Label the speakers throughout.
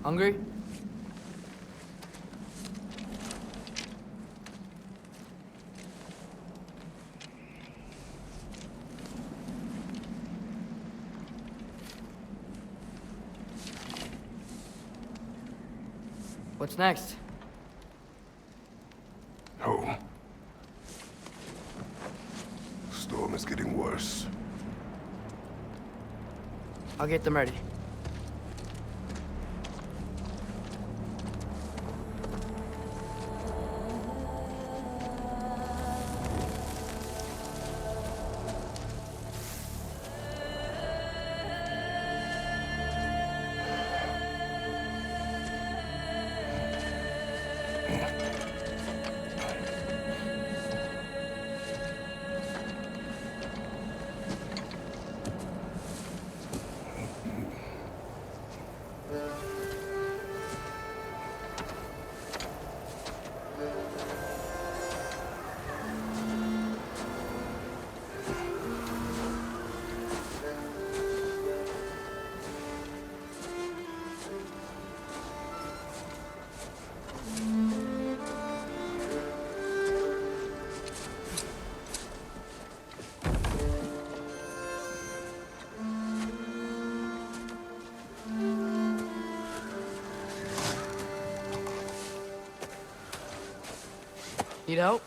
Speaker 1: Hungry? What's next?
Speaker 2: Home. Storm is getting worse.
Speaker 1: I'll get them ready. Need help?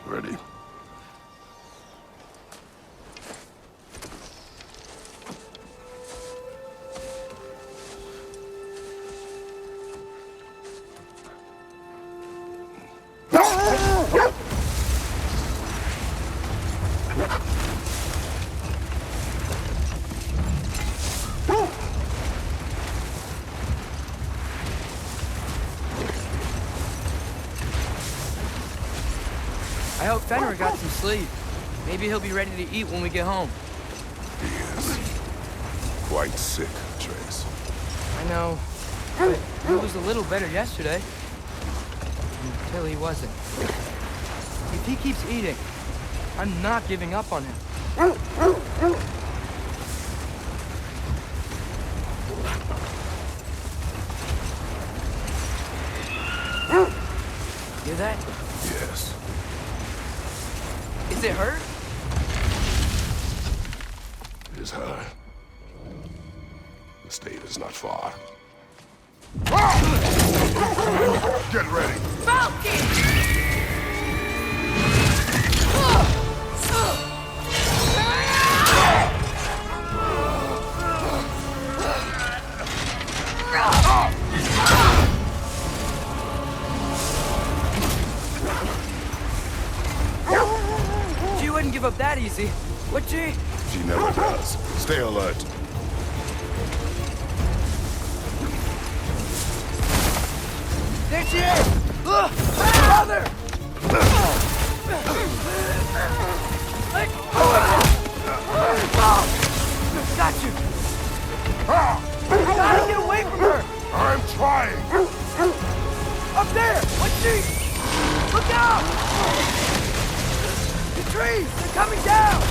Speaker 2: Ready?
Speaker 1: I hope Fenrir got some sleep. Maybe he'll be ready to eat when we get home.
Speaker 2: He is quite sick, Trace.
Speaker 1: I know, but he was a little better yesterday. Until he wasn't. If he keeps eating, I'm not giving up on him. Hear that?
Speaker 2: Yes.
Speaker 1: Is it hurt?
Speaker 2: It is her. The state is not far. Get ready.
Speaker 1: She wouldn't give up that easy, would she?
Speaker 2: She never does. Stay alert.
Speaker 1: There she is! Brother! Got you! Gotta get away from her!
Speaker 2: I'm trying.
Speaker 1: Up there! What's she? Look out! The trees! They're coming down!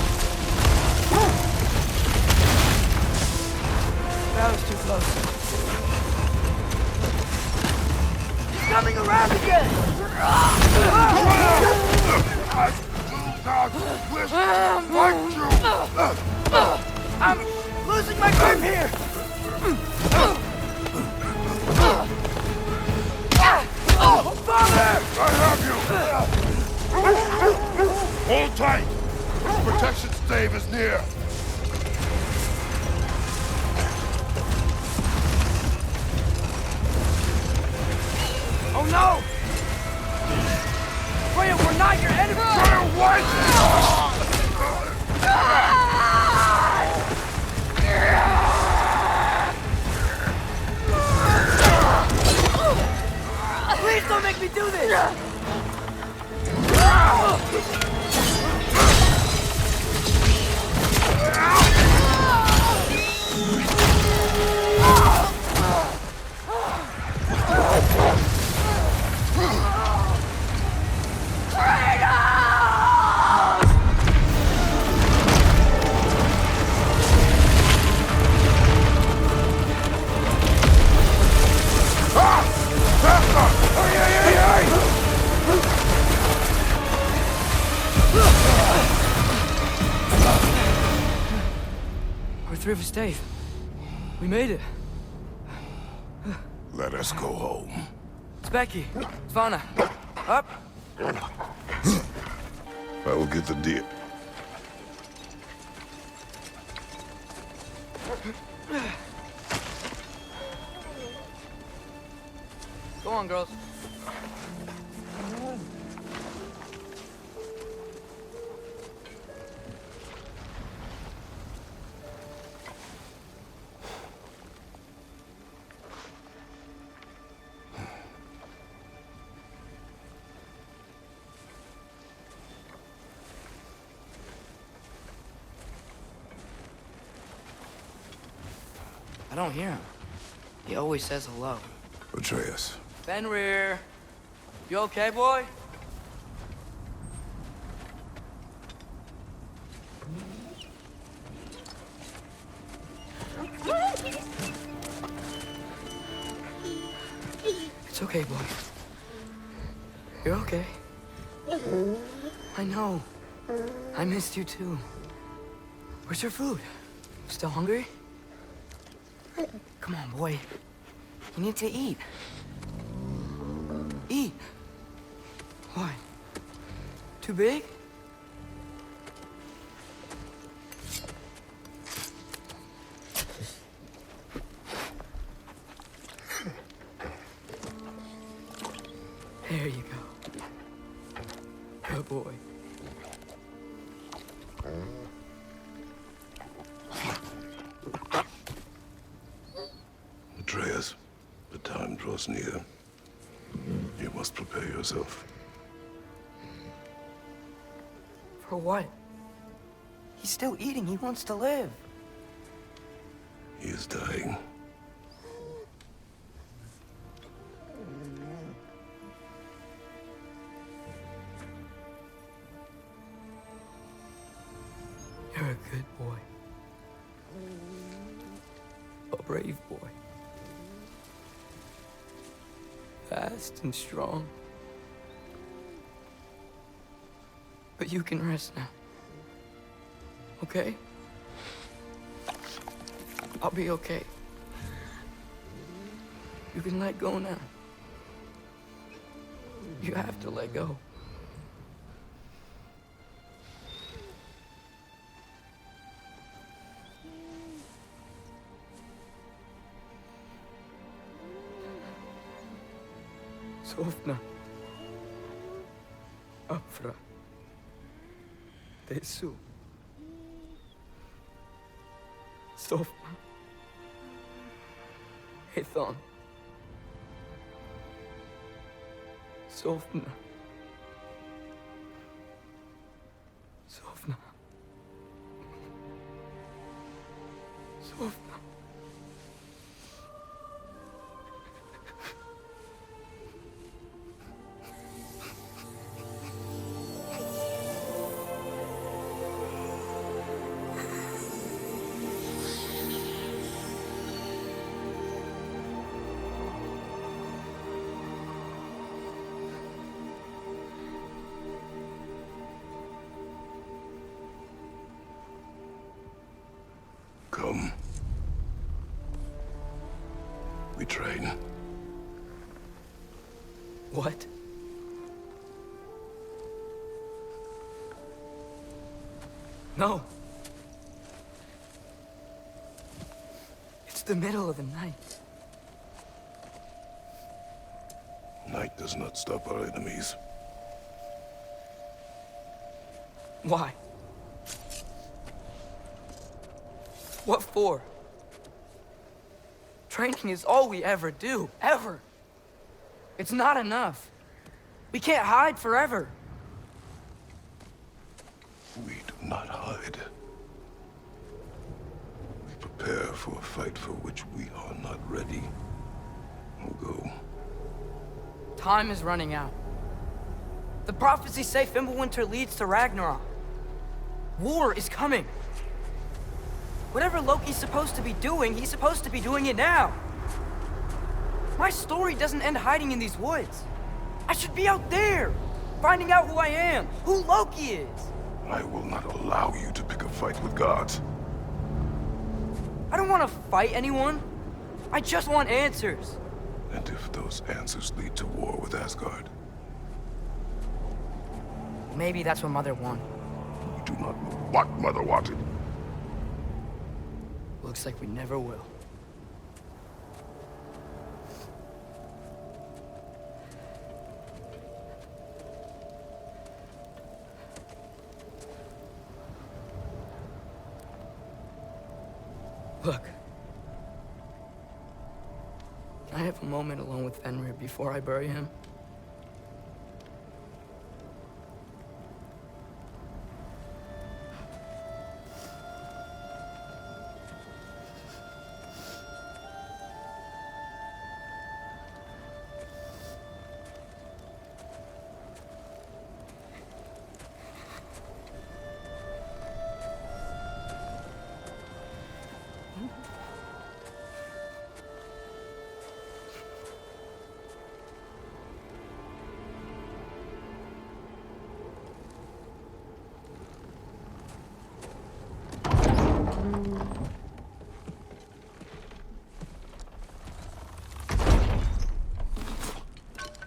Speaker 1: That was too close. He's coming around again! I'm losing my grip here! Father!
Speaker 2: I have you! Hold tight! Protection stave is near!
Speaker 1: Oh no! Freya, we're not your enemy!
Speaker 2: Freya, what?
Speaker 1: Dave, we made it.
Speaker 2: Let us go home.
Speaker 1: It's Becky. Svana. Up.
Speaker 2: I will get the deer.
Speaker 1: Go on, girls. I don't hear him. He always says hello.
Speaker 2: Atreus.
Speaker 1: Fenrir. You okay, boy? It's okay, boy. You're okay. I know. I missed you too. Where's your food? Still hungry? Come on, boy. You need to eat. Eat. What? Too big? There you go. Good boy.
Speaker 2: Atreus, the time draws near. You must prepare yourself.
Speaker 1: For what? He's still eating. He wants to live.
Speaker 2: He is dying.
Speaker 1: You're a good boy. A brave boy. Fast and strong. But you can rest now. Okay? I'll be okay. You can let go now. You have to let go. Sofna. Afra. Tesu. Sofna. Ethon. Sofna. Sofna. Sofna.
Speaker 2: Come. We train.
Speaker 1: What? No. It's the middle of the night.
Speaker 2: Night does not stop our enemies.
Speaker 1: Why? What for? Training is all we ever do, ever. It's not enough. We can't hide forever.
Speaker 2: We do not hide. We prepare for a fight for which we are not ready. We'll go.
Speaker 1: Time is running out. The prophecies say Fimbulwinter leads to Ragnarok. War is coming. Whatever Loki's supposed to be doing, he's supposed to be doing it now. My story doesn't end hiding in these woods. I should be out there, finding out who I am, who Loki is.
Speaker 2: I will not allow you to pick a fight with gods.
Speaker 1: I don't want to fight anyone. I just want answers.
Speaker 2: And if those answers lead to war with Asgard?
Speaker 1: Maybe that's what Mother wanted.
Speaker 2: We do not know what Mother wanted.
Speaker 1: Looks like we never will. Look. Can I have a moment alone with Fenrir before I bury him?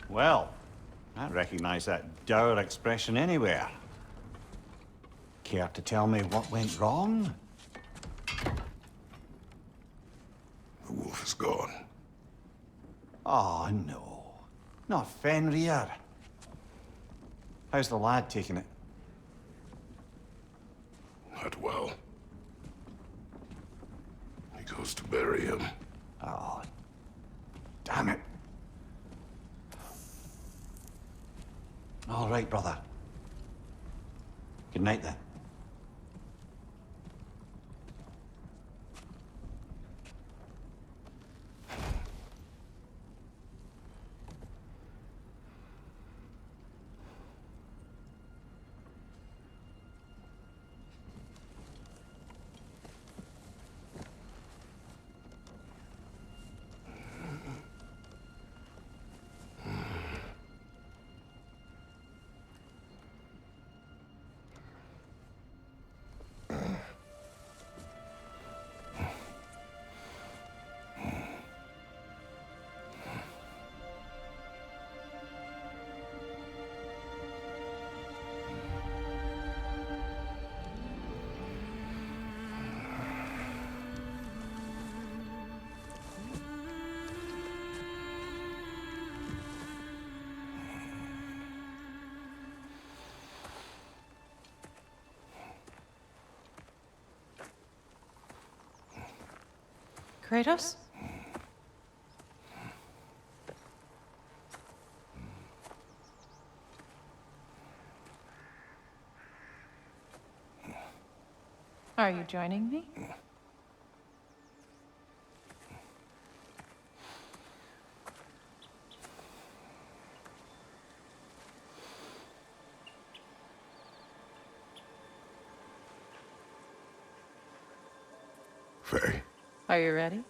Speaker 3: Well, I recognize that dour expression anywhere. Care to tell me what went wrong?
Speaker 2: The wolf is gone.
Speaker 3: Oh, no. Not Fenrir. How's the lad taking it?
Speaker 2: Not well. He goes to bury him.
Speaker 3: Oh, damn it. All right, brother. Good night, then.
Speaker 4: Kratos? Are you joining me?
Speaker 2: Faye,
Speaker 4: Are you ready?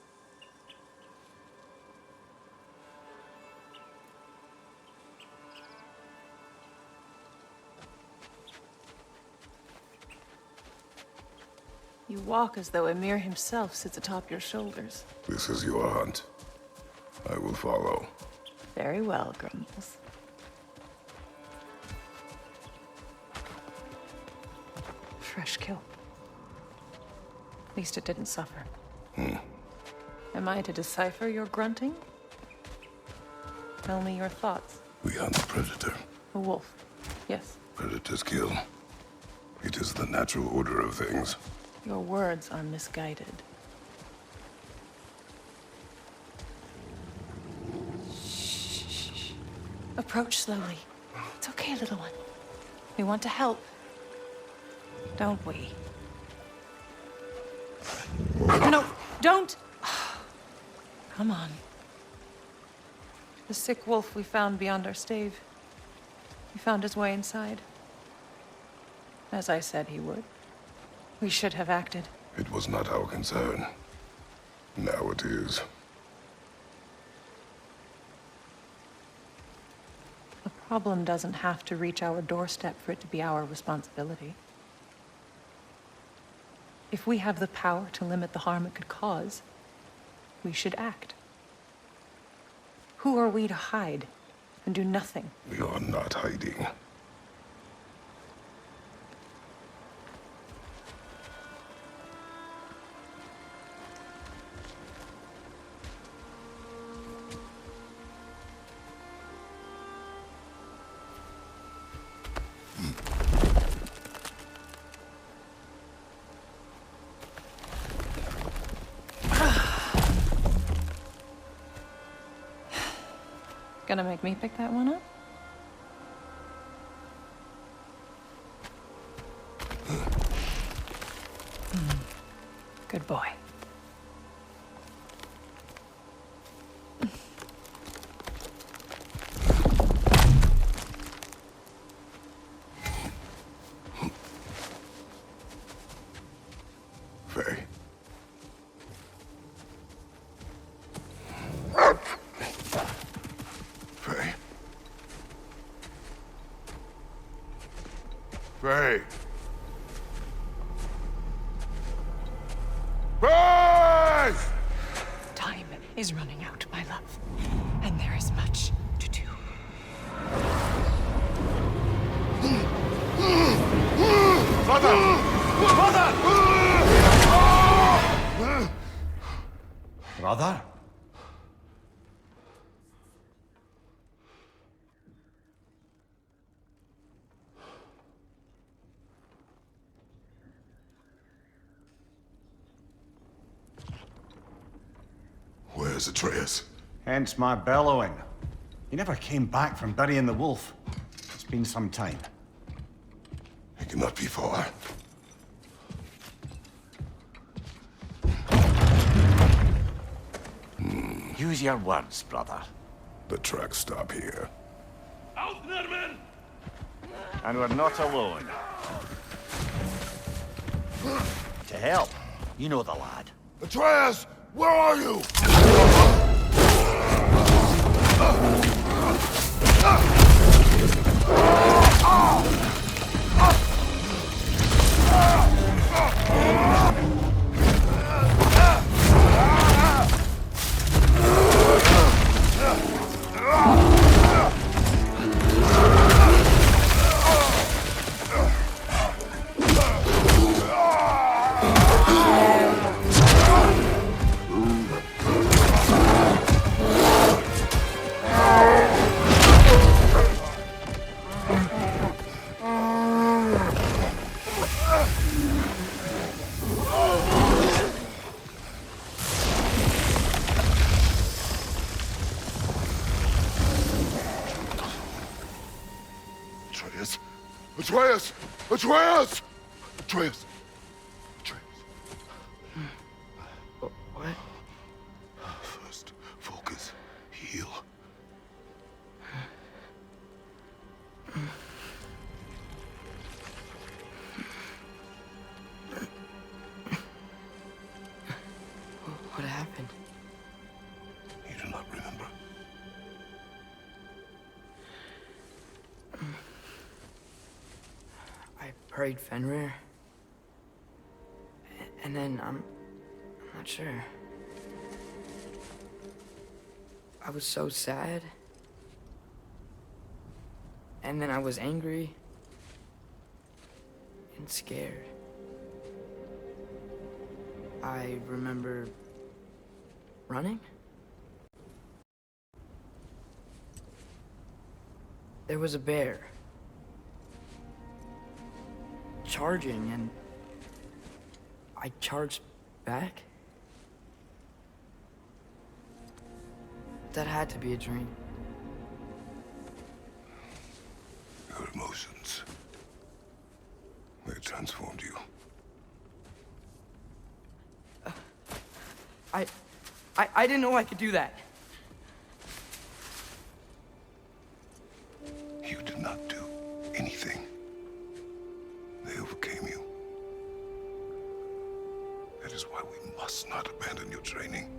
Speaker 4: You walk as though Emir himself sits atop your shoulders.
Speaker 2: this is your hunt. I will follow.
Speaker 4: Very well, Grumbles. Fresh kill. At least it didn't suffer. Am I to decipher your grunting? Tell me your thoughts.
Speaker 2: We hunt the predator.
Speaker 4: A wolf. Yes.
Speaker 2: Predators kill. It is the natural order of things.
Speaker 4: Your words are misguided. Shh. Approach slowly. It's okay, little one. We want to help. Don't we? No, don't! Come on. The sick wolf we found beyond our stave. He found his way inside. As I said he would. We should have acted.
Speaker 2: It was not our concern. Now it is.
Speaker 4: The problem doesn't have to reach our doorstep for it to be our responsibility. If we have the power to limit the harm it could cause, we should act. Who are we to hide and do nothing?
Speaker 2: We are not hiding.
Speaker 4: Gonna make me pick that one up? Good boy.
Speaker 2: Faye. Faye. Faye. Faye!
Speaker 4: Time is running out, my love. And there is much to do.
Speaker 2: Father! Father!
Speaker 3: Brother?
Speaker 2: Where's Atreus?
Speaker 3: Hence my bellowing. He never came back from burying the wolf. It's been some time.
Speaker 2: He cannot be far.
Speaker 3: Use your words, brother.
Speaker 2: The tracks stop here.
Speaker 3: And we're not alone. To help. You know the lad.
Speaker 2: Atreus! Where are you? Atreus! Atreus! Atreus! Atreus! Atreus!
Speaker 1: What?
Speaker 2: First, focus. Heal.
Speaker 1: What happened?
Speaker 2: You do not remember.
Speaker 1: I prayed Fenrir. And then I'm not sure. I was so sad. And then I was angry. And scared. I remember running. There was a bear. Charging, and I charged back. That had to be a dream.
Speaker 2: Your emotions. They transformed you.
Speaker 1: I didn't know I could do that.
Speaker 2: You did not do anything. They overcame you. That is why we must not abandon your training.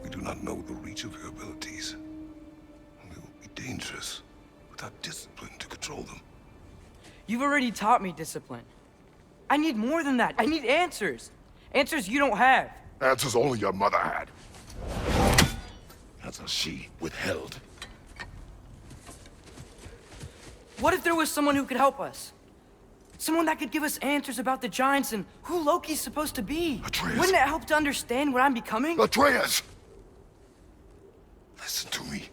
Speaker 2: We do not know the reach of your abilities. We will be dangerous without discipline to control them.
Speaker 1: You've already taught me discipline. I need more than that. I need answers. Answers you don't have.
Speaker 2: Answers only your mother had. Answers she withheld.
Speaker 1: What if there was someone who could help us? Someone that could give us answers about the Giants and who Loki's supposed to be.
Speaker 2: Atreus.
Speaker 1: Wouldn't it help to understand what I'm becoming?
Speaker 2: Atreus! Listen to me.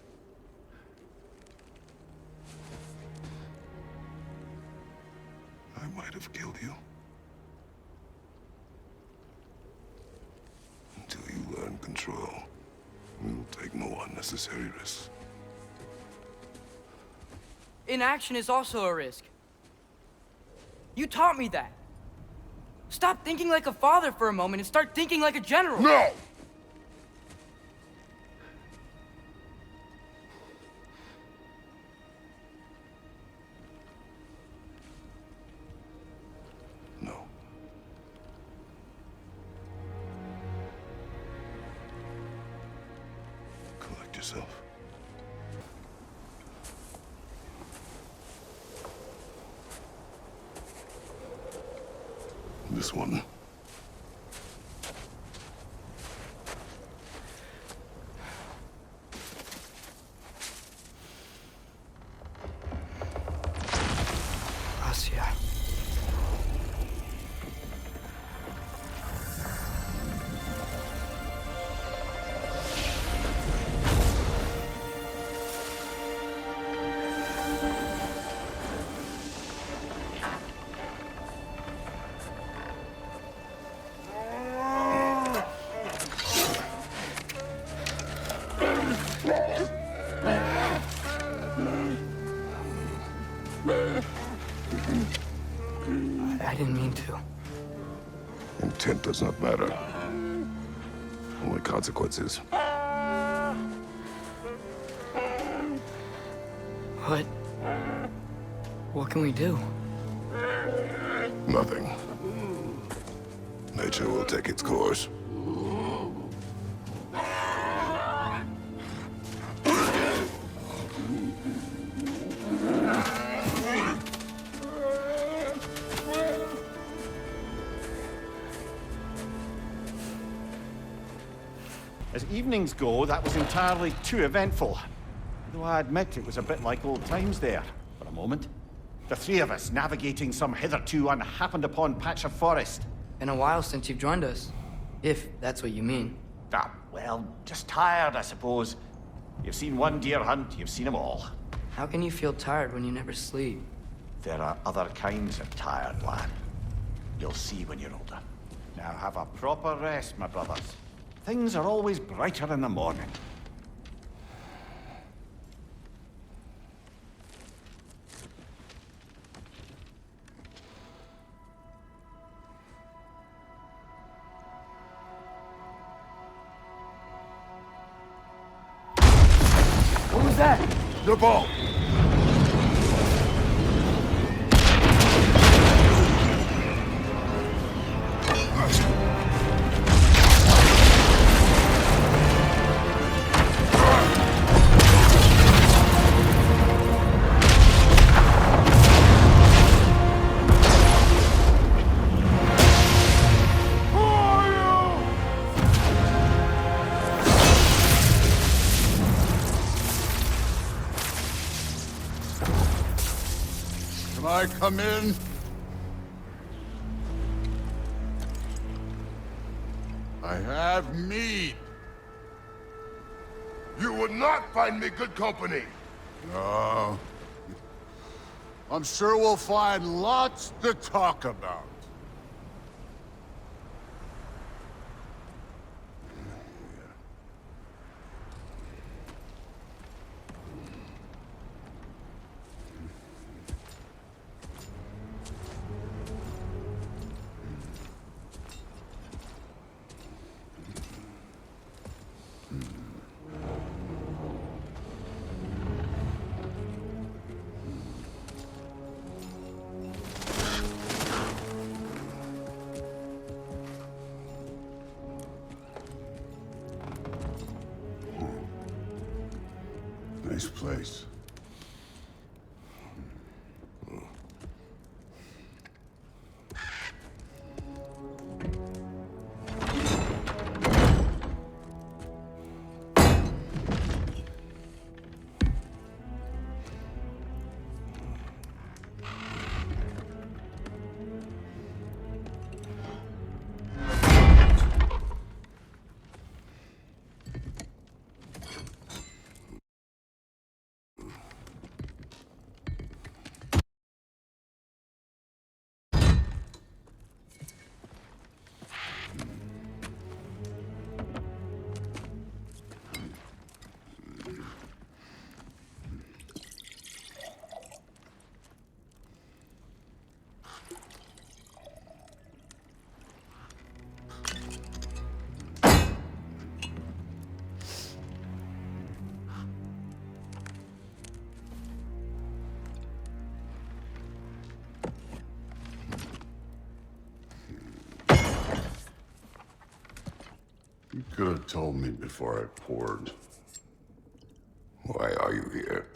Speaker 2: I might have killed you. Until you learn control, we will take no unnecessary risks.
Speaker 1: Inaction is also a risk. You taught me that. Stop thinking like a father for a moment and start thinking like a general.
Speaker 2: No! No. Collect yourself. This one.
Speaker 1: Asia. I didn't mean to.
Speaker 2: Intent does not matter. Only consequences.
Speaker 1: What? What can we do?
Speaker 2: Nothing. Nature will take its course.
Speaker 3: As evenings go, that was entirely too eventful. Though I admit it was a bit like old times there, for a moment. The three of us navigating some hitherto unhappened-upon patch of forest.
Speaker 1: Been a while since you've joined us. If that's what you mean.
Speaker 3: Ah, well, just tired, I suppose. You've seen one deer hunt, you've seen them all.
Speaker 1: How can you feel tired when you never sleep?
Speaker 3: There are other kinds of tired, lad. You'll see when you're older. Now have a proper rest, my brothers. Things are always brighter in the morning.
Speaker 1: What was that?
Speaker 2: The ball!
Speaker 5: Can I come in? I have need.
Speaker 2: You would not find me good company!
Speaker 5: No. I'm sure we'll find lots to talk about. Nice place. could have told me before I poured.
Speaker 2: Why are you here?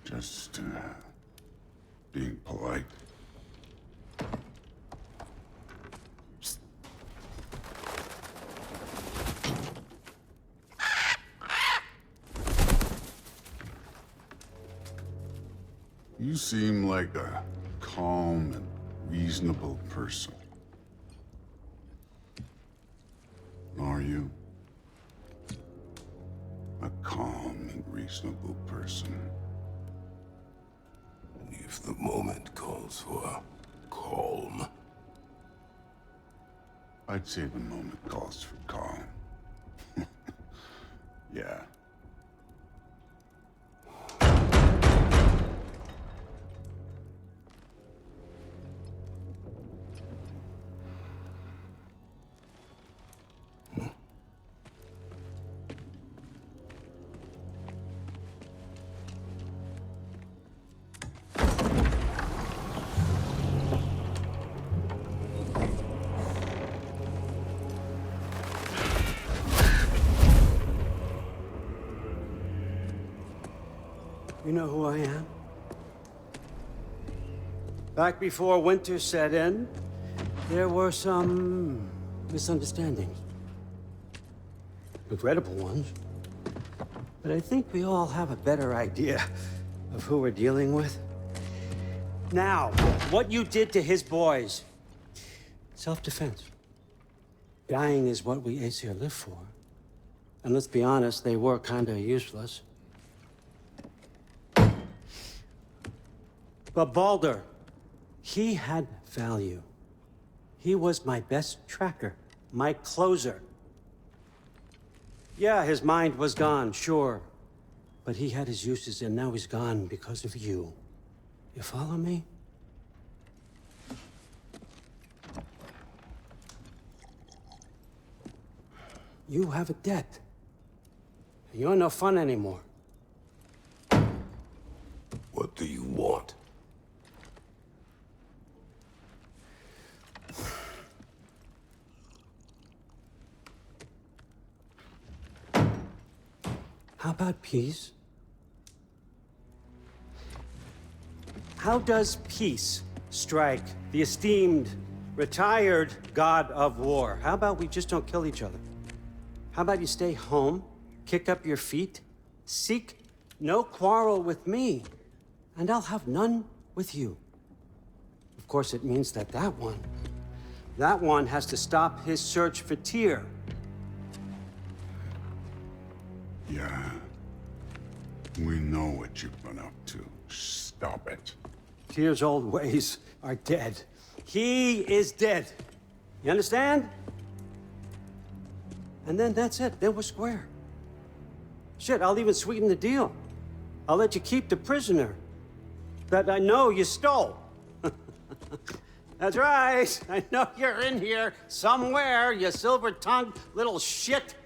Speaker 5: Just, being polite. You seem like a calm and reasonable person. Are you? A calm and reasonable person.
Speaker 2: If the moment calls for calm.
Speaker 5: I'd say the moment calls for calm. Yeah.
Speaker 6: You know who I am? Back before winter set in, there were some misunderstandings. Regrettable ones. But I think we all have a better idea of who we're dealing with. Now, what you did to his boys. Self-defense. Dying is what we Aesir live for. And let's be honest, they were kinda useless. But Baldur, he had value. He was my best tracker, my closer. Yeah, his mind was gone, sure. But he had his uses, and now he's gone because of you. You follow me? You have a debt. You're no fun anymore.
Speaker 2: What do you want?
Speaker 6: How about peace? How does peace strike the esteemed, retired god of war? How about we just don't kill each other? How about you stay home, kick up your feet, seek no quarrel with me, and I'll have none with you. Of course, it means that that one has to stop his search for Tyr.
Speaker 5: Yeah. We know what you've been up to. Stop it.
Speaker 6: Tyr's old ways are dead. He is dead. You understand? And then that's it. Then we're square. Shit, I'll even sweeten the deal. I'll let you keep the prisoner that I know you stole. That's right. I know you're in here somewhere, you silver-tongued little shit.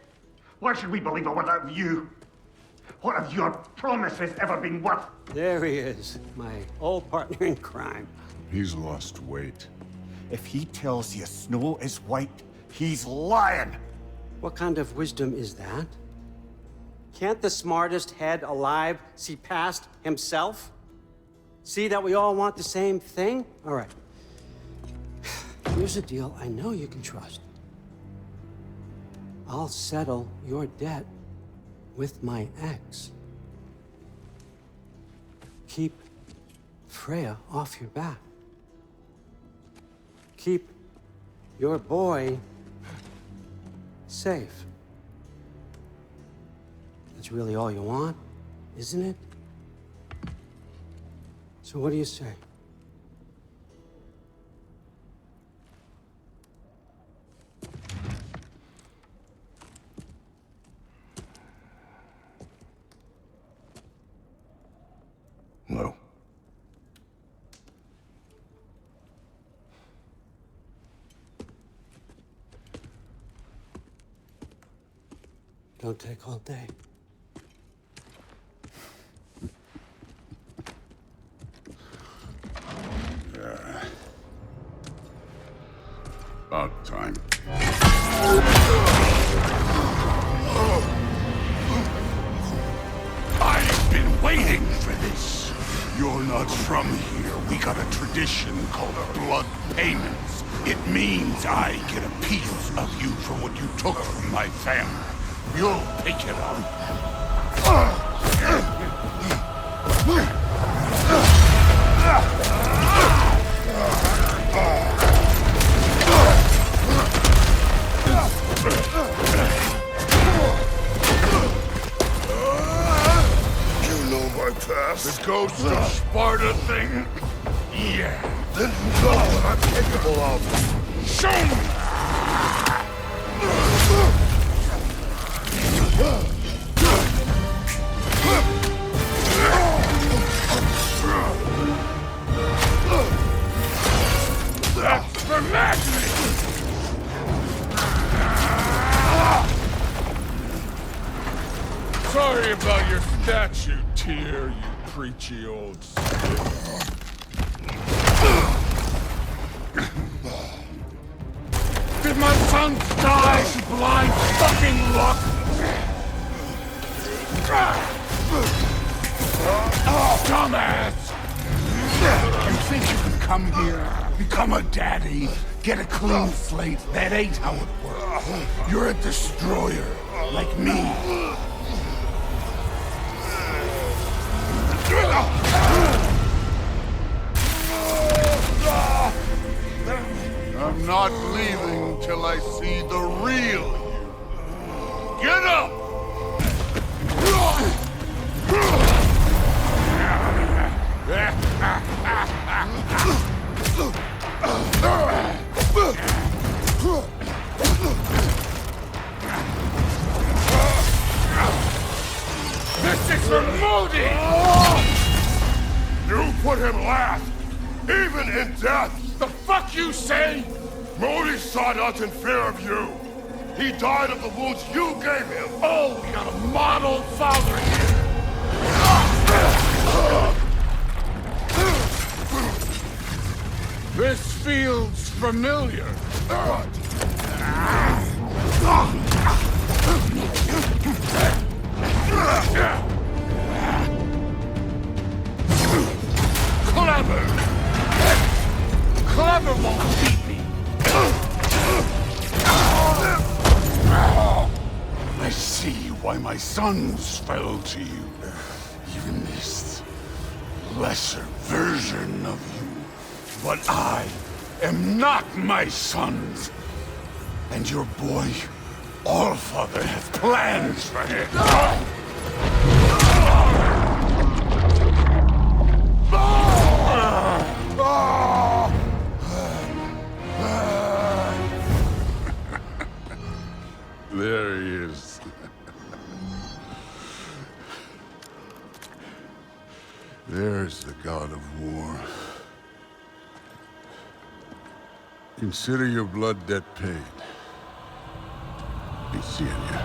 Speaker 3: Why should we believe a word out of you? What have your promises ever been worth?
Speaker 6: There he is, my old partner in crime.
Speaker 5: He's lost weight.
Speaker 3: If he tells you snow is white, he's lying.
Speaker 6: What kind of wisdom is that? Can't the smartest head alive see past himself? See that we all want the same thing? All right. Here's a deal I know you can trust. I'll settle your debt with my ex. Keep Freya off your back. Keep your boy safe. That's really all you want, isn't it? So what do you say?
Speaker 2: No.
Speaker 6: Don't take all day.
Speaker 5: About time. I've been waiting for this. You're not from here. We got a tradition called blood payments. It means I get a piece of you for what you took from my family. You'll pick it up.
Speaker 2: You know my past.
Speaker 5: The ghost of Sparta thing? Yeah.
Speaker 2: Then you know what I'm capable of.
Speaker 5: Show me! That's for madness! Sorry about your statue, Tyr, you preachy old stick. Did my son die to blind fucking luck? Dumbass! You think you can come here, become a daddy, get a clean slate? That ain't how it works. You're a destroyer, like me. I'm not leaving till I see the real you. Get up! This is for Modi!
Speaker 2: You put him last, even in death.
Speaker 5: The fuck you say?
Speaker 2: Modi sought us in fear of you. He died of the wounds you gave him.
Speaker 5: Oh, we got a model father here. This feels familiar. Clever! Clever won't beat me! I see why my sons fell to you. Even this lesser version of you. But I am not my sons. And your boy, Allfather, has plans for him. There he is. There's the god of war. Consider your blood debt paid. Be seeing you.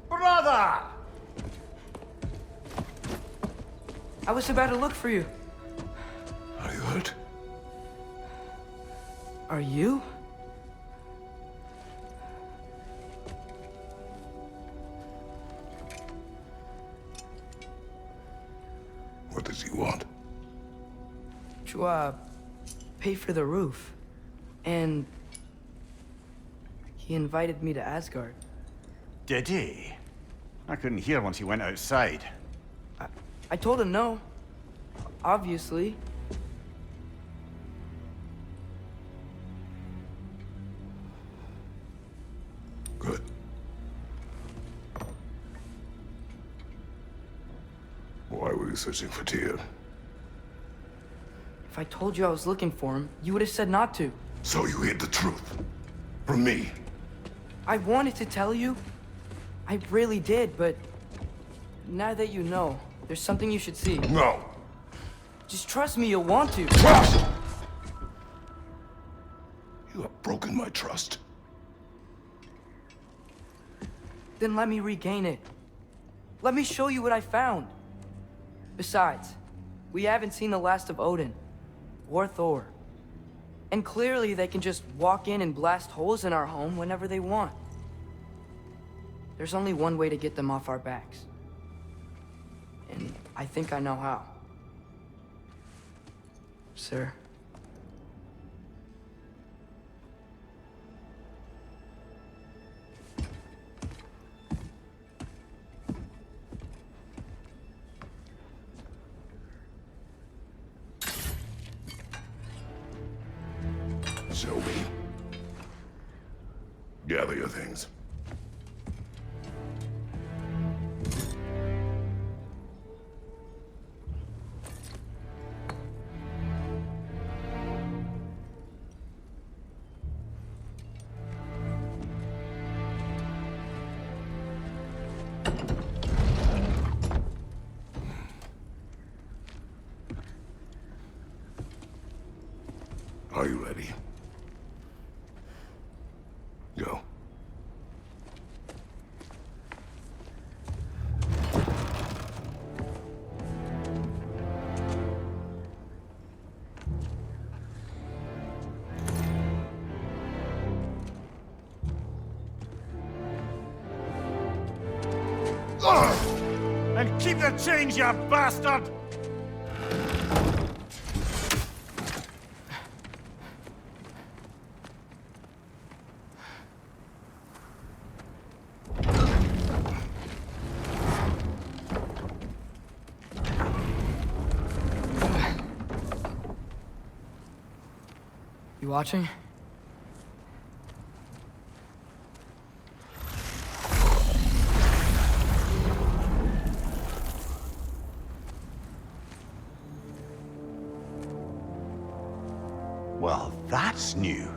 Speaker 3: Brother!
Speaker 1: I was about to look for you.
Speaker 2: Are you hurt?
Speaker 1: Are you?
Speaker 2: What does he want?
Speaker 1: To, pay for the roof. And he invited me to Asgard.
Speaker 3: Did he? I couldn't hear once he went outside.
Speaker 1: I told him no. Obviously.
Speaker 2: Good. Why were you searching for Tyr?
Speaker 1: If I told you I was looking for him, you would have said not to.
Speaker 2: So you hid the truth. From me.
Speaker 1: I wanted to tell you. I really did, but now that you know, there's something you should see.
Speaker 2: No.
Speaker 1: Just trust me, you'll want to.
Speaker 2: Trust! You have broken my trust.
Speaker 1: Then let me regain it. Let me show you what I found. Besides, we haven't seen the last of Odin. Or Thor. And clearly they can just walk in and blast holes in our home whenever they want. There's only one way to get them off our backs. And I think I know how. Sir.
Speaker 2: Shall we? Gather your things. Are you ready? Go.
Speaker 3: And keep the change, you bastard!
Speaker 1: You watching?
Speaker 3: Well, that's new.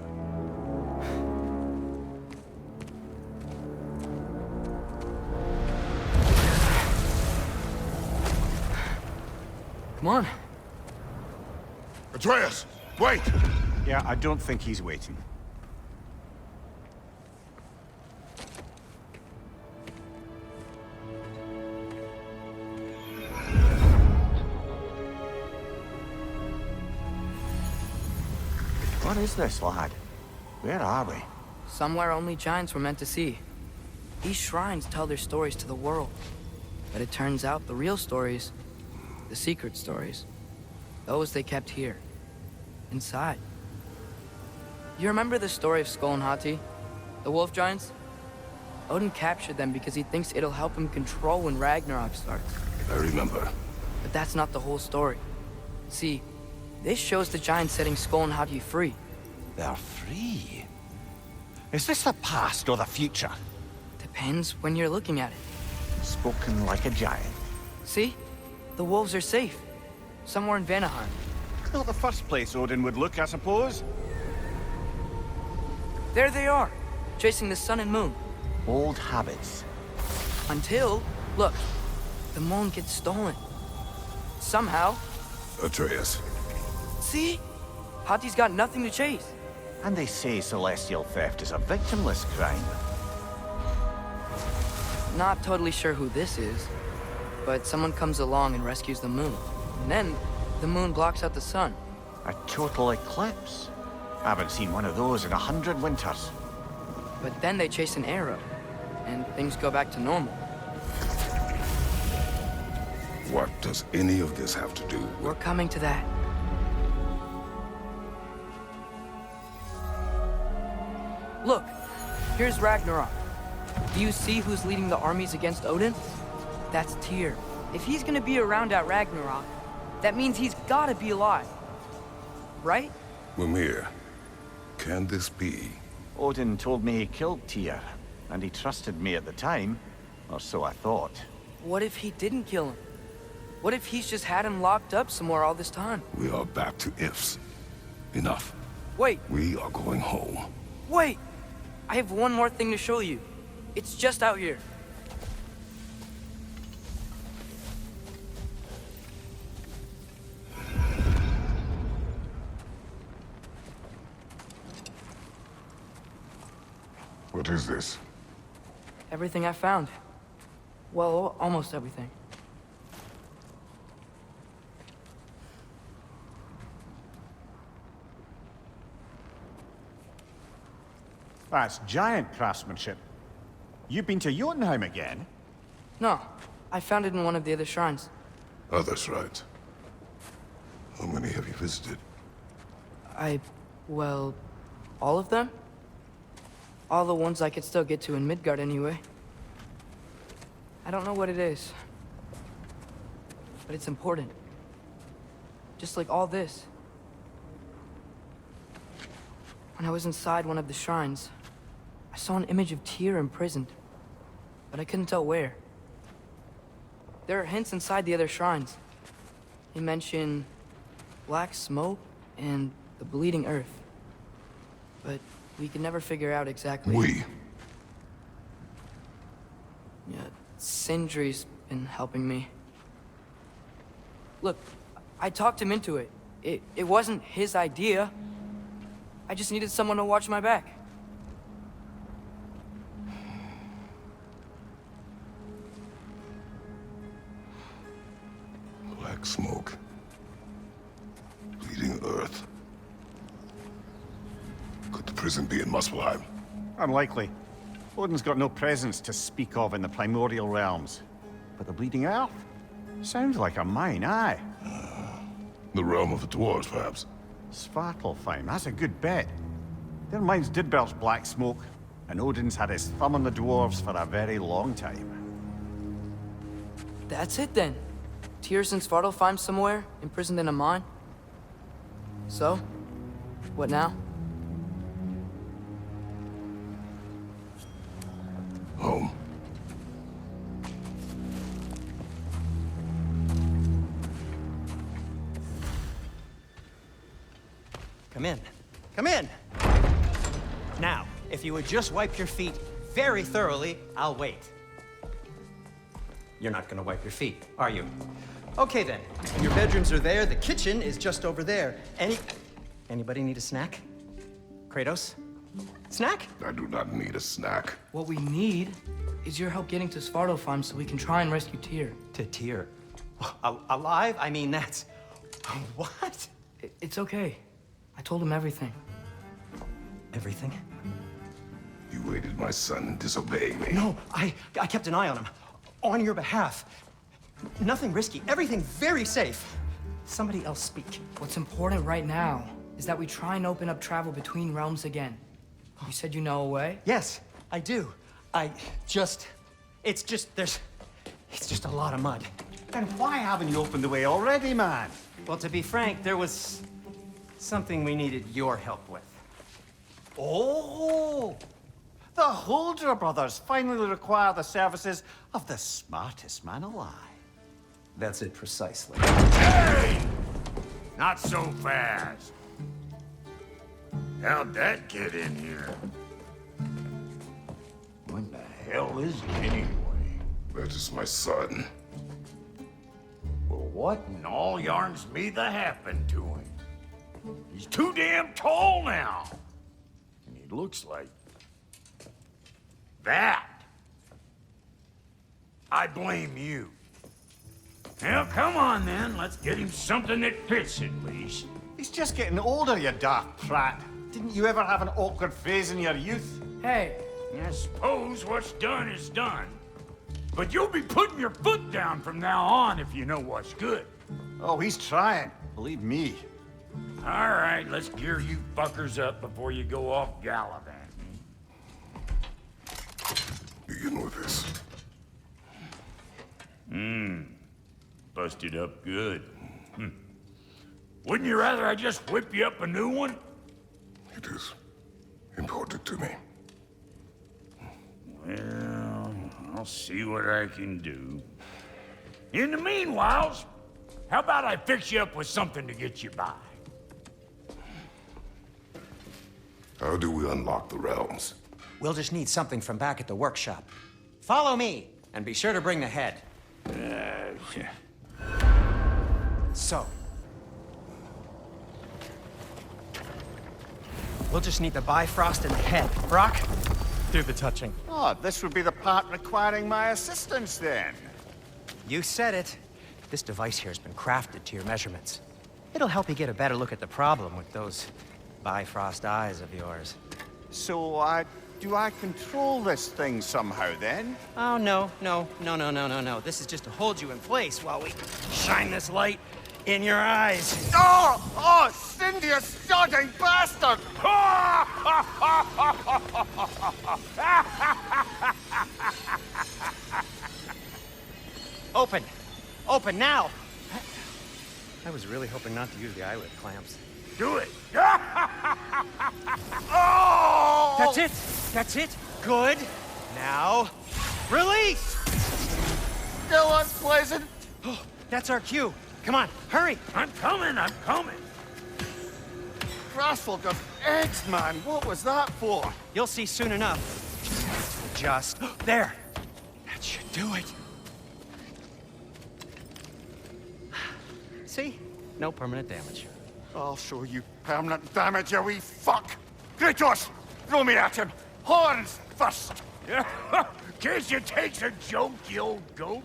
Speaker 1: Come on.
Speaker 2: Atreus, wait!
Speaker 3: Yeah, I don't think he's waiting. What is this, lad? Where are we?
Speaker 1: Somewhere only giants were meant to see. These shrines tell their stories to the world. But it turns out the real stories, the secret stories, those they kept here, inside. You remember the story of Skull and Hati? The wolf giants? Odin captured them because he thinks it'll help him control when Ragnarok starts.
Speaker 2: I remember.
Speaker 1: But that's not the whole story. See, this shows the giants setting Skull and Hati free.
Speaker 3: They're free. Is this the past or the future?
Speaker 1: Depends when you're looking at it.
Speaker 3: Spoken like a giant.
Speaker 1: See? The wolves are safe. Somewhere in Vanaheim.
Speaker 3: Not the first place Odin would look, I suppose.
Speaker 1: There they are, chasing the sun and moon.
Speaker 3: Old habits.
Speaker 1: Until, look, the moon gets stolen. Somehow.
Speaker 2: Atreus.
Speaker 1: See? Hati's got nothing to chase.
Speaker 3: And they say celestial theft is a victimless crime.
Speaker 1: Not totally sure who this is, but someone comes along and rescues the moon. And then, the moon blocks out the sun.
Speaker 3: A total eclipse. I haven't seen one of those in 100 winters.
Speaker 1: But then they chase an arrow, and things go back to normal.
Speaker 2: What does any of this have to do with...
Speaker 1: We're coming to that. Look, here's Ragnarok. Do you see who's leading the armies against Odin? That's Tyr. If he's gonna be around at Ragnarok, that means he's gotta be alive. Right?
Speaker 2: Mimir, can this be?
Speaker 3: Odin told me he killed Tyr, and he trusted me at the time, or so I thought.
Speaker 1: What if he didn't kill him? What if he's just had him locked up somewhere all this time?
Speaker 2: We are back to ifs. Enough.
Speaker 1: Wait,
Speaker 2: We are going home.
Speaker 1: wait! I have one more thing to show you. It's just out here.
Speaker 2: What is this?
Speaker 1: Everything I found. Well, almost everything.
Speaker 3: That's giant craftsmanship. You've been to Jotunheim again?
Speaker 1: No, I found it in one of the other shrines.
Speaker 2: Other shrines. How many have you visited?
Speaker 1: Well, all of them? All the ones I could still get to in Midgard anyway. I don't know what it is, but it's important. Just like all this. When I was inside one of the shrines, I saw an image of Tyr imprisoned, but I couldn't tell where. There are hints inside the other shrines. They mention black smoke and the bleeding earth. But we could never figure out exactly...
Speaker 2: We?
Speaker 1: Yeah, Sindri's been helping me. Look, I talked him into it. It wasn't his idea. I just needed someone to watch my back.
Speaker 2: Black smoke. Bleeding earth. Could the prison be in Muspelheim?
Speaker 3: Unlikely. Odin's got no presence to speak of in the primordial realms. But the Bleeding Earth? Sounds like a mine, aye.
Speaker 2: The realm of the dwarves, perhaps?
Speaker 3: Svartalfheim, that's a good bet. Their mines did belch black smoke, and Odin's had his thumb on the dwarves for a very long time.
Speaker 1: That's it then. Tyr's in Svartalfheim somewhere, imprisoned in a mine. So, what now?
Speaker 2: Home.
Speaker 7: Come in. Come in! Now, if you would just wipe your feet very thoroughly, I'll wait. You're not gonna wipe your feet, are you? Okay then. Your bedrooms are there, the kitchen is just over there. Anybody need a snack? Kratos? Snack?
Speaker 2: I do not need a snack.
Speaker 1: What we need is your help getting to Svartalfheim so we can try and rescue Tyr.
Speaker 7: To Tyr. Alive? I mean, that's... What?
Speaker 1: It's okay. I told him everything.
Speaker 7: Everything?
Speaker 2: You aided my son in disobeying me.
Speaker 7: No, I kept an eye on him. On your behalf. Nothing risky, everything very safe. Somebody else speak.
Speaker 1: What's important right now is that we try and open up travel between realms again. You said you know a way?
Speaker 7: Yes, I do. It's just a lot of mud.
Speaker 3: Then why haven't you opened the way already, man?
Speaker 7: Well, to be frank, there was something we needed your help with.
Speaker 3: Oh! The Holder brothers finally require the services of the smartest man alive.
Speaker 7: That's it precisely.
Speaker 5: Hey! Not so fast. How'd that get in here? When the hell is he anyway?
Speaker 2: That is my son.
Speaker 5: Well, what in all yarns me the happened to him? He's too damn tall now. And he looks like... that. I blame you. Well, come on then. Let's get him something that fits at least.
Speaker 3: He's just getting older, you daft prat. Didn't you ever have an awkward phase in your youth?
Speaker 1: Hey,
Speaker 5: I suppose what's done is done. But you'll be putting your foot down from now on if you know what's good.
Speaker 3: Oh, he's trying. Believe me.
Speaker 5: All right, let's gear you fuckers up before you go off gallivanting.
Speaker 2: Begin with this.
Speaker 5: Busted up good. Wouldn't you rather I just whip you up a new one?
Speaker 2: It is important to me.
Speaker 5: Well, I'll see what I can do. In the meanwhile, how about I fix you up with something to get you by?
Speaker 2: How do we unlock the realms?
Speaker 7: We'll just need something from back at the workshop. Follow me, and be sure to bring the head. So. We'll just need the Bifrost and the head. Brock, do the touching.
Speaker 3: Oh, this would be the part requiring my assistance then.
Speaker 7: You said it. This device here has been crafted to your measurements. It'll help you get a better look at the problem with those Bifrost eyes of yours.
Speaker 3: So, do I control this thing somehow then?
Speaker 7: Oh, no. This is just to hold you in place while we shine this light in your eyes.
Speaker 3: Oh! Oh, Cindy, you sodding bastard!
Speaker 7: Open! Open now! I was really hoping not to use the eyelid clamps.
Speaker 3: Do it! Oh!
Speaker 7: That's it! That's it! Good! Now, release!
Speaker 3: Still unpleasant.
Speaker 7: Oh, that's our cue. Come on, hurry!
Speaker 5: I'm coming.
Speaker 3: Grassful of eggs, man. What was that for?
Speaker 7: You'll see soon enough. Just there. That should do it. See? No permanent damage.
Speaker 3: I'll show you permanent damage, you wee fuck! Kratos! Throw me at him! Horns first!
Speaker 5: Guess you takes a joke, you old goat.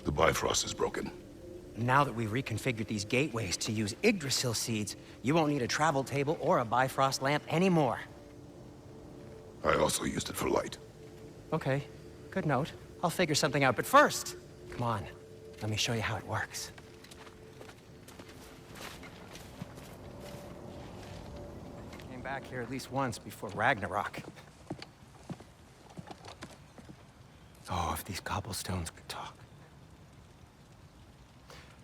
Speaker 2: The Bifrost is broken.
Speaker 7: Now that we've reconfigured these gateways to use Yggdrasil seeds, you won't need a travel table or a Bifrost lamp anymore.
Speaker 2: I also used it for light.
Speaker 7: Okay, good note. I'll figure something out, but first, come on, let me show you how it works. Came back here at least once before Ragnarok. Oh, if these cobblestones could talk.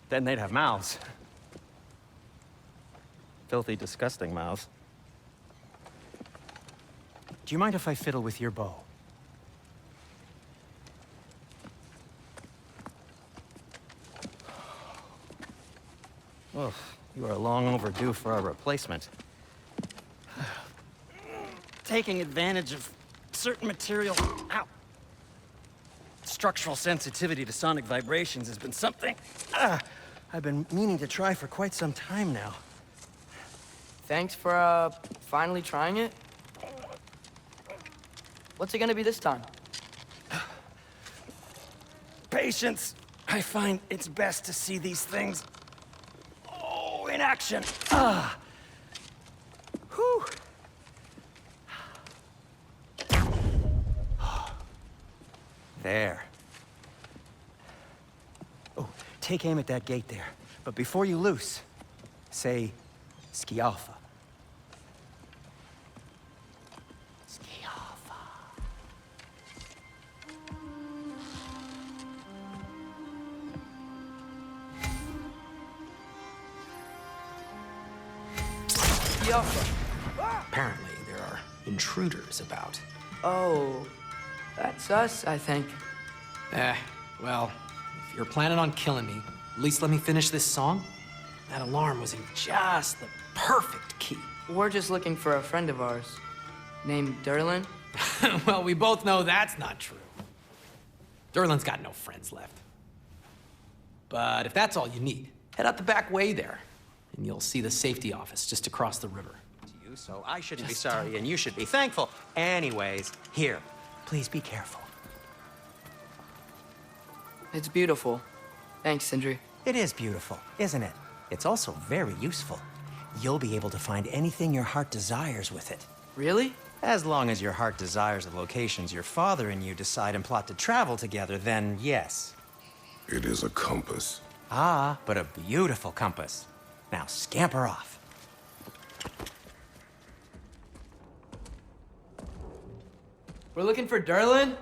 Speaker 7: Then they'd have mouths. Filthy, disgusting mouths. Do you mind if I fiddle with your bow? Oh, you are long overdue for a replacement. Taking advantage of certain material... Ow! Structural sensitivity to sonic vibrations has been something I've been meaning to try for quite some time now.
Speaker 1: Thanks for, finally trying it. What's it gonna be this time?
Speaker 7: Patience. I find it's best to see these things, in action. Whew. There. Oh, take aim at that gate there. But before you loose, say, Ski Alpha. Ski Alpha.
Speaker 8: Apparently, there are intruders about.
Speaker 1: Oh, that's us, I think.
Speaker 8: Well, if you're planning on killing me, at least let me finish this song. That alarm was in just the perfect key.
Speaker 1: We're just looking for a friend of ours, named Derlin.
Speaker 8: Well, we both know that's not true. Derlin's got no friends left. But if that's all you need, head out the back way there, and you'll see the safety office just across the river.
Speaker 7: To you, so I shouldn't be sorry, and you should be thankful. Anyways, here, please be careful.
Speaker 1: It's beautiful. Thanks, Sindri.
Speaker 7: It is beautiful, isn't it? It's also very useful. You'll be able to find anything your heart desires with it.
Speaker 1: Really?
Speaker 7: As long as your heart desires the locations your father and you decide and plot to travel together, then yes.
Speaker 2: It is a compass.
Speaker 7: Ah, but a beautiful compass. Now scamper off.
Speaker 1: We're looking for Derlin?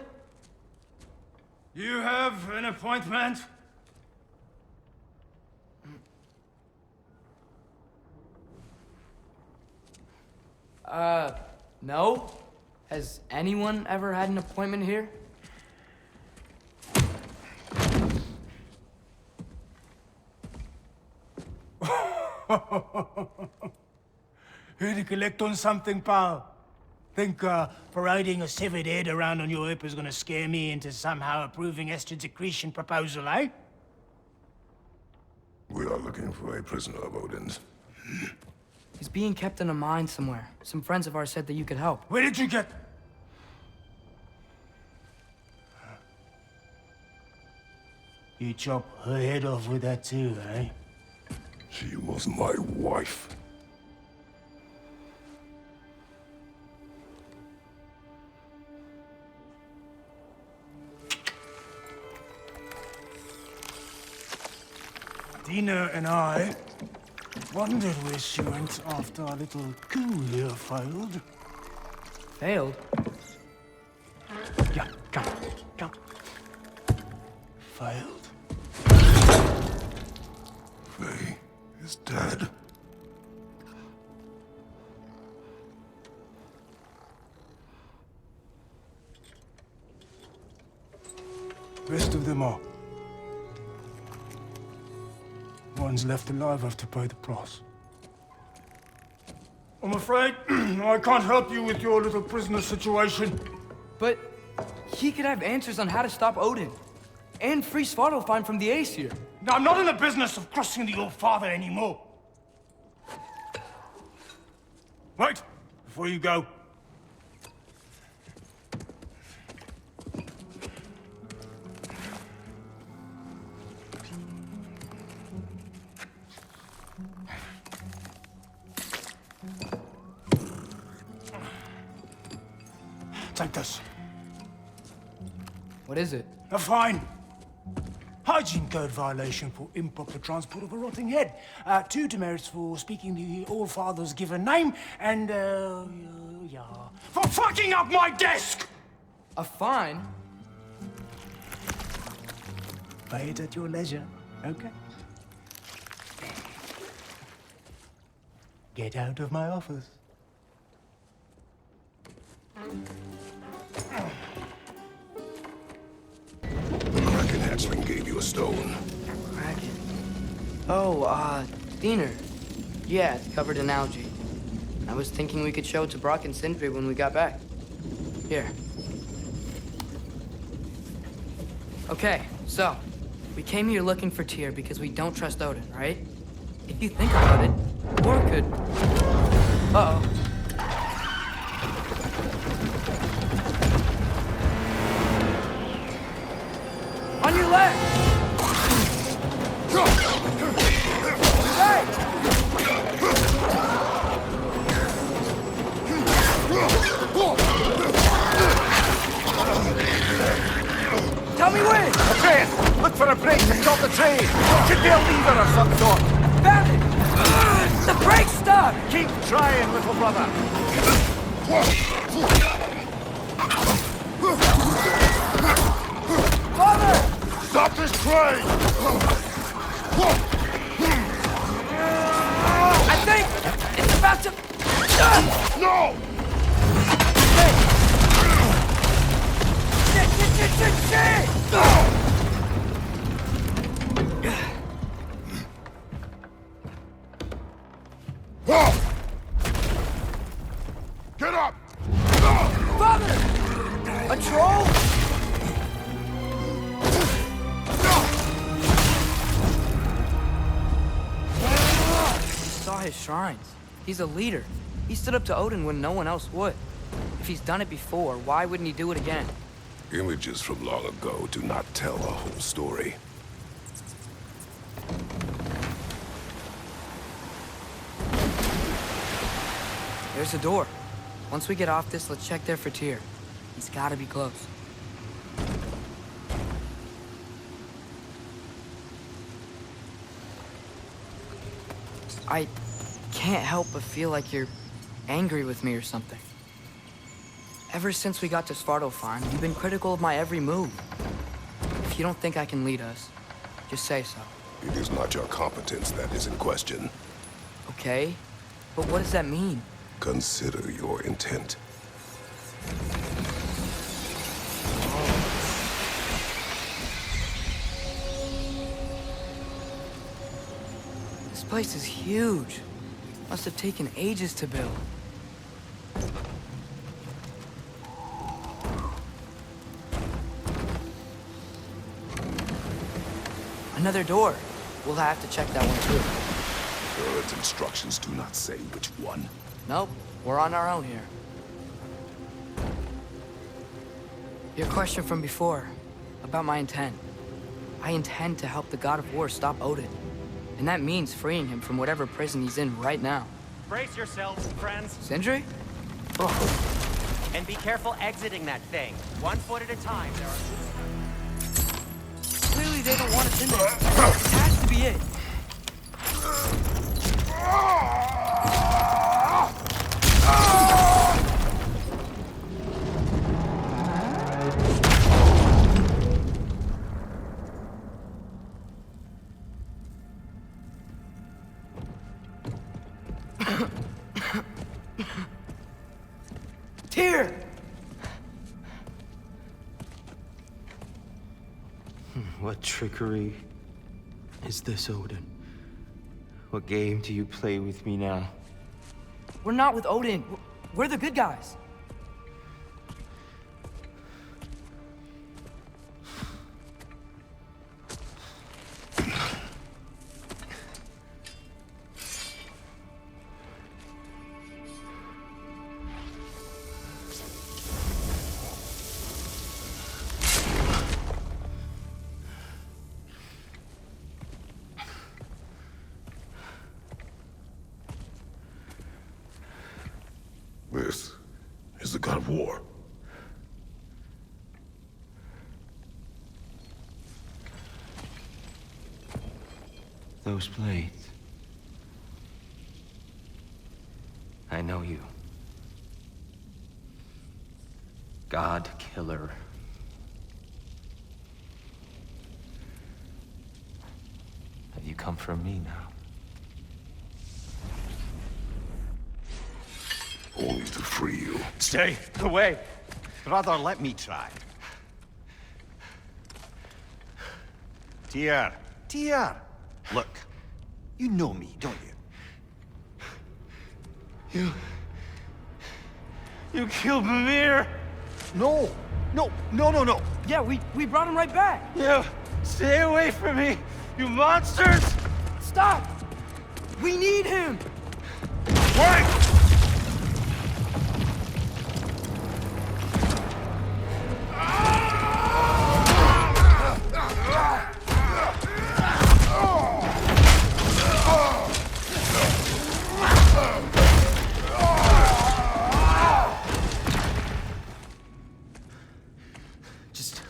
Speaker 5: You have an appointment?
Speaker 1: No. Has anyone ever had an appointment here?
Speaker 5: Here to collect on something, pal.
Speaker 9: Think parading a severed head around on your hip is gonna scare me into somehow approving Estrid's accretion proposal, eh?
Speaker 2: We are looking for a prisoner of Odin's.
Speaker 1: He's being kept in a mine somewhere. Some friends of ours said that you could help.
Speaker 9: Where did you get... You chop her head off with that too, eh?
Speaker 2: She was my wife.
Speaker 9: Dina and I wondered where she went after our little coup here failed.
Speaker 1: Failed? Yeah, come, come.
Speaker 9: Failed?
Speaker 2: Faye is dead.
Speaker 9: Rest of them are. One's left alive have to pay the price. I'm afraid I can't help you with your little prisoner situation.
Speaker 1: But he could have answers on how to stop Odin. And free Svartalfheim from the Aesir.
Speaker 9: Now, I'm not in the business of crossing the old father anymore. Wait, before you go. Take this.
Speaker 1: What is it?
Speaker 9: A fine. Hygiene code violation for improper transport of a rotting head. 2 demerits for speaking the All-Father's given name, and, yeah. For fucking up my desk!
Speaker 1: A fine?
Speaker 9: Pay it at your leisure, okay? Get out of my office.
Speaker 2: The Kraken hatchling gave you a stone.
Speaker 1: Kraken. Oh, Diener. Yeah, it's covered in algae. I was thinking we could show it to Brock and Sindri when we got back. Here. Okay, so, we came here looking for Tyr because we don't trust Odin, right? If you think about it, War could... Uh-oh. On your left! Hey! Tell me when!
Speaker 3: Atreus, look for a brake to stop the train! Should be a lever of some sort!
Speaker 1: Found it! The brake's stuck!
Speaker 3: Keep trying, little brother!
Speaker 1: Father!
Speaker 5: Stop this train!
Speaker 1: I think it's about to...
Speaker 5: No!
Speaker 1: Shit!
Speaker 5: Get up!
Speaker 1: Father! A troll? Saw his shrines. He's a leader. He stood up to Odin when no one else would. If he's done it before, why wouldn't he do it again?
Speaker 2: Images from long ago do not tell a whole story.
Speaker 1: There's a door. Once we get off this, let's check there for Tyr. He's gotta be close. I can't help but feel like you're angry with me or something. Ever since we got to Svartalfheim, you've been critical of my every move. If you don't think I can lead us, just say so.
Speaker 2: It is not your competence that is in question.
Speaker 1: Okay? But what does that mean?
Speaker 2: Consider your intent.
Speaker 1: This place is huge. Must have taken ages to build. Another door. We'll have to check that one too.
Speaker 2: Earth's instructions do not say which one.
Speaker 1: Nope, we're on our own here. Your question from before, about my intent. I intend to help the God of War stop Odin. And that means freeing him from whatever prison he's in right now.
Speaker 10: Brace yourselves, friends,
Speaker 1: Sindri?
Speaker 10: and be careful exiting that thing. 1 foot at a time. There are...
Speaker 1: Clearly they don't want us in there. It has to be it. Tyr!
Speaker 11: What trickery is this, Odin? What game do you play with me now?
Speaker 1: We're not with Odin. We're the good guys.
Speaker 2: This is the God of War.
Speaker 11: Those blades. I know you. God Killer. Have you come for me now?
Speaker 2: Only to free you.
Speaker 3: Stay away. Brother, let me try. Tyr. Look, you know me, don't you?
Speaker 11: You killed Mimir!
Speaker 3: No.
Speaker 1: Yeah, we brought him right back.
Speaker 11: You stay away from me, you monsters!
Speaker 1: Stop! We need him!
Speaker 3: Wait!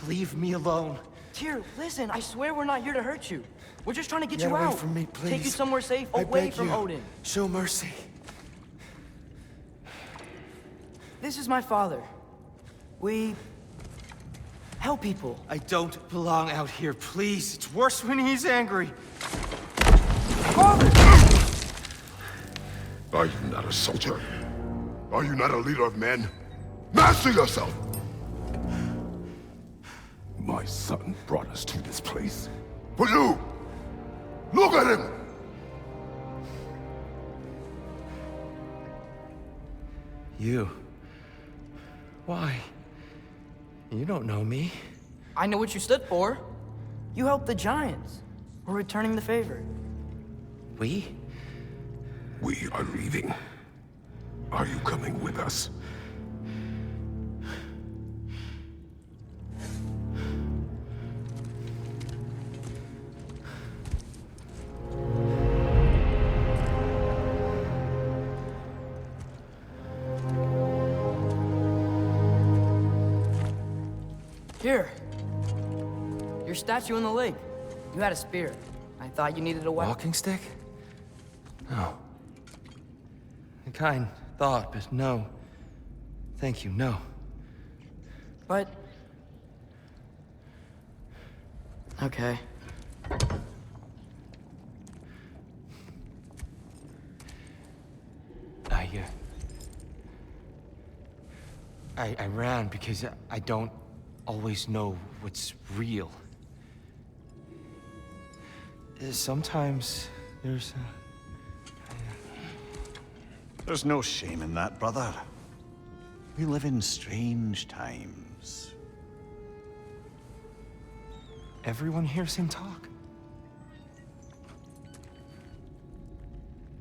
Speaker 11: Leave me alone.
Speaker 1: Tyr, listen, I swear we're not here to hurt you. We're just trying to get you
Speaker 11: away
Speaker 1: out.
Speaker 11: from me,
Speaker 1: Take you
Speaker 11: please.
Speaker 1: somewhere safe,
Speaker 11: I
Speaker 1: away
Speaker 11: beg
Speaker 1: from
Speaker 11: you.
Speaker 1: Odin.
Speaker 11: Show mercy.
Speaker 1: This is my father. We help people.
Speaker 11: I don't belong out here, please. It's worse when he's angry.
Speaker 1: Father!
Speaker 2: Are you not a soldier? Are you not a leader of men? Master yourself! My son brought us to this place. For you! Look at him!
Speaker 11: You. Why? You don't know me.
Speaker 1: I know what you stood for. You helped the Giants. We're returning the favor.
Speaker 11: We?
Speaker 2: We are leaving. Are you coming with us?
Speaker 1: Here. Your statue in the lake. You had a spear. I thought you needed a weapon.
Speaker 11: Walking stick? No. A kind thought, but no. Thank you, no.
Speaker 1: But... okay.
Speaker 11: I ran because I don't always know what's real. Sometimes there's
Speaker 3: There's no shame in that, brother. We live in strange times.
Speaker 11: Everyone hears him talk.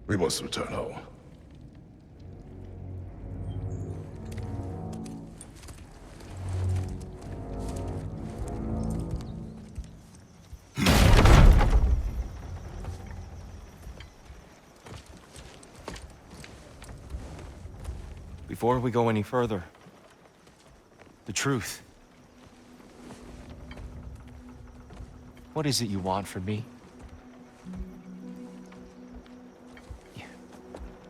Speaker 2: We must return home.
Speaker 11: Before we go any further, the truth. What is it you want from me?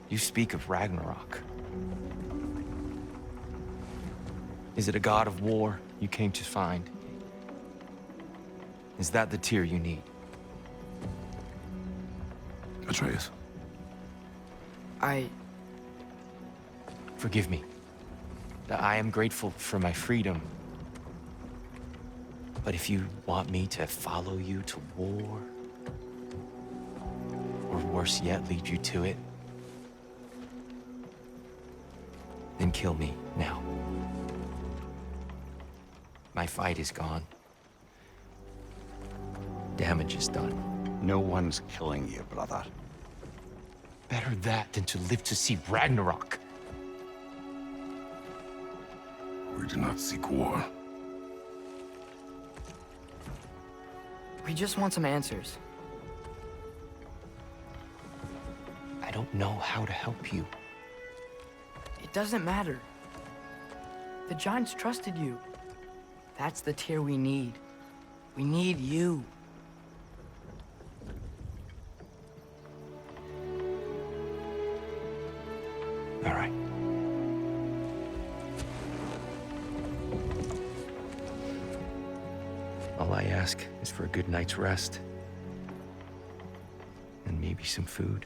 Speaker 11: You speak of Ragnarok. Is it a god of war you came to find? Is that the tear you need?
Speaker 2: Atreus.
Speaker 11: Forgive me. I am grateful for my freedom. But if you want me to follow you to war, or worse yet, lead you to it, then kill me now. My fight is gone. Damage is done.
Speaker 3: No one's killing you, brother.
Speaker 11: Better that than to live to see Ragnarok.
Speaker 2: We do not seek war.
Speaker 1: We just want some answers.
Speaker 11: I don't know how to help you.
Speaker 1: It doesn't matter. The Giants trusted you. That's the tear we need. We need you.
Speaker 11: All right. All I ask is for a good night's rest. And maybe some food.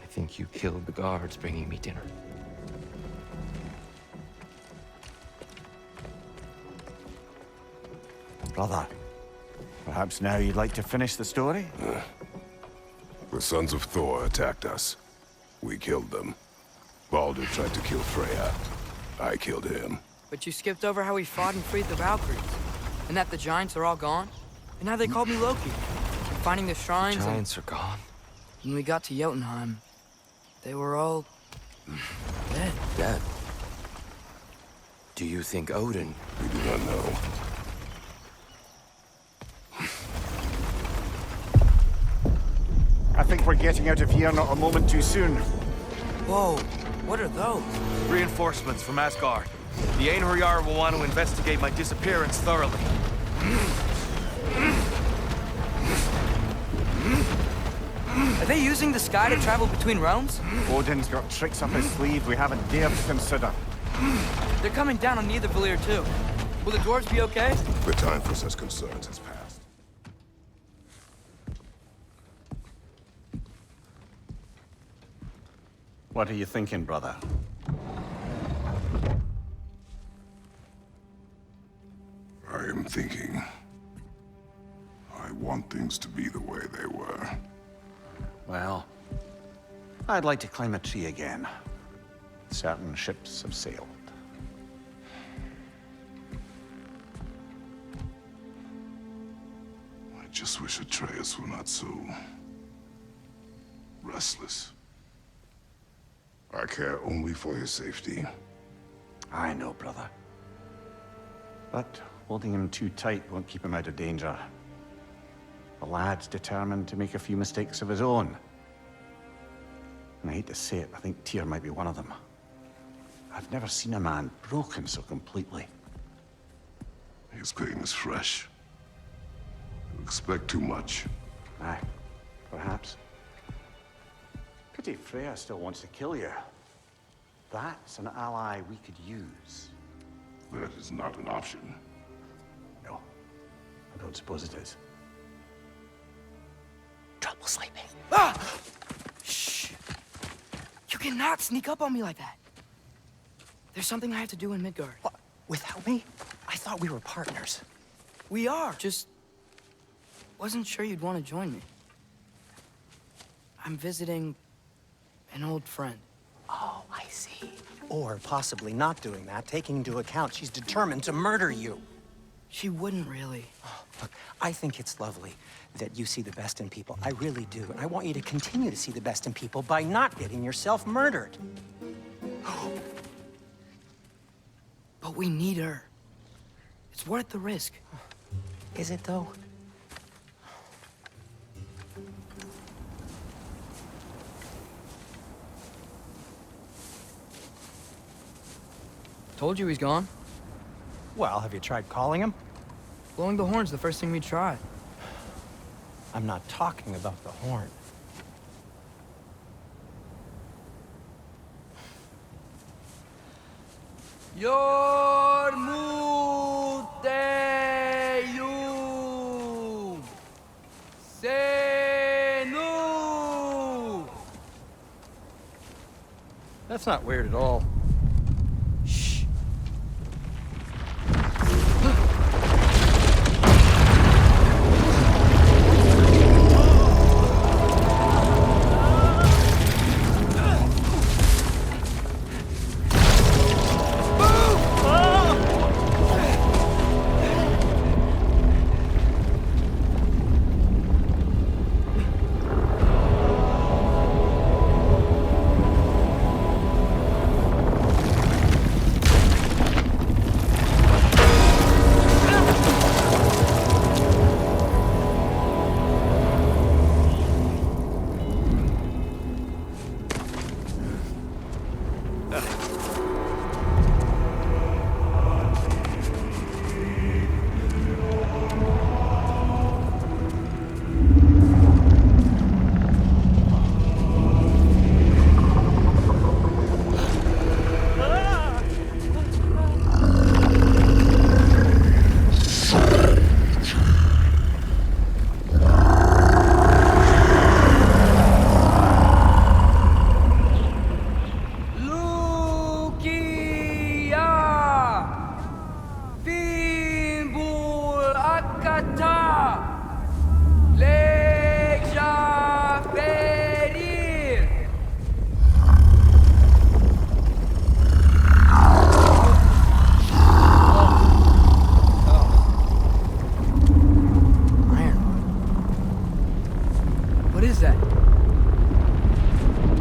Speaker 11: I think you killed the guards bringing me dinner.
Speaker 3: Brother, perhaps now you'd like to finish the story?
Speaker 2: The sons of Thor attacked us. We killed them. Baldur tried to kill Freya. I killed him.
Speaker 1: But you skipped over how we fought and freed the Valkyries. And that the Giants are all gone. And now they called me Loki. And finding the shrines
Speaker 11: Giants are gone.
Speaker 1: When we got to Jotunheim, they were all... dead.
Speaker 11: Dead. Do you think Odin?
Speaker 2: We do not know.
Speaker 3: I think we're getting out of here not a moment too soon.
Speaker 1: Whoa, what are those?
Speaker 11: Reinforcements from Asgard. The Einherjar will want to investigate my disappearance thoroughly.
Speaker 1: Are they using the sky to travel between realms?
Speaker 3: Odin's got tricks up his sleeve we haven't dared to consider.
Speaker 1: They're coming down on Nidavellir too. Will the dwarves be okay?
Speaker 2: The time for such concerns has passed.
Speaker 3: What are you thinking, brother?
Speaker 2: I am thinking. I want things to be the way they were.
Speaker 3: Well, I'd like to climb a tree again. Certain ships have sailed.
Speaker 2: I just wish Atreus were not so... restless. I care only for his safety.
Speaker 3: I know, brother. But holding him too tight won't keep him out of danger. The lad's determined to make a few mistakes of his own. And I hate to say it, I think Tyr might be one of them. I've never seen a man broken so completely.
Speaker 2: His pain is fresh. You expect too much.
Speaker 3: Aye, perhaps. Pity Freya still wants to kill you. That's an ally we could use.
Speaker 2: That is not an option.
Speaker 3: No, I don't suppose it is.
Speaker 1: Trouble sleeping. Ah! Shh! You cannot sneak up on me like that. There's something I have to do in Midgard.
Speaker 7: What? Without me? I thought we were partners.
Speaker 1: We are, just... wasn't sure you'd want to join me. I'm visiting an old friend.
Speaker 7: Oh, I see. Or possibly not doing that, taking into account she's determined to murder you.
Speaker 1: She wouldn't really.
Speaker 7: Look, I think it's lovely that you see the best in people. I really do. And I want you to continue to see the best in people by not getting yourself murdered.
Speaker 1: But we need her. It's worth the risk.
Speaker 7: Is it, though?
Speaker 1: Told you he's gone.
Speaker 7: Well, have you tried calling him?
Speaker 1: Blowing the horn's the first thing we tried.
Speaker 7: I'm not talking about the horn.
Speaker 1: Yormuteyu Senu.
Speaker 11: That's not weird at all.
Speaker 1: Shh.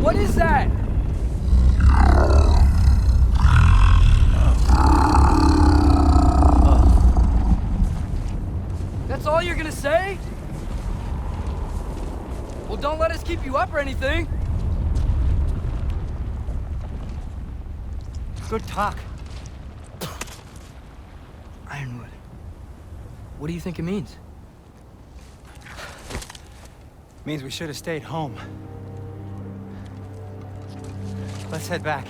Speaker 1: What is that? That's all you're gonna say? Well, don't let us keep you up or anything.
Speaker 7: Good talk.
Speaker 1: Ironwood. What do you think it means?
Speaker 7: Means we should have stayed home. Let's head back.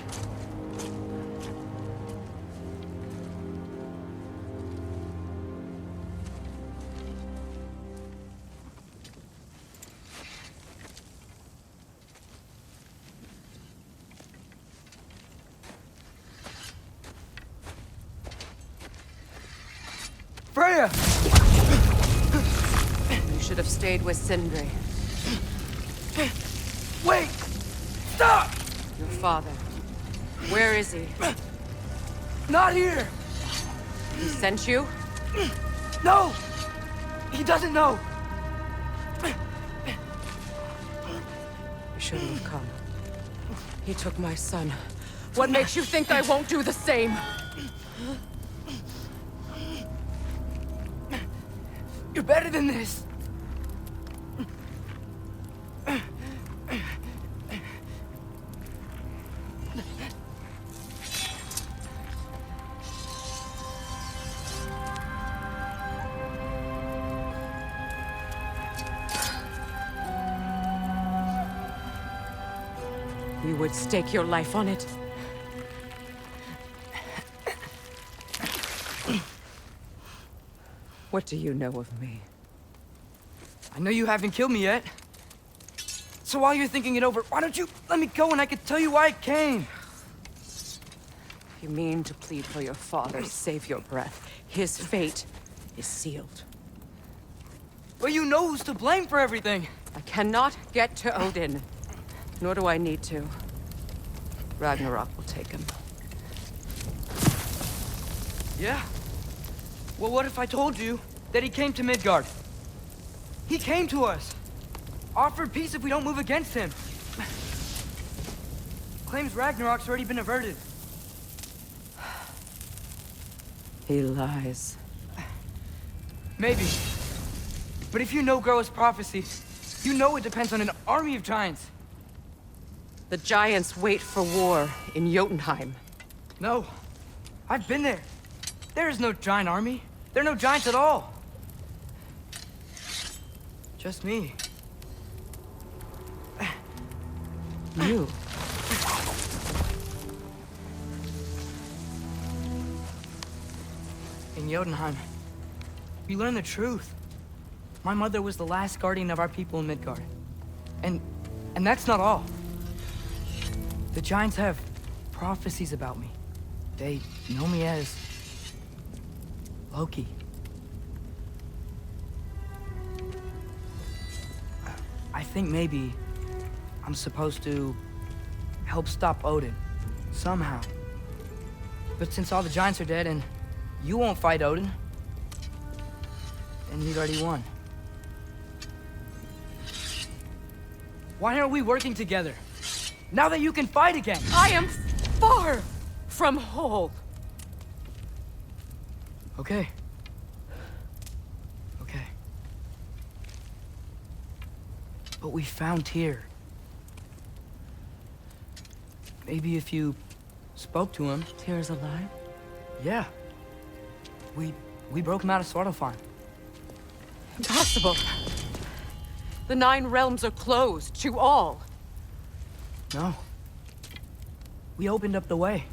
Speaker 1: Freya!
Speaker 4: You should have stayed with Sindri.
Speaker 1: Wait! Stop!
Speaker 4: Your father. Where is he?
Speaker 1: Not here!
Speaker 4: He sent you?
Speaker 1: No! He doesn't know!
Speaker 4: You shouldn't have come. He took my son. What makes you think I won't do the same?
Speaker 1: You're better than this!
Speaker 4: You would stake your life on it? What do you know of me?
Speaker 1: I know you haven't killed me yet. So while you're thinking it over, why don't you let me go and I can tell you why I came?
Speaker 4: You mean to plead for your father, save your breath. His fate is sealed.
Speaker 1: But you know who's to blame for everything.
Speaker 4: I cannot get to Odin. Nor do I need to. Ragnarok will take him.
Speaker 1: Yeah? Well, what if I told you that he came to Midgard. He came to us. Offered peace if we don't move against him. Claims Ragnarok's already been averted.
Speaker 12: He lies.
Speaker 1: Maybe. But if you know Groa's prophecy, you know it depends on an army of giants.
Speaker 12: The giants wait for war in Jotunheim.
Speaker 1: No. I've been there. There is no giant army. There are no giants at all. Just me.
Speaker 12: You.
Speaker 1: In Jotunheim, we learn the truth. My mother was the last guardian of our people in Midgard. And that's not all. The giants have prophecies about me. They know me as Loki. I think maybe I'm supposed to help stop Odin, somehow. But since all the giants are dead and you won't fight Odin, and he'd already won. Why aren't we working together? Now that you can fight again!
Speaker 12: I am far from whole.
Speaker 1: Okay. Okay. But we found Tyr. Maybe if you spoke to him...
Speaker 12: Tyr's alive?
Speaker 1: Yeah. We broke him out of Svartalfheim.
Speaker 12: Impossible. The 9 realms are closed to all.
Speaker 1: No. We opened up the way.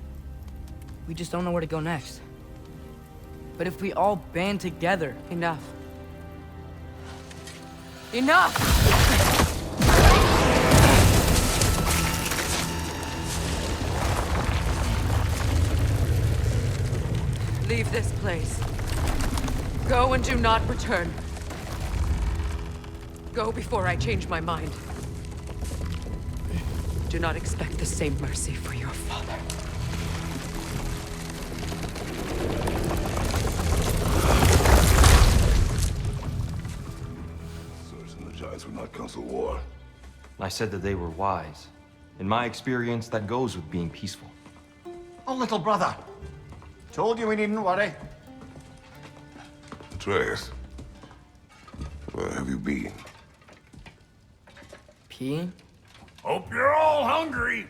Speaker 1: We just don't know where to go next. But if we all band together...
Speaker 12: Enough. Enough! Leave this place. Go and do not return. Go before I change my mind. Do not expect the same mercy for your father.
Speaker 2: Certain the giants would not counsel war.
Speaker 11: I said that they were wise. In my experience, that goes with being peaceful.
Speaker 3: Oh, little brother. Told you we needn't worry.
Speaker 2: Atreus, where have you been?
Speaker 1: Peeing?
Speaker 5: Hope you're all hungry.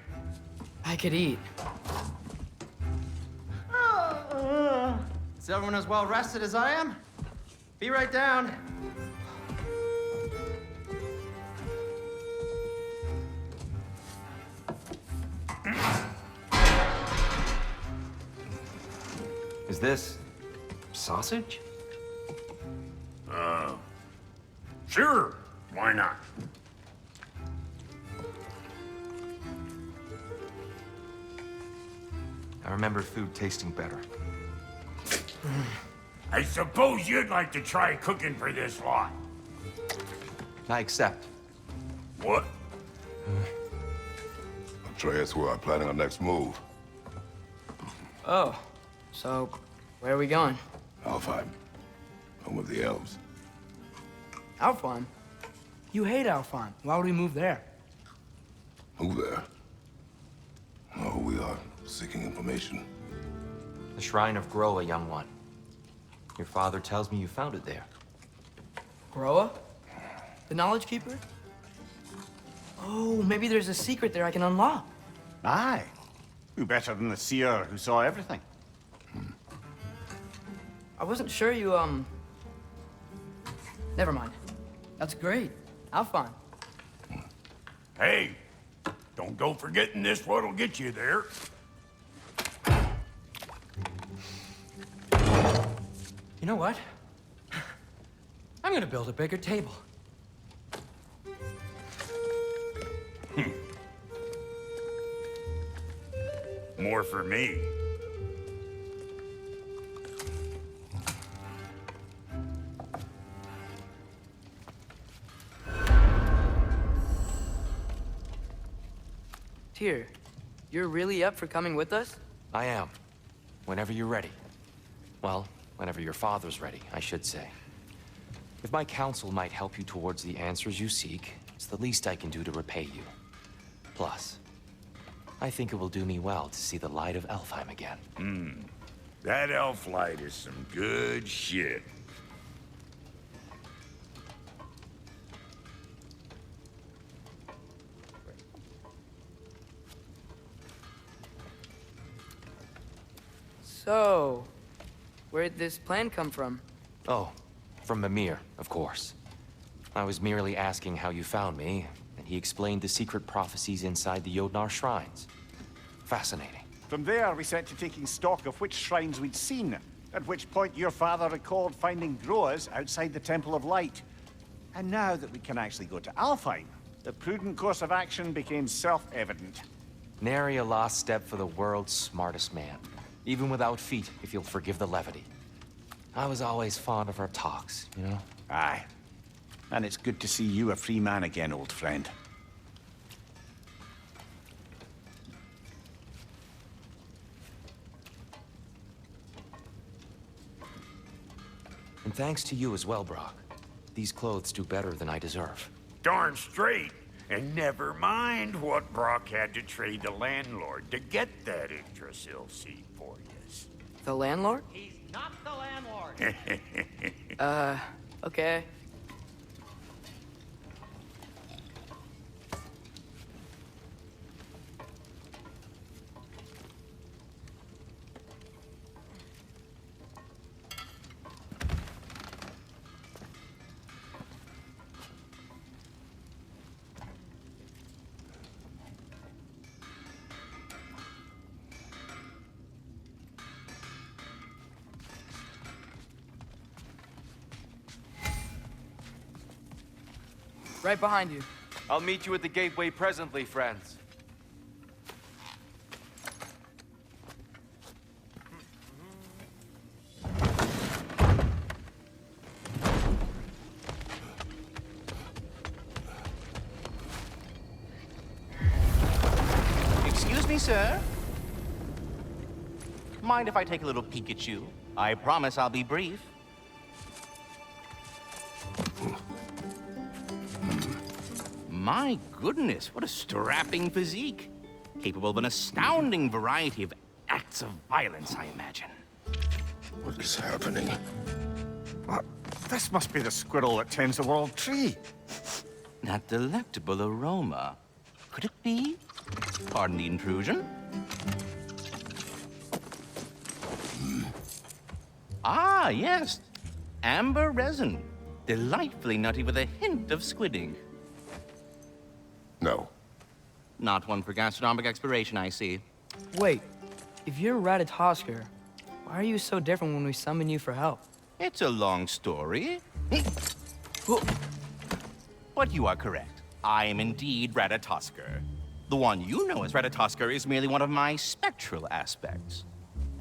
Speaker 1: I could eat.
Speaker 7: Is everyone as well rested as I am? Be right down.
Speaker 11: Is this sausage?
Speaker 5: Sure, why not?
Speaker 11: I remember food tasting better.
Speaker 5: I suppose you'd like to try cooking for this lot.
Speaker 11: I accept.
Speaker 5: What?
Speaker 2: Atreus, we are planning our next move.
Speaker 1: Oh. So, where are we going?
Speaker 2: Alfheim, home of the elves.
Speaker 1: Alfheim? You hate Alfheim. Why would we move there?
Speaker 2: Move there? No, we are seeking information.
Speaker 11: The Shrine of Groa, young one. Your father tells me you found it there.
Speaker 1: Groa? The Knowledge Keeper? Oh, maybe there's a secret there I can unlock.
Speaker 3: Aye. Who better than the seer who saw everything?
Speaker 1: I wasn't sure you, Never mind. That's great. Alfheim.
Speaker 5: Hey, don't go forgetting this what'll get you there.
Speaker 8: You know what? I'm gonna build a bigger table.
Speaker 5: More for me.
Speaker 1: Tyr, you're really up for coming with us?
Speaker 11: I am. Whenever you're ready. Well, whenever your father's ready, I should say.
Speaker 13: If my counsel might help you towards the answers you seek, it's the least I can do to repay you. Plus, I think it will do me well to see the light of Elfheim again.
Speaker 5: That elf light is some good shit.
Speaker 1: So, where'd this plan come from?
Speaker 13: Oh, from Mimir, of course. I was merely asking how you found me, and he explained the secret prophecies inside the Jotnar shrines. Fascinating.
Speaker 3: From there, we set to taking stock of which shrines we'd seen, at which point your father recalled finding Groas outside the Temple of Light. And now that we can actually go to Alfheim, the prudent course of action became self-evident.
Speaker 13: Nary a lost step for the world's smartest man. Even without feet, if you'll forgive the levity. I was always fond of our talks, you know?
Speaker 3: Aye. And it's good to see you a free man again, old friend.
Speaker 13: And thanks to you as well, Brock. These clothes do better than I deserve.
Speaker 5: Darn straight. And never mind what Brock had to trade the landlord to get that Yggdrasil seed for you.
Speaker 1: The landlord?
Speaker 10: He's not the landlord.
Speaker 1: Okay. Right behind you.
Speaker 11: I'll meet you at the gateway presently, friends.
Speaker 14: Excuse me, sir. Mind if I take a little peek at you? I promise I'll be brief. My goodness, what a strapping physique. Capable of an astounding variety of acts of violence, I imagine.
Speaker 2: What is happening?
Speaker 3: What? This must be the squirrel that tends the world tree.
Speaker 14: That delectable aroma. Could it be? Pardon the intrusion. Ah, yes. Amber resin. Delightfully nutty with a hint of squidding.
Speaker 2: No.
Speaker 14: Not one for gastronomic exploration, I see.
Speaker 1: Wait, if you're Ratatoskr, why are you so different when we summon you for help?
Speaker 14: It's a long story. But you are correct. I am indeed Ratatoskr. The one you know as Ratatoskr is merely one of my spectral aspects.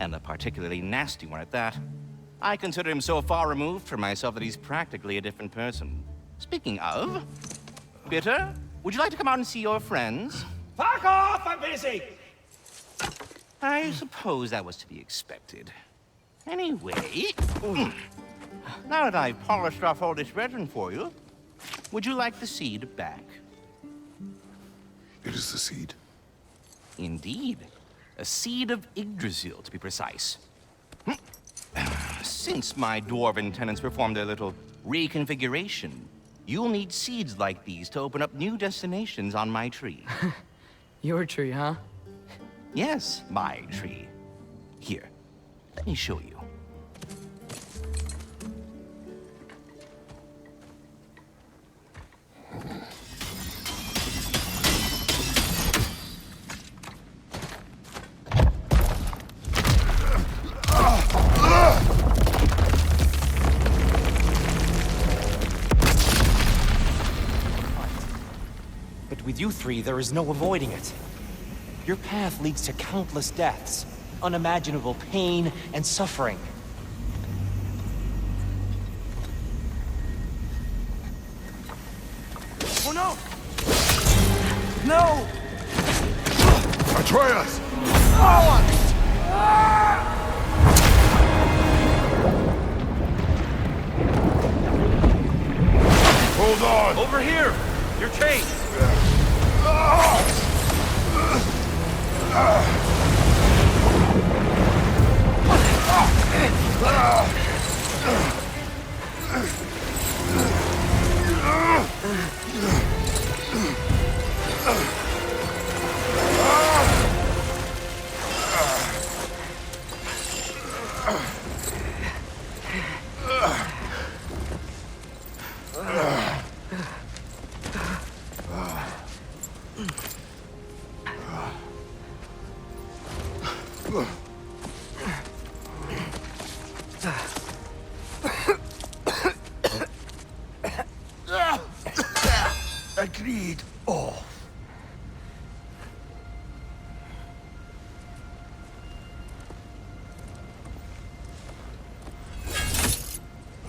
Speaker 14: And a particularly nasty one at that. I consider him so far removed from myself that he's practically a different person. Speaking of... Bitter, would you like to come out and see your friends?
Speaker 9: Fuck off! I'm busy!
Speaker 14: I suppose that was to be expected. Anyway... Now that I've polished off all this resin for you, would you like the seed back?
Speaker 2: It is the seed.
Speaker 14: Indeed. A seed of Yggdrasil, to be precise. Since my dwarven tenants performed their little reconfiguration, you'll need seeds like these to open up new destinations on my tree.
Speaker 1: Your tree, huh?
Speaker 14: Yes, my tree. Here, let me show you.
Speaker 13: But with you three, there is no avoiding it. Your path leads to countless deaths, unimaginable pain and suffering.
Speaker 1: Oh no! No!
Speaker 2: Atreus!
Speaker 5: Hold on!
Speaker 11: Over here! You're chained!
Speaker 5: Agreed. Off.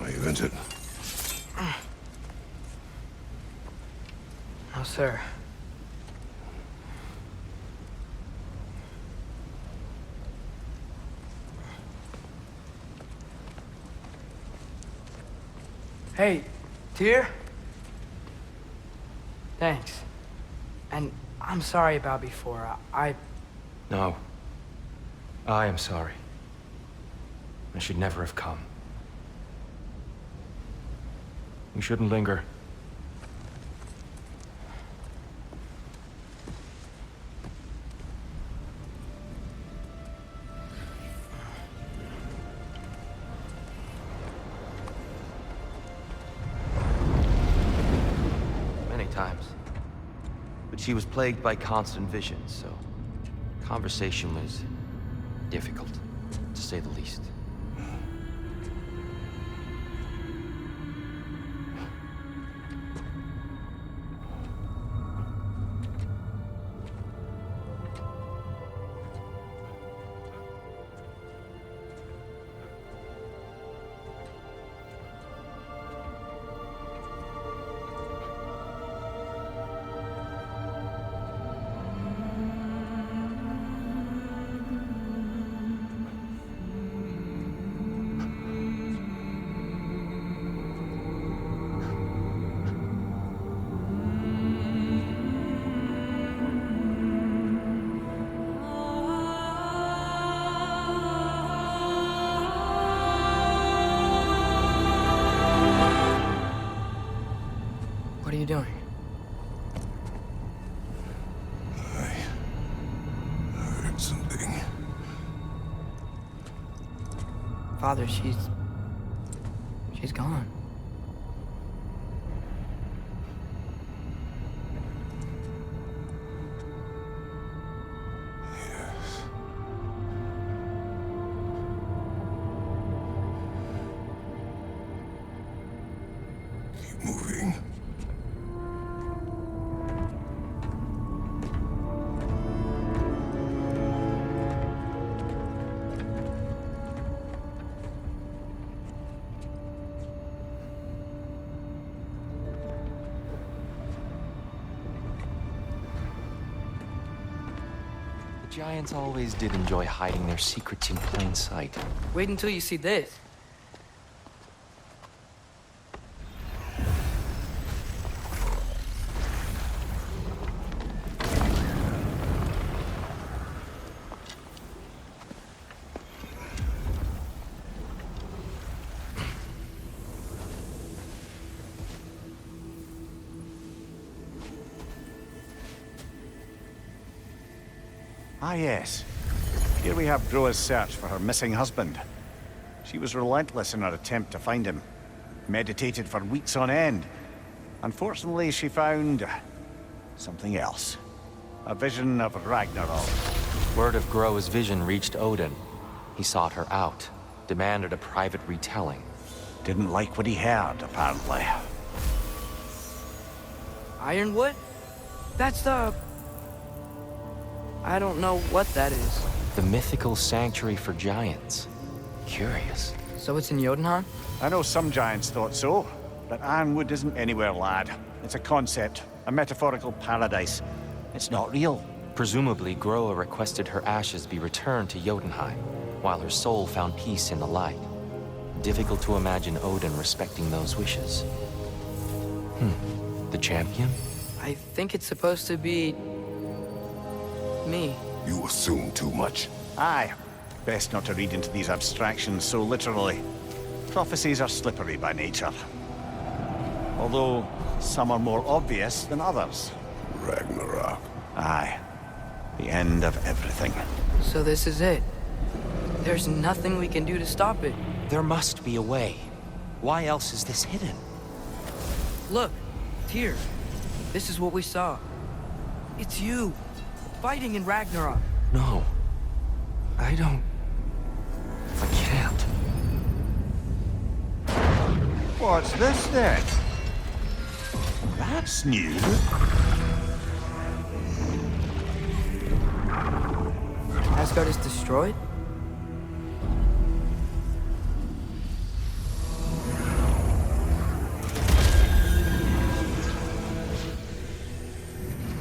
Speaker 2: Are you injured?
Speaker 1: No, sir. Hey, Tyr? Thanks. And I'm sorry about before.
Speaker 11: No. I am sorry. I should never have come. We shouldn't linger. Many times. But she was plagued by constant visions, so conversation was difficult, to say the least.
Speaker 1: What are you doing?
Speaker 2: I heard something.
Speaker 1: Father, she's gone.
Speaker 2: Yes. Keep moving.
Speaker 13: Giants always did enjoy hiding their secrets in plain sight.
Speaker 1: Wait until you see this.
Speaker 3: Ah, yes. Here we have Groa's search for her missing husband. She was relentless in her attempt to find him. Meditated for weeks on end. Unfortunately, she found something else. A vision of Ragnarok.
Speaker 13: Word of Groa's vision reached Odin. He sought her out, demanded a private retelling.
Speaker 3: Didn't like what he heard, apparently.
Speaker 1: Ironwood? That's the... I don't know what that is.
Speaker 13: The mythical sanctuary for giants. Curious.
Speaker 1: So it's in Jotunheim?
Speaker 3: I know some giants thought so, but Ironwood isn't anywhere, lad. It's a concept, a metaphorical paradise. It's not real.
Speaker 13: Presumably, Groa requested her ashes be returned to Jotunheim, while her soul found peace in the light. Difficult to imagine Odin respecting those wishes. The champion?
Speaker 1: I think it's supposed to be... me.
Speaker 2: You assume too much.
Speaker 3: Aye. Best not to read into these abstractions so literally. Prophecies are slippery by nature. Although, some are more obvious than others.
Speaker 2: Ragnarok.
Speaker 3: Aye. The end of everything.
Speaker 1: So this is it. There's nothing we can do to stop it.
Speaker 13: There must be a way. Why else is this hidden?
Speaker 1: Look, Tyr. This is what we saw. It's you, fighting in Ragnarok.
Speaker 13: No. I don't... I can't.
Speaker 3: What's this then? That's new.
Speaker 1: Asgard is destroyed?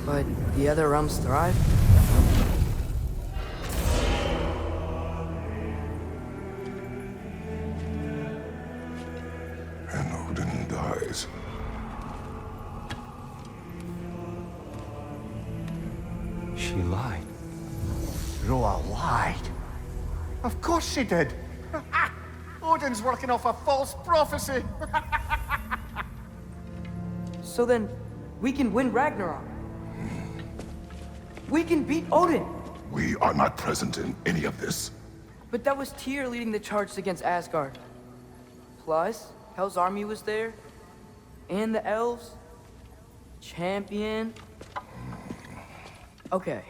Speaker 1: But the other realms thrive?
Speaker 2: And Odin dies.
Speaker 13: She lied.
Speaker 3: Roa lied. Of course she did. Odin's working off a false prophecy.
Speaker 1: So then, we can win Ragnarok. We can beat Odin.
Speaker 2: We are not present in any of this.
Speaker 1: But that was Tyr leading the charge against Asgard. Plus, Hell's army was there. And the elves. Champion. Okay.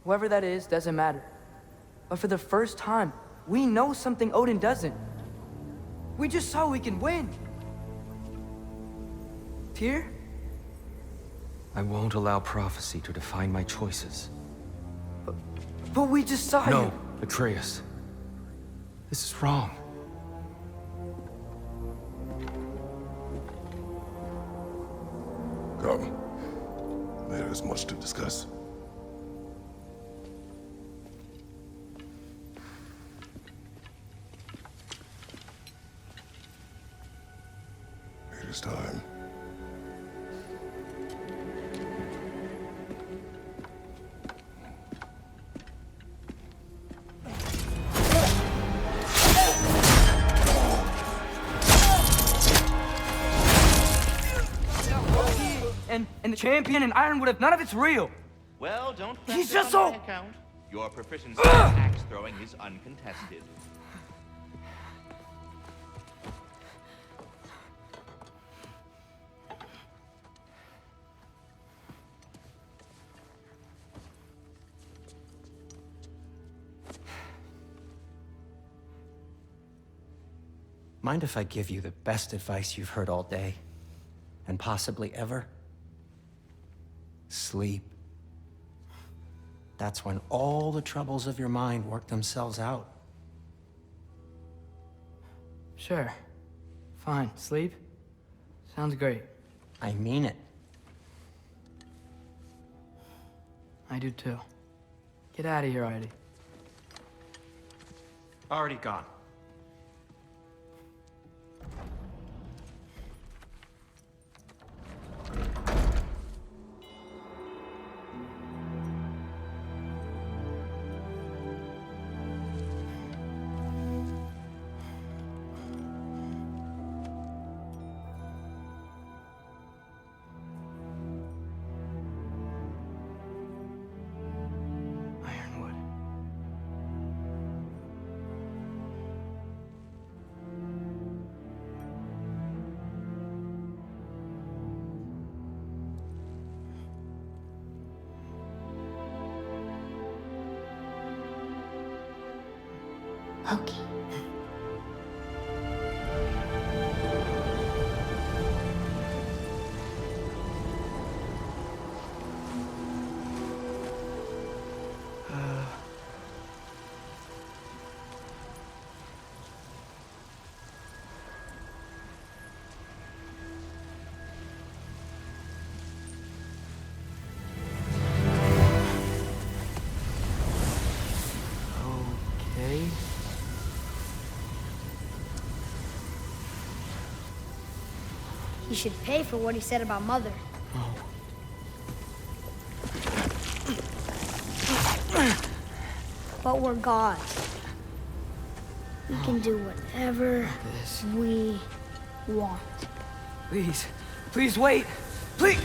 Speaker 1: Whoever that is doesn't matter. But for the first time, we know something Odin doesn't. We just saw we can win. Tyr?
Speaker 13: I won't allow prophecy to define my choices.
Speaker 1: But we just saw you.
Speaker 13: No, Atreus. This is wrong.
Speaker 2: Come. There is much to discuss. It is time.
Speaker 1: And the champion and Ironwood, if none of it's real.
Speaker 14: Well, don't
Speaker 1: He's
Speaker 14: press
Speaker 1: just
Speaker 14: this on
Speaker 1: so-
Speaker 14: my account. Your proficiency in axe throwing is uncontested.
Speaker 7: Mind if I give you the best advice you've heard all day? And possibly ever? Sleep. That's when all the troubles of your mind work themselves out.
Speaker 1: Sure. Fine. Sleep? Sounds great.
Speaker 7: I mean it.
Speaker 1: I do too. Get out of here, Heidi.
Speaker 3: Already gone.
Speaker 1: Ironwood.
Speaker 12: Loki.
Speaker 1: Okay.
Speaker 15: He should pay for what he said about Mother. But we're gods. We can do whatever we want.
Speaker 1: Please. Please wait. Please.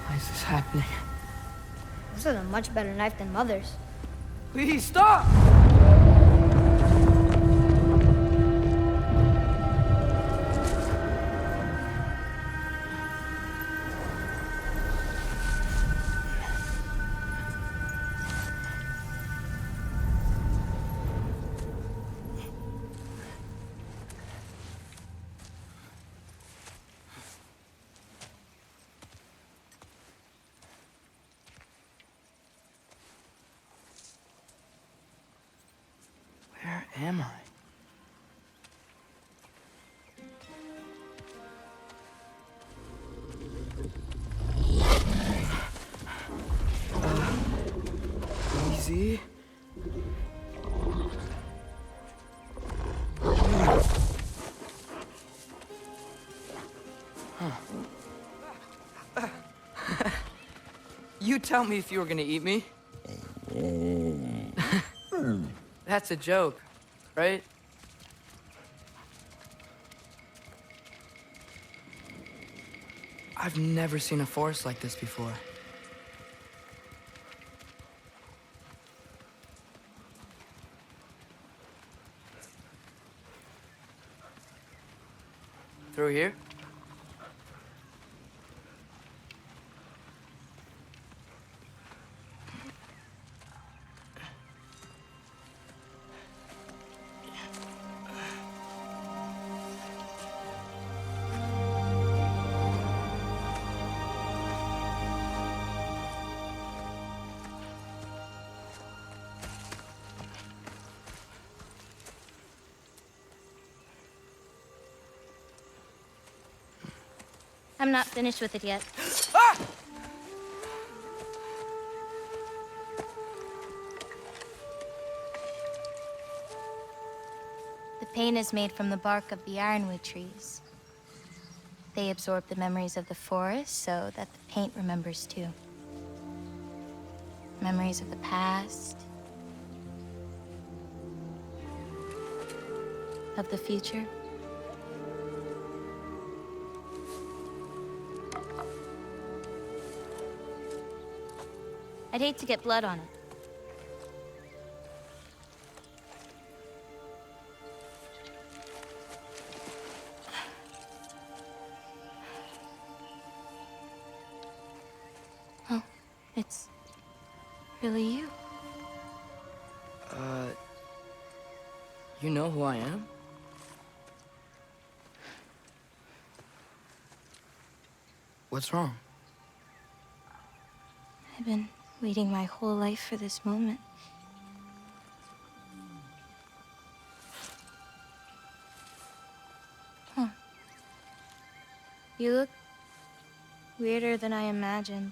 Speaker 1: Why is this happening?
Speaker 15: This is a much better knife than Mother's.
Speaker 1: Please stop! Where am I? Easy. You tell me if you were gonna eat me. That's a joke, right? I've never seen a forest like this before. Through here?
Speaker 15: I'm not finished with it yet.
Speaker 1: Ah!
Speaker 15: The paint is made from the bark of the ironwood trees. They absorb the memories of the forest so that the paint remembers too. Memories of the past, of the future. I'd hate to get blood on it. Oh, it's really you.
Speaker 1: You know who I am? What's wrong?
Speaker 15: I've been waiting my whole life for this moment. Huh. You look weirder than I imagined.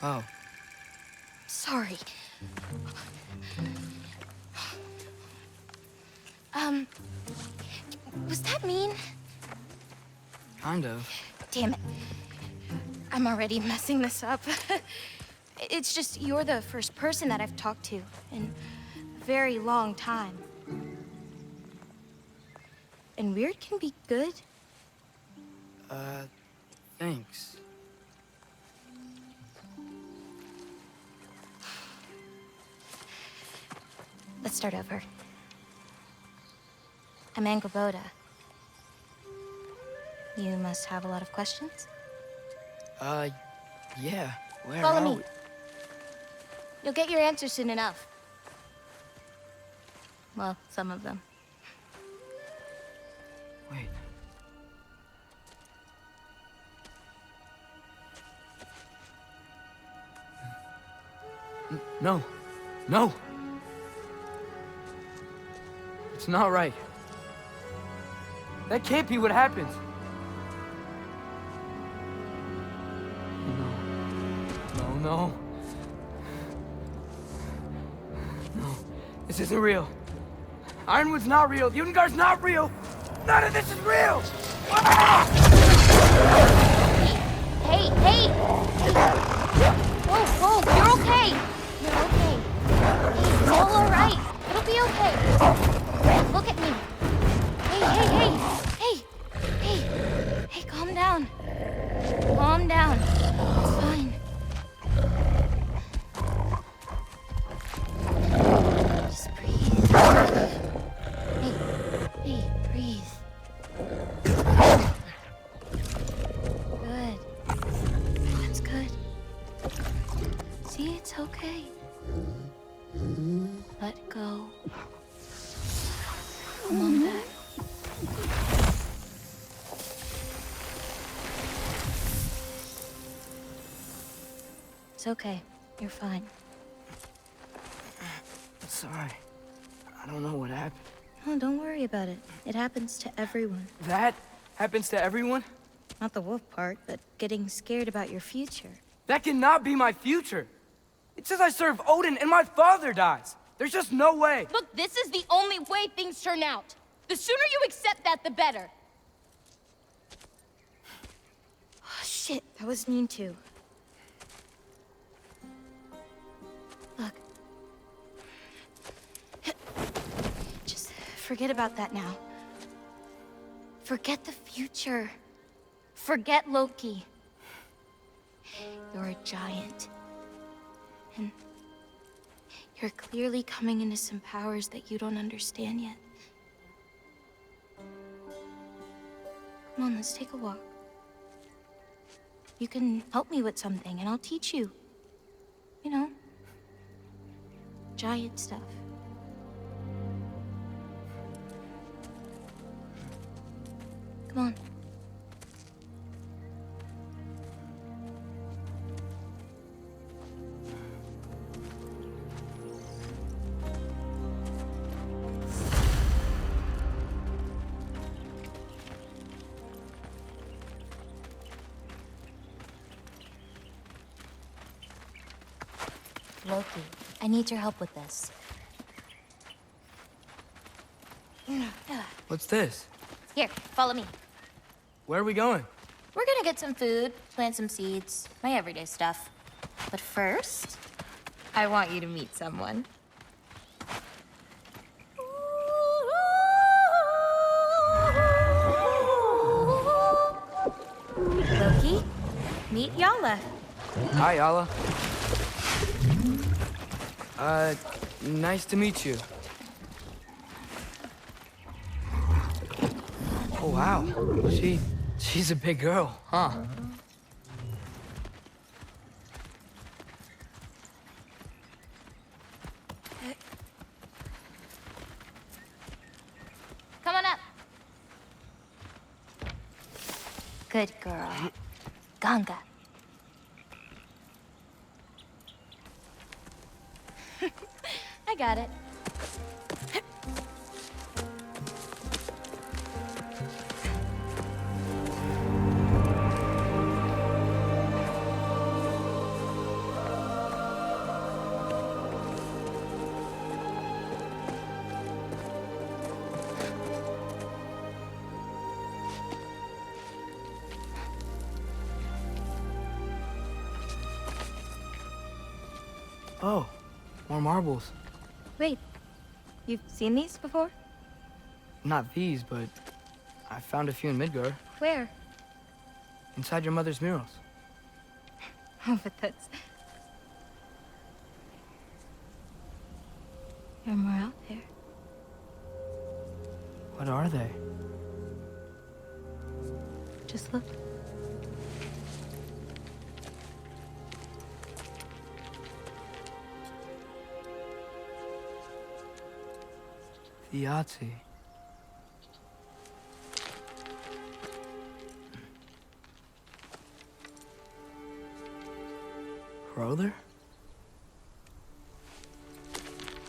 Speaker 1: Oh.
Speaker 15: Sorry. Was that mean?
Speaker 1: Kind of.
Speaker 15: Damn it. I'm already messing this up. It's just you're the first person that I've talked to in a very long time. And weird can be good.
Speaker 1: Thanks.
Speaker 15: Let's start over. I'm Angrboda. You must have a lot of questions?
Speaker 1: Yeah. Where
Speaker 15: Follow
Speaker 1: are
Speaker 15: me.
Speaker 1: we?
Speaker 15: You'll get your answers soon enough. Well, some of them.
Speaker 1: Wait. No. No! It's not right. That can't be what happens. No. No, No. No. This isn't real. Ironwood's not real. Ungar's not real. None of this is real! Ah!
Speaker 15: Hey, hey! Whoa, whoa, you're okay! You're okay. Hey, it's all alright. It'll be okay. Look at me. Hey, calm down. Calm down. It's fine. Just breathe. Hey, breathe. Good. That's good. See, it's okay. Let go. Come on back. It's okay. You're fine.
Speaker 1: Sorry. I don't know what happened.
Speaker 15: No, don't worry about it. It happens to everyone.
Speaker 1: That happens to everyone?
Speaker 15: Not the wolf part, but getting scared about your future.
Speaker 1: That cannot be my future. It says I serve Odin and my father dies. There's just no way.
Speaker 15: Look, this is the only way things turn out. The sooner you accept that, the better. Oh, shit, that was mean too. Look. Just forget about that now. Forget the future. Forget Loki. You're a giant. And you're clearly coming into some powers that you don't understand yet. Come on, let's take a walk. You can help me with something, and I'll teach you. You know, giant stuff. Come on. Loki, I need your help with this.
Speaker 1: What's this?
Speaker 15: Here, follow me.
Speaker 1: Where are we going?
Speaker 15: We're gonna get some food, plant some seeds, my everyday stuff. But first, I want you to meet someone. Loki, meet Yala.
Speaker 1: Hi, Yala. Nice to meet you. Oh, wow. She's a big girl, huh?
Speaker 15: Come on up. Good girl. Ganga. I got it.
Speaker 1: Oh, more marbles.
Speaker 15: Wait, you've seen these before?
Speaker 1: Not these, but I found a few in Midgard.
Speaker 15: Where?
Speaker 1: Inside your mother's murals.
Speaker 15: Oh, but that's... There are more out there.
Speaker 1: What are they?
Speaker 15: Just look.
Speaker 1: The Yahtzee. Brother?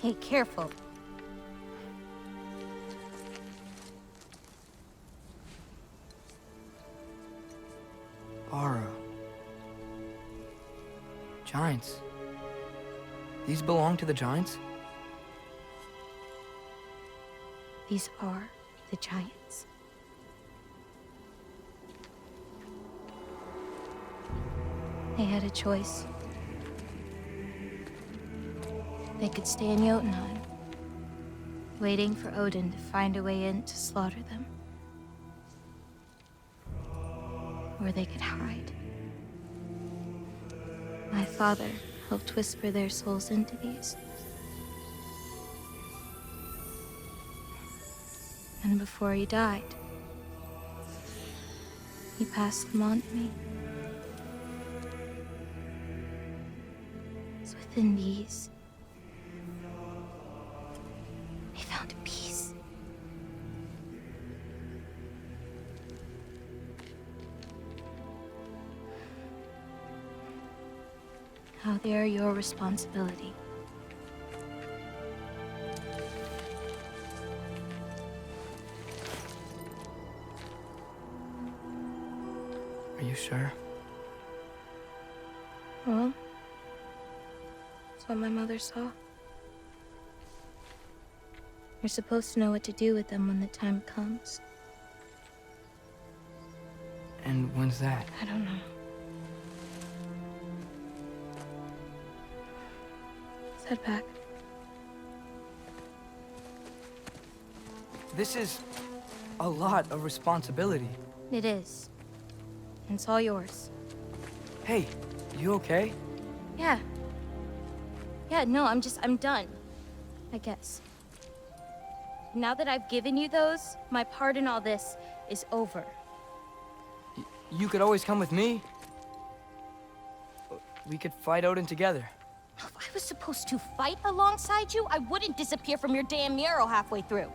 Speaker 15: Hey, careful.
Speaker 1: Giants. These belong to the Giants?
Speaker 15: These are the Giants. They had a choice. They could stay in Jotunheim, waiting for Odin to find a way in to slaughter them. Or they could hide. My father helped whisper their souls into these. And before he died, he passed them on to me. It's within these. They found peace. Now they are your responsibility.
Speaker 1: Are you sure?
Speaker 15: Well, that's what my mother saw. You're supposed to know what to do with them when the time comes.
Speaker 1: And when's that?
Speaker 15: I don't know. Let's head back.
Speaker 1: This is a lot of responsibility.
Speaker 15: It is. And it's all yours.
Speaker 1: Hey, you okay?
Speaker 15: Yeah. Yeah, no, I'm done. I guess. Now that I've given you those, my part in all this is over.
Speaker 1: You could always come with me. We could fight Odin together.
Speaker 15: If I was supposed to fight alongside you, I wouldn't disappear from your damn mural halfway through.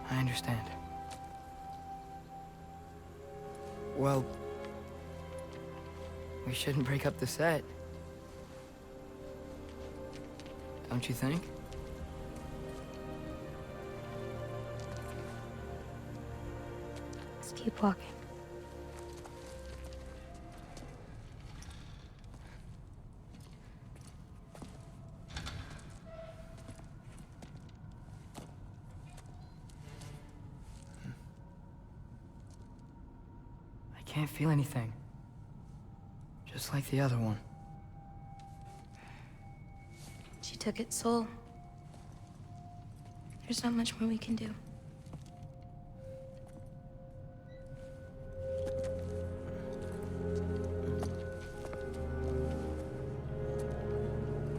Speaker 1: I understand. Well, we shouldn't break up the set. Don't you think?
Speaker 15: Let's keep walking.
Speaker 1: I can't feel anything. Just like the other one.
Speaker 15: She took its soul. There's not much more we can do.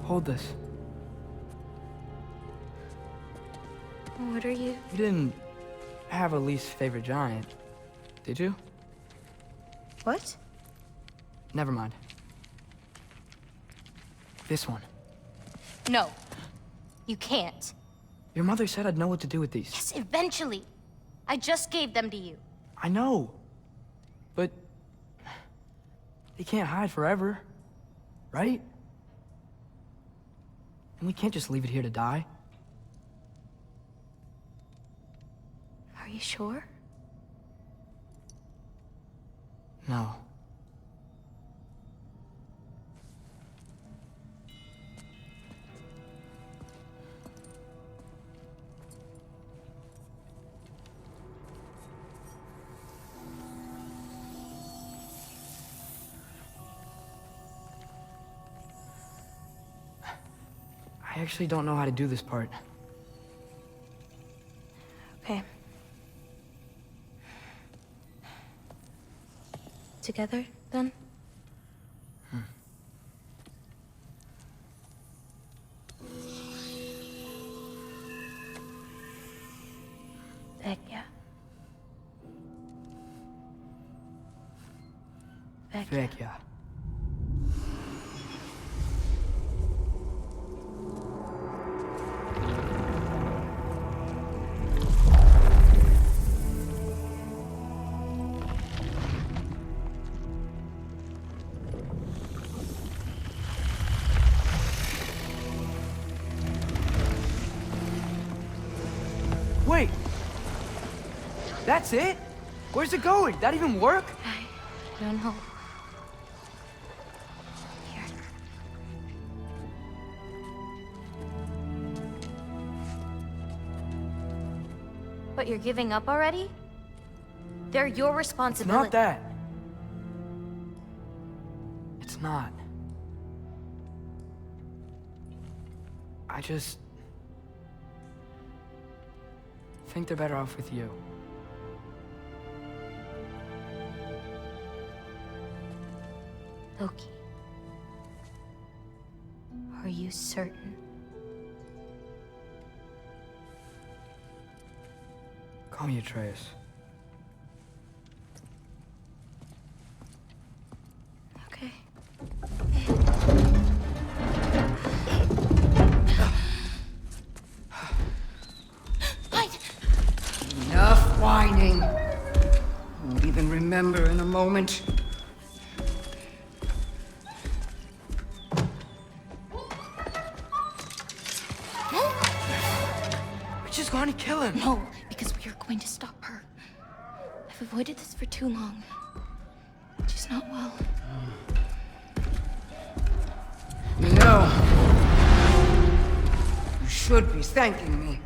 Speaker 1: Hold this.
Speaker 15: What are you?
Speaker 1: You didn't have a least favorite giant, did you?
Speaker 15: What?
Speaker 1: Never mind. This one.
Speaker 15: No. You can't.
Speaker 1: Your mother said I'd know what to do with these.
Speaker 15: Yes, eventually. I just gave them to you.
Speaker 1: I know. But they can't hide forever, right? And we can't just leave it here to die.
Speaker 15: Are you sure?
Speaker 1: No. I actually don't know how to do this part.
Speaker 15: Okay. Together, then? Vecchia.
Speaker 1: Vecchia. Wait! That's it? Where's it going? That even work?
Speaker 15: don't know. Here. But you're giving up already? They're your
Speaker 1: It's
Speaker 15: responsibility.
Speaker 1: not that. It's not. I just think they're better off with you.
Speaker 15: Loki. Are you certain?
Speaker 1: Call me Atreus.
Speaker 15: Okay.
Speaker 16: Enough whining. Won't even remember in a moment.
Speaker 1: We're just going to kill him.
Speaker 15: No, because we are going to stop her. I've avoided this for too long. She's not well.
Speaker 16: No. You should be thanking me.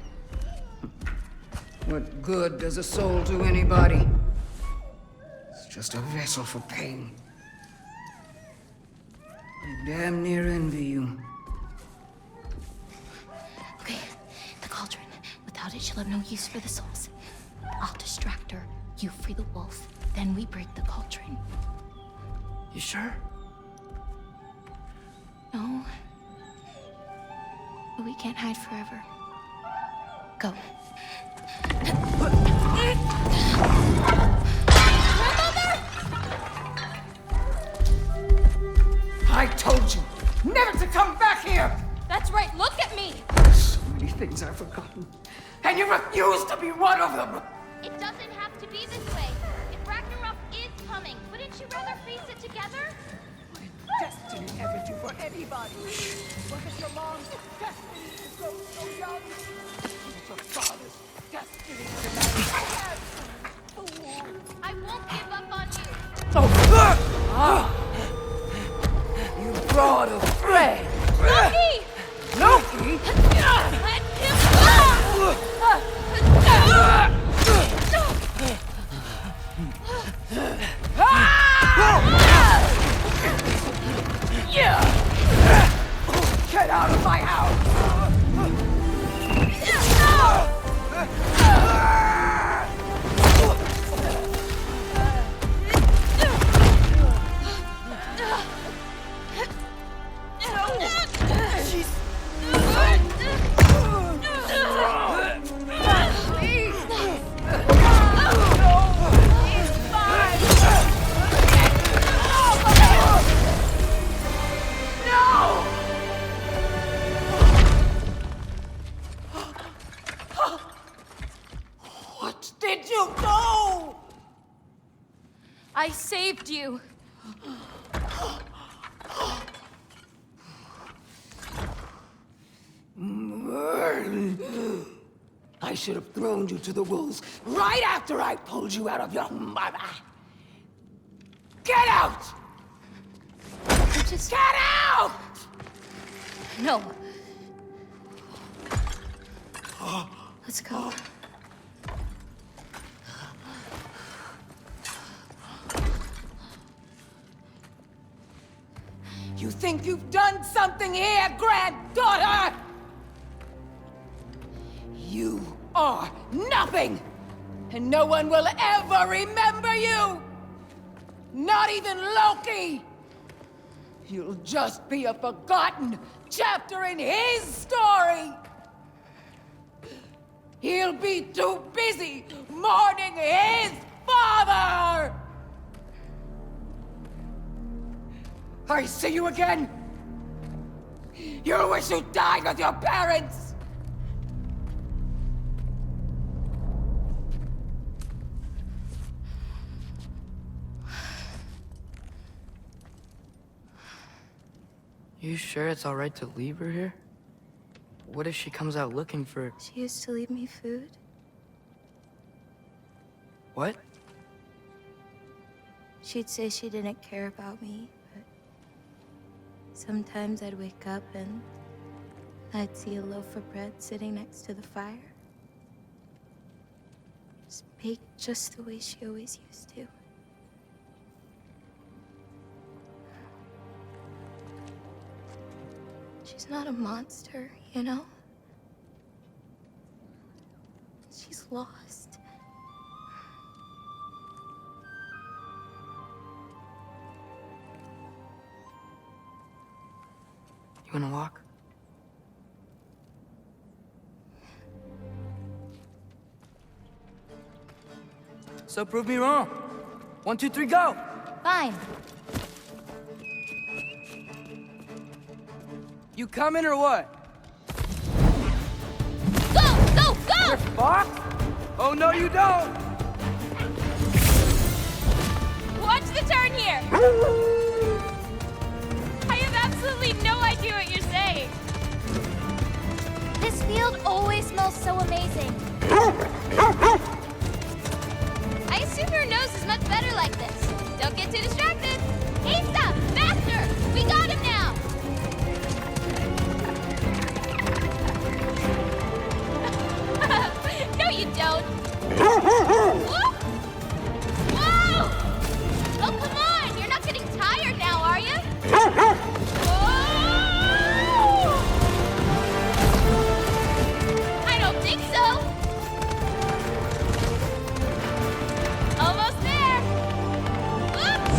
Speaker 16: What good does a soul do anybody? It's just a vessel for pain. I damn near envy you.
Speaker 15: Okay, the cauldron. Without it, she'll have no use for the souls. I'll distract her. You free the wolf. Then we break the cauldron.
Speaker 1: You sure?
Speaker 15: No. But we can't hide forever. Go.
Speaker 16: I told you never to come back here!
Speaker 15: That's right, look at me!
Speaker 16: So many things I've forgotten. And you refuse to be one of them!
Speaker 15: It doesn't have to be this way. If Ragnarok is coming, wouldn't you rather face it together?
Speaker 16: Destiny never do for anybody. Was it your mom's destiny to grow so young? Was it your father's destiny to marry?
Speaker 15: I won't give up on you.
Speaker 16: You brought a friend.
Speaker 15: Loki!
Speaker 16: Loki?
Speaker 15: Let him go!
Speaker 16: Get out of my house! What did you do?
Speaker 15: I saved you.
Speaker 16: I should have thrown you to the wolves right after I pulled you out of your mother. Get out!
Speaker 15: Just
Speaker 16: get out!
Speaker 15: No. Let's go.
Speaker 16: You think you've done something here, granddaughter? You are nothing! And no one will ever remember you! Not even Loki! You'll just be a forgotten chapter in his story! He'll be too busy mourning his father! I see you again! You'll wish you died with your parents!
Speaker 1: You sure it's alright to leave her here? What if she comes out looking for...
Speaker 15: She used to leave me food.
Speaker 1: What?
Speaker 15: She'd say she didn't care about me, but sometimes I'd wake up and I'd see a loaf of bread sitting next to the fire. Just baked just the way she always used to. She's not a monster, you know? She's lost.
Speaker 1: You wanna walk? So prove me wrong. 1, 2, 3, go!
Speaker 15: Fine.
Speaker 1: You coming or what?
Speaker 15: Go! Go! Go!
Speaker 1: You're fucked? Oh, no, you don't!
Speaker 15: Watch the turn here! I have absolutely no idea what you're saying. This field always smells so amazing. I assume your nose is much better like this. Don't get too distracted. Asa! Faster! We got him now! No, you don't. Whoop! Whoa! Oh, come on! You're not getting tired now, are you? I don't think so. Almost there. Whoops!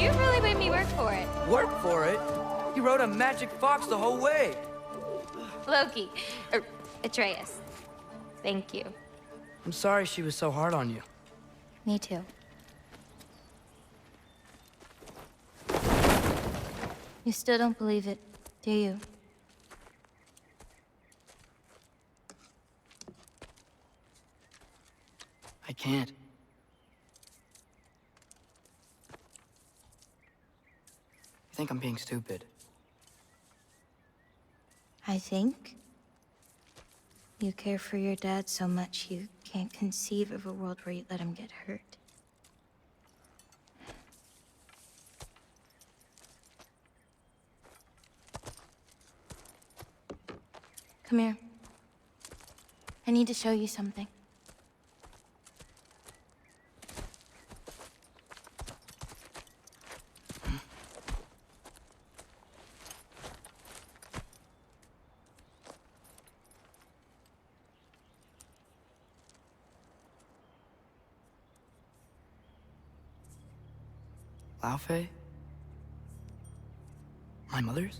Speaker 15: You really made me work for it.
Speaker 1: Work for it? You rode a magic fox the whole way.
Speaker 15: Loki. Atreus. Thank you.
Speaker 1: I'm sorry she was so hard on you.
Speaker 15: Me too. You still don't believe it, do you?
Speaker 1: I can't. I think I'm being stupid.
Speaker 15: I think you care for your dad so much you can't conceive of a world where you let him get hurt. Come here. I need to show you something.
Speaker 1: Laufey? My mother's?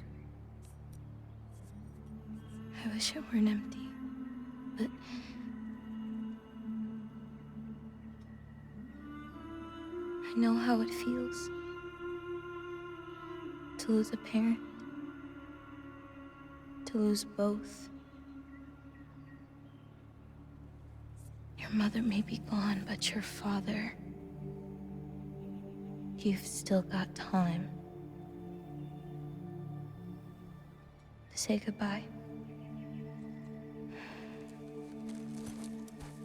Speaker 15: I wish it weren't empty, but I know how it feels to lose a parent, to lose both. Your mother may be gone, but your father, you've still got time to say goodbye.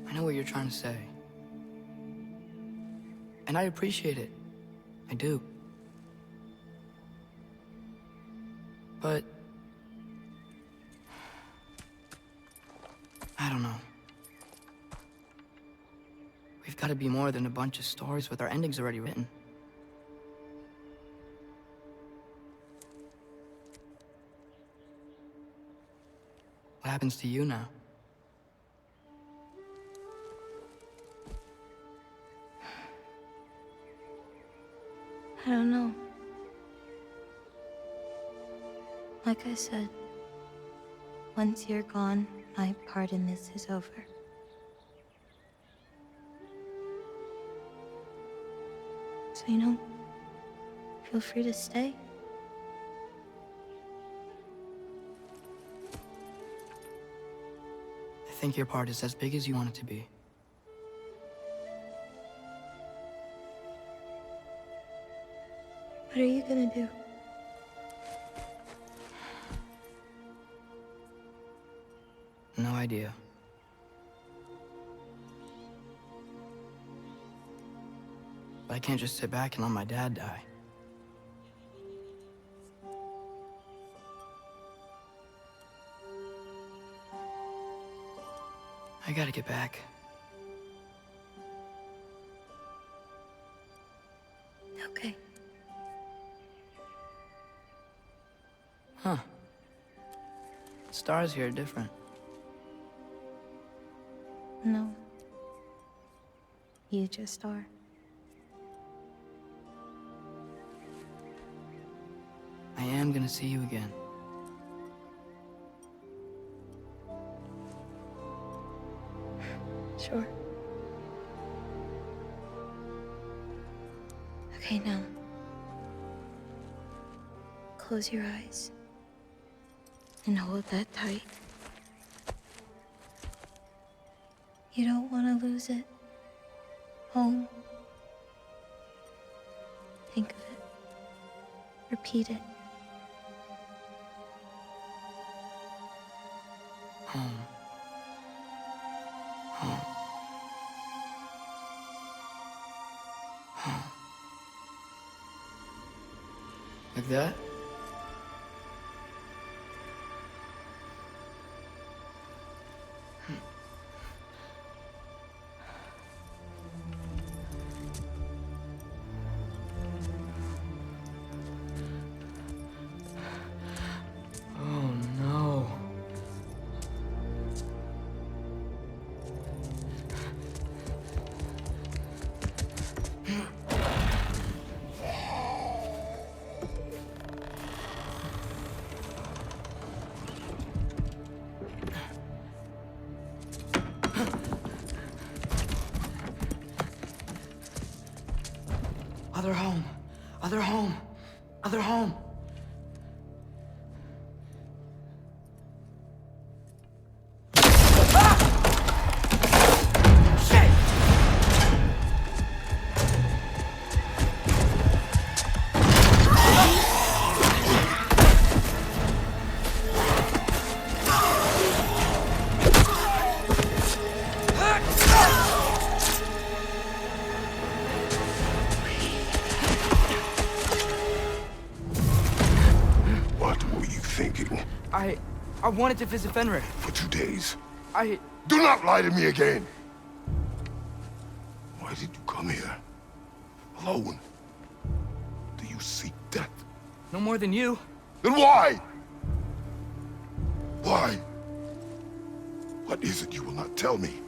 Speaker 1: I know what you're trying to say. And I appreciate it. I do. But I don't know. We've got to be more than a bunch of stories with our endings already written. What happens to you now?
Speaker 15: I don't know. Like I said, once you're gone, my part in this is over. So, you know, feel free to stay.
Speaker 1: I think your part is as big as you want it to be.
Speaker 15: What are you gonna do?
Speaker 1: No idea. But I can't just sit back and let my dad die. I gotta get back.
Speaker 15: Okay.
Speaker 1: Huh. Stars here are different.
Speaker 15: No. You just are.
Speaker 1: I am gonna see you again.
Speaker 15: Sure. Okay, now. Close your eyes. And hold that tight. You don't want to lose it. Home. Think of it. Repeat it.
Speaker 1: Home. Home. Home. Like that? Oh no. Other home. Other home. Other home.
Speaker 2: What were you thinking?
Speaker 1: I wanted to visit Fenrir.
Speaker 2: For 2 days.
Speaker 1: Do
Speaker 2: not lie to me again! Why did you come here? Alone? Do you seek death?
Speaker 1: No more than you.
Speaker 2: Then why? Why? What is it you will not tell me?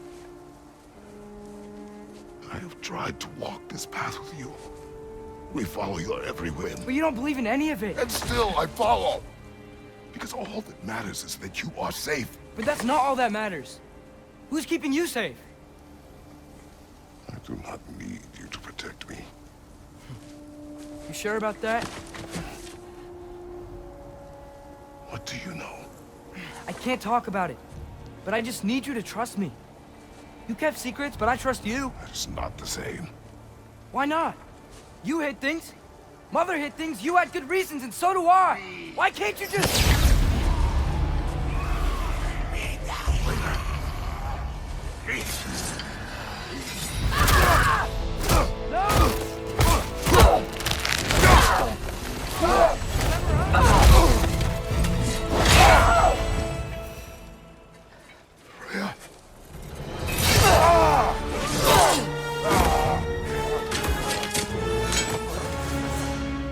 Speaker 2: I have tried to walk this path with you. We follow your every whim.
Speaker 1: But you don't believe in any of it.
Speaker 2: And still I follow. Because all that matters is that you are safe.
Speaker 1: But that's not all that matters. Who's keeping you safe?
Speaker 2: I do not need you to protect me.
Speaker 1: You sure about that?
Speaker 2: What do you know?
Speaker 1: I can't talk about it. But I just need you to trust me. You kept secrets, but I trust you.
Speaker 2: It's not the same.
Speaker 1: Why not? You hid things. Mother hid things. You had good reasons, and so do I. Why can't you just...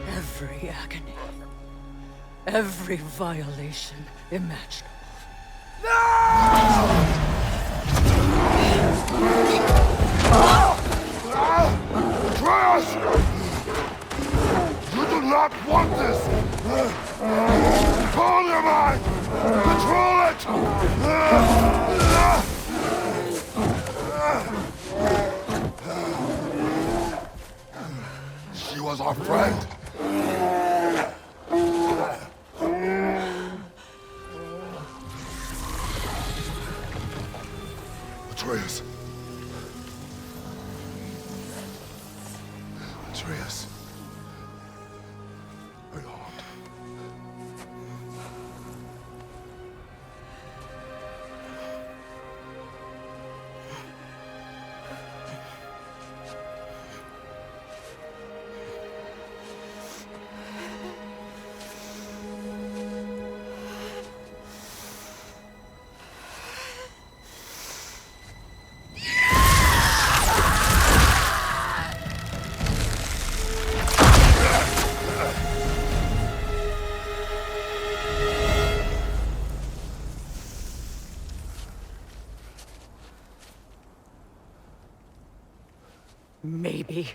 Speaker 16: Every agony. Every violation imaginable.
Speaker 2: Kratos! You do not want this! Calm your mind! Control it! She was our friend. Atreus. Atreus. My heart.
Speaker 12: me.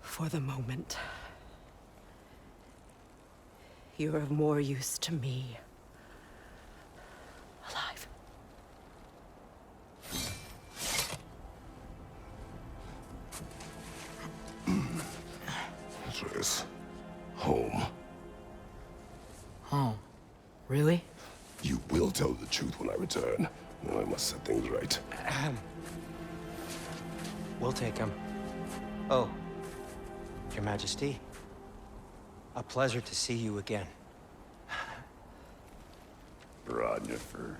Speaker 12: For the moment, you're of more use to me alive.
Speaker 2: Atreus, home.
Speaker 1: Home? Really?
Speaker 2: You will tell the truth when I return. Now I must set things right.
Speaker 7: We'll take him. Oh, Your Majesty. A pleasure to see you again.
Speaker 2: Rodnifer.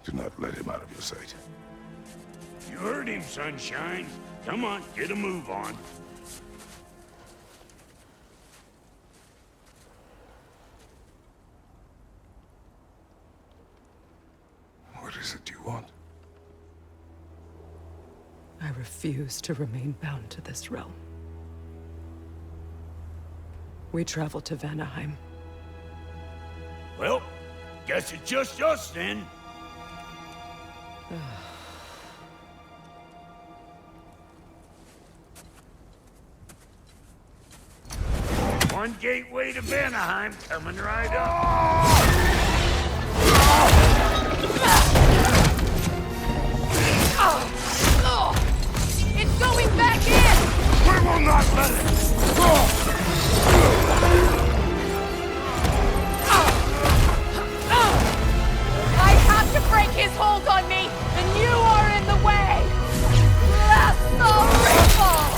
Speaker 2: Do not let him out of your sight.
Speaker 5: You heard him, Sunshine. Come on, get a move on.
Speaker 2: What is it you want?
Speaker 12: I refuse to remain bound to this realm. We travel to Vanaheim.
Speaker 5: Well, guess it's just us then. One gateway to Vanaheim coming right up.
Speaker 16: It's going back in!
Speaker 5: We will not let it!
Speaker 16: I have to break his hold on me, and you are in the way! Blast the ripple!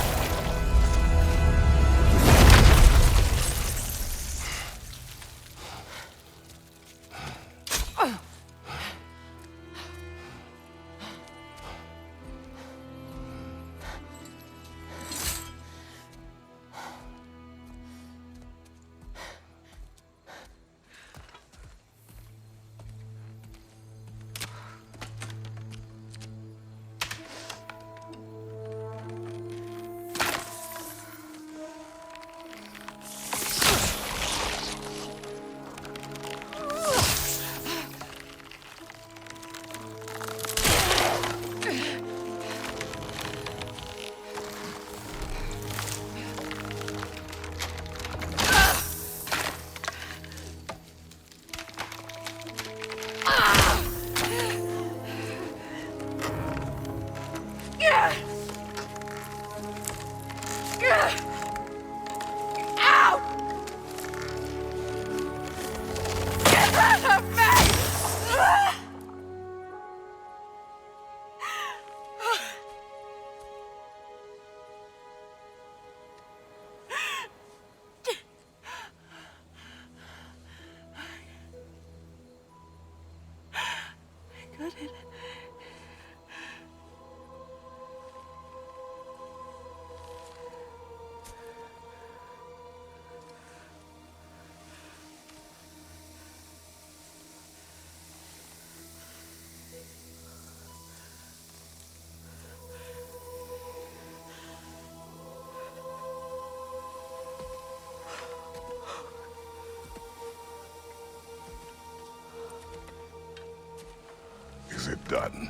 Speaker 2: Is it done?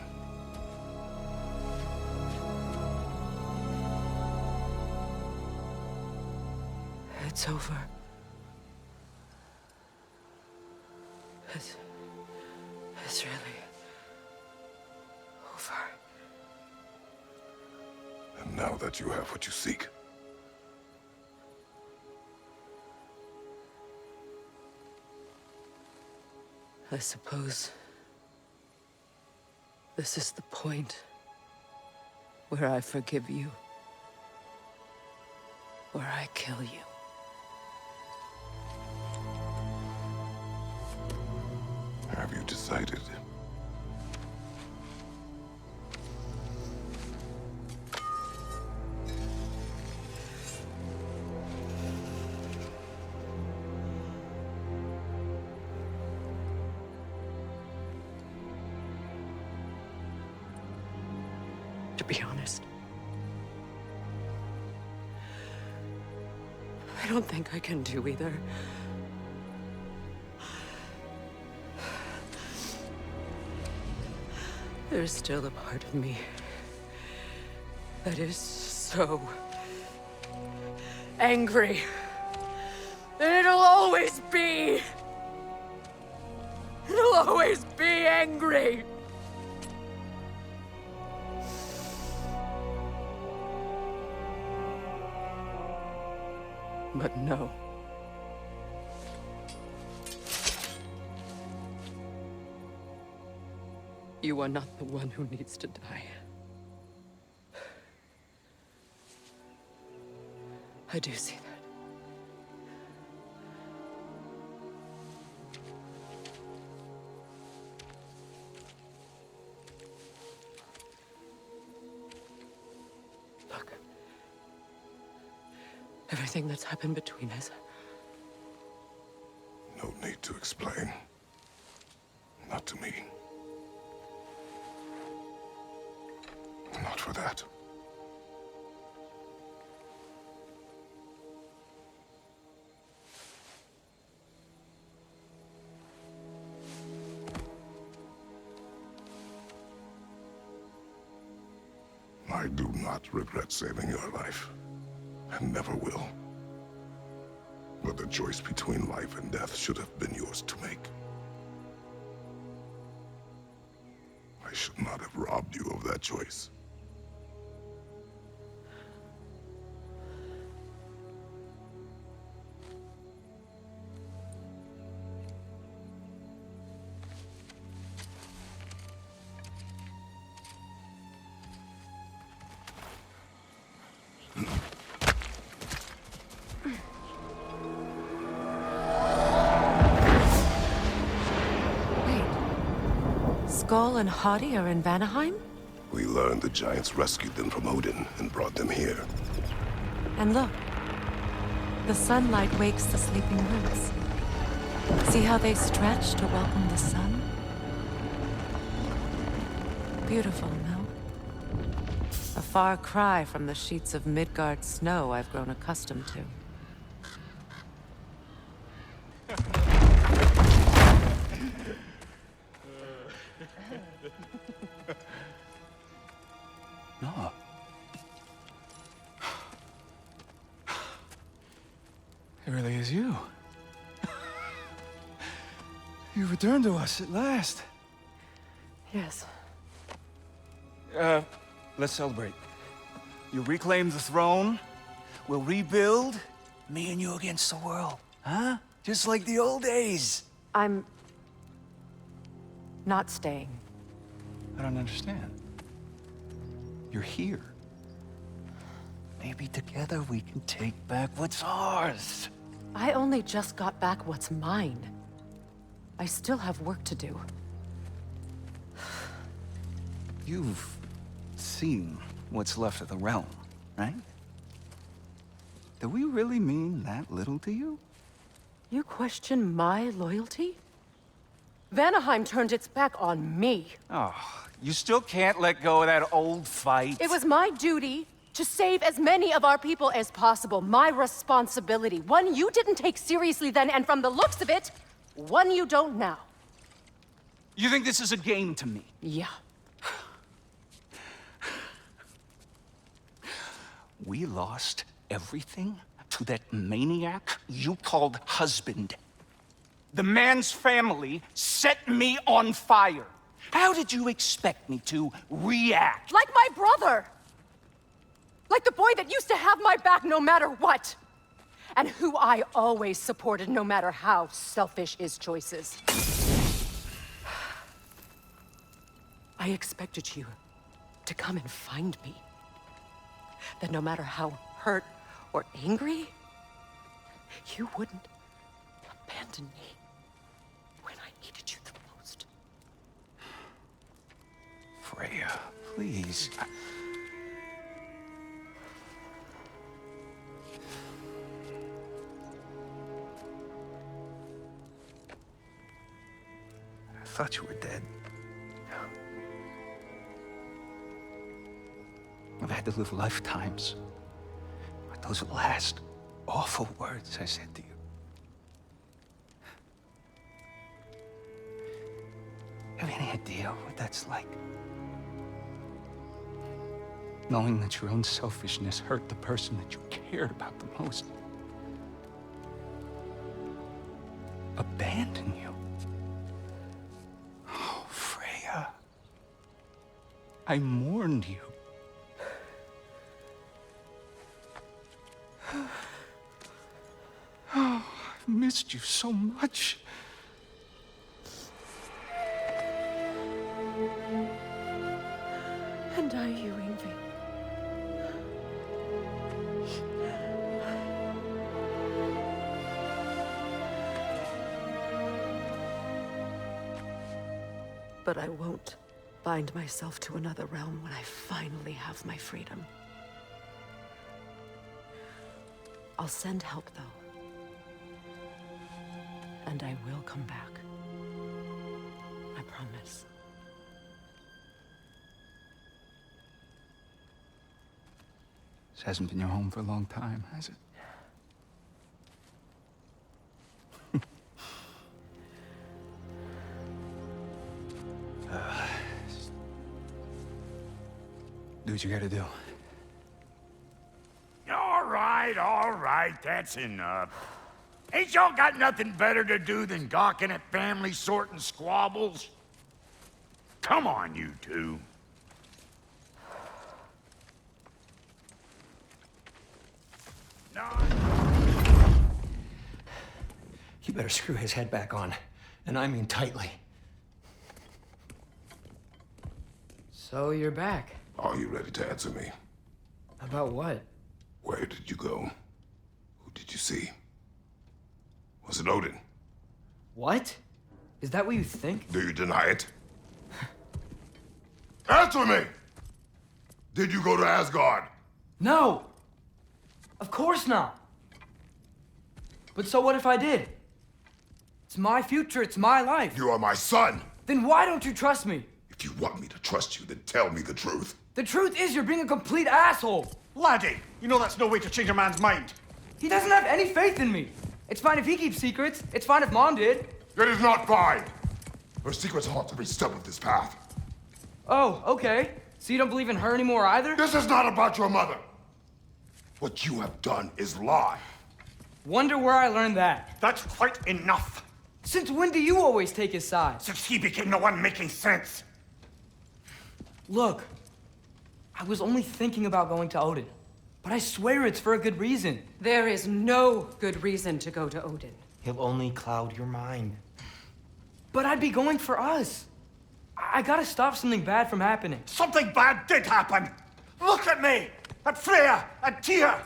Speaker 12: It's over. It's really over.
Speaker 2: And now that you have what you seek,
Speaker 12: I suppose this is the point where I forgive you, where I kill you.
Speaker 2: have you decided?
Speaker 12: To be honest, I don't think I can do either. There's still a part of me that is so angry. And it'll always be. It'll always be angry. But no. You are not the one who needs to die. I do see that. Look. Everything that's happened between us.
Speaker 2: No need to explain. Not to me. Not for that. I do not regret saving your life, and never will. But the choice between life and death should have been yours to make. I should not have robbed you of that choice.
Speaker 12: Skull and Hadi are in Vanaheim?
Speaker 2: We learned the giants rescued them from Odin and brought them here.
Speaker 12: And look. The sunlight wakes the sleeping roots. See how they stretch to welcome the sun? Beautiful, no? A far cry from the sheets of Midgard snow I've grown accustomed to.
Speaker 5: No. It really is you. You returned to us at last.
Speaker 12: Yes.
Speaker 5: Let's celebrate. You reclaim the throne. We'll rebuild. Me and you against the world. Huh? Just like the old days.
Speaker 12: I'm not staying.
Speaker 5: I don't understand. You're here. Maybe together we can take back what's ours.
Speaker 12: I only just got back what's mine. I still have work to do.
Speaker 5: You've seen what's left of the realm, right? Do we really mean that little to you?
Speaker 12: You question my loyalty? Vanaheim turned its back on me.
Speaker 5: Oh, you still can't let go of that old fight?
Speaker 12: It was my duty to save as many of our people as possible. My responsibility. One you didn't take seriously then, and from the looks of it, one you don't now.
Speaker 5: You think this is a game to me?
Speaker 12: Yeah.
Speaker 5: We lost everything to that maniac you called husband. The man's family set me on fire. How did you expect me to react?
Speaker 12: Like my brother! Like the boy that used to have my back no matter what! And who I always supported no matter how selfish his choices. I expected you to come and find me. That no matter how hurt or angry, you wouldn't abandon me when I needed you the most.
Speaker 5: Freya, please. I thought you were dead. I've had to live lifetimes. But those last awful words I said to you. Have any idea what that's like?
Speaker 17: Knowing that your own selfishness hurt the person that you cared about the most. Abandon you. Oh, Freya. I mourned you. Oh, I've missed you so much.
Speaker 12: And are you, Ingvi? But I won't bind myself to another realm when I finally have my freedom. I'll send help, though. And I will come back. I promise.
Speaker 17: This hasn't been your home for a long time, has it? Do what you gotta do.
Speaker 5: All right, that's enough. Ain't y'all got nothing better to do than gawking at family sorting squabbles? Come on, you two.
Speaker 7: You better screw his head back on, and I mean tightly.
Speaker 1: So you're back.
Speaker 2: Are you ready to answer me?
Speaker 1: About what?
Speaker 2: Where did you go? Who did you see? Was it Odin?
Speaker 1: What? Is that what you think?
Speaker 2: Do you deny it? Answer me! Did you go to Asgard?
Speaker 1: No! Of course not! But so what if I did? It's my future, it's my life.
Speaker 2: You are my son!
Speaker 1: Then why don't you trust me?
Speaker 2: If you want me to trust you, then tell me the truth.
Speaker 1: The truth is you're being a complete asshole!
Speaker 3: Laddie, you know that's no way to change a man's mind.
Speaker 1: He doesn't have any faith in me. It's fine if he keeps secrets. It's fine if Mom did.
Speaker 2: It is not fine! Her secrets haunt every step of this path.
Speaker 1: Oh, okay. So you don't believe in her anymore either?
Speaker 2: This is not about your mother! What you have done is lie.
Speaker 1: Wonder where I learned that.
Speaker 3: That's quite enough.
Speaker 1: Since when do you always take his side?
Speaker 3: Since he became the one making sense.
Speaker 1: Look, I was only thinking about going to Odin, but I swear it's for a good reason.
Speaker 12: There is no good reason to go to Odin.
Speaker 11: He'll only cloud your mind.
Speaker 1: But I'd be going for us. I gotta stop something bad from happening.
Speaker 3: Something bad did happen. Look at me, at Freya, at Tyr.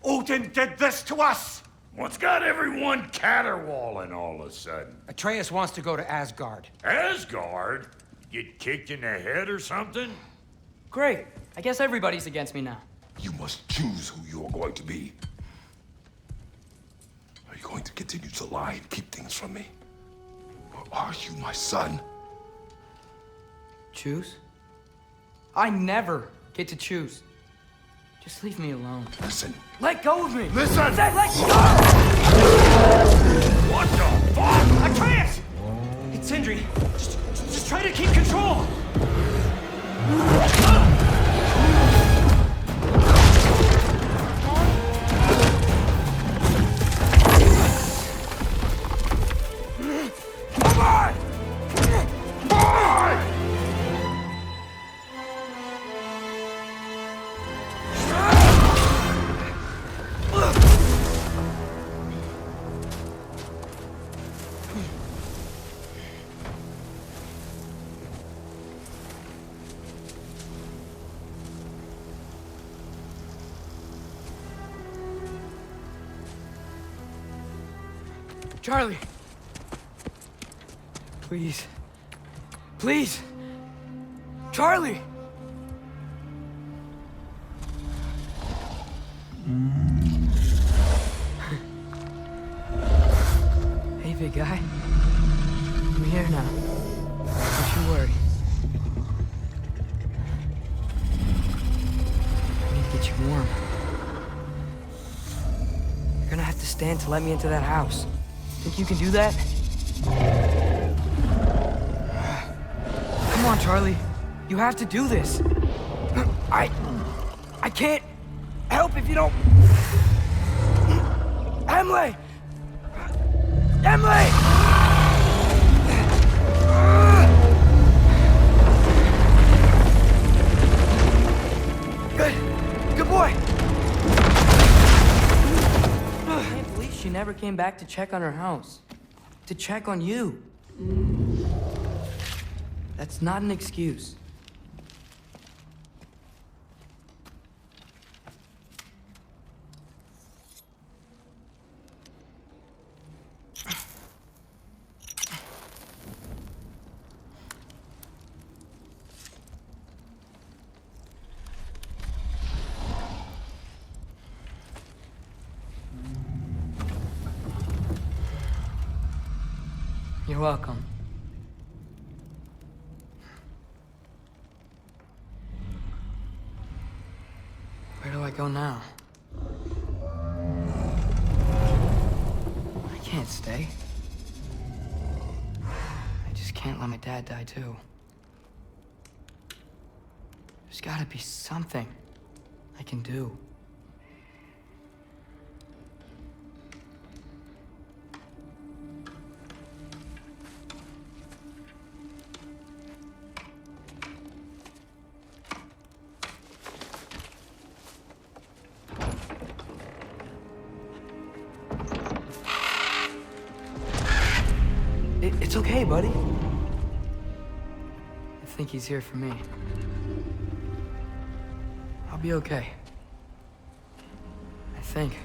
Speaker 3: Odin did this to us.
Speaker 5: What's got everyone caterwauling all of a sudden?
Speaker 7: Atreus wants to go to Asgard.
Speaker 5: Asgard? Get kicked in the head or something?
Speaker 1: Great. I guess everybody's against me now.
Speaker 2: You must choose who you're going to be. Are you going to continue to lie and keep things from me? Or are you my son?
Speaker 1: Choose? I never get to choose. Just leave me alone.
Speaker 2: Listen.
Speaker 1: Let go of me!
Speaker 2: Listen!
Speaker 1: I said let go!
Speaker 5: What the fuck?
Speaker 7: Atreus! It's Sindri. Just try to keep control.
Speaker 5: Come on! Boy!
Speaker 1: Charlie! Please. Please! Charlie! Hey, big guy. I'm here now. Don't you worry. I need to get you warm. You're gonna have to stand to let me into that house. Think you can do that? Come on, Charlie. You have to do this. I can't help if you don't... Emily! Emily! Good boy! I can't believe she never came back to check on her house. To check on you. That's not an excuse. You're welcome. Where do I go now? I can't stay. I just can't let my dad die too. There's gotta be something I can do. It's okay, buddy. I think he's here for me. I'll be okay. I think.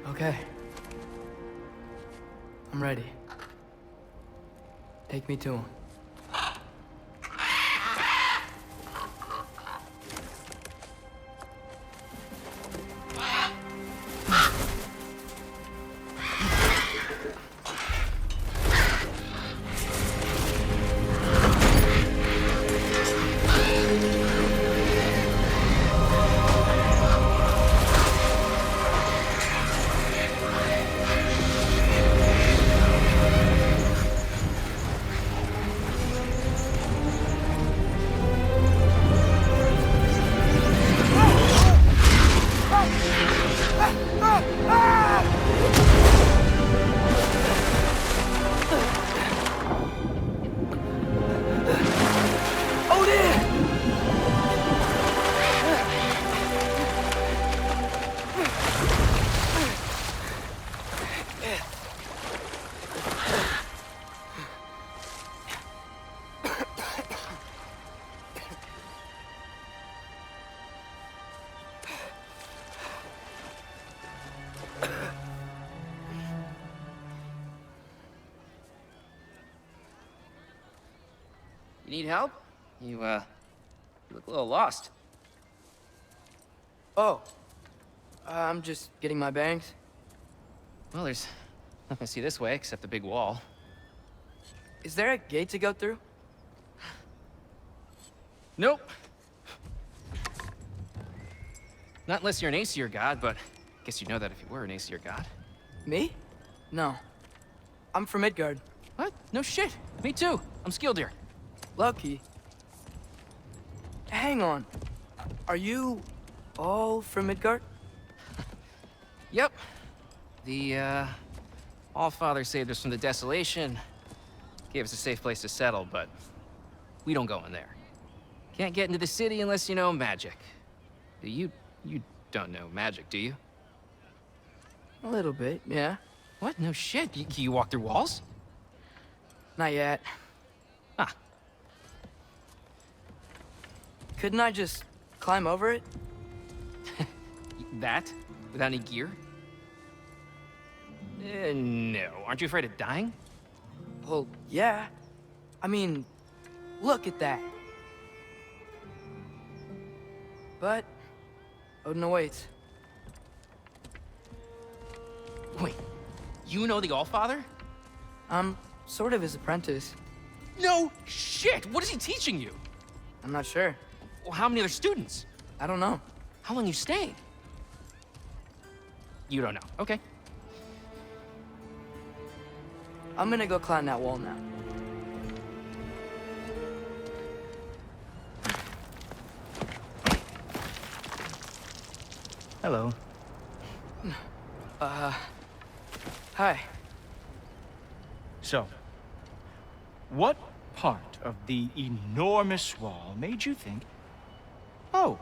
Speaker 1: Okay. I'm ready. Take me to him.
Speaker 18: You need help? You look a little lost.
Speaker 1: Oh. I'm just getting my bangs.
Speaker 18: Well, there's nothing to see this way except the big wall.
Speaker 1: Is there a gate to go through?
Speaker 18: Nope. Not unless you're an Aesir god, but I guess you'd know that if you were an Aesir god.
Speaker 1: Me? No. I'm from Midgard.
Speaker 18: What? No shit. Me too. I'm Skildir.
Speaker 1: Lucky. Hang on. Are you all from Midgard?
Speaker 18: Yep. The, Allfather saved us from the desolation. Gave us a safe place to settle, but we don't go in there. Can't get into the city unless you know magic. You don't know magic, do you?
Speaker 1: A little bit, yeah.
Speaker 18: What? No shit. You walk through walls?
Speaker 1: Not yet.
Speaker 18: Ah.
Speaker 1: Couldn't I just climb over it?
Speaker 18: That? Without any gear? No. Aren't you afraid of dying?
Speaker 1: Well, yeah. I mean, look at that. But Odin awaits.
Speaker 18: Wait, you know the Allfather?
Speaker 1: I'm sort of his apprentice.
Speaker 18: No shit! What is he teaching you?
Speaker 1: I'm not sure.
Speaker 18: Well, how many other students?
Speaker 1: I don't know.
Speaker 18: How long you staying? You don't know. Okay.
Speaker 1: I'm gonna go climb that wall now.
Speaker 7: Hello.
Speaker 1: Hi.
Speaker 17: So, what part of the enormous wall made you think, oh,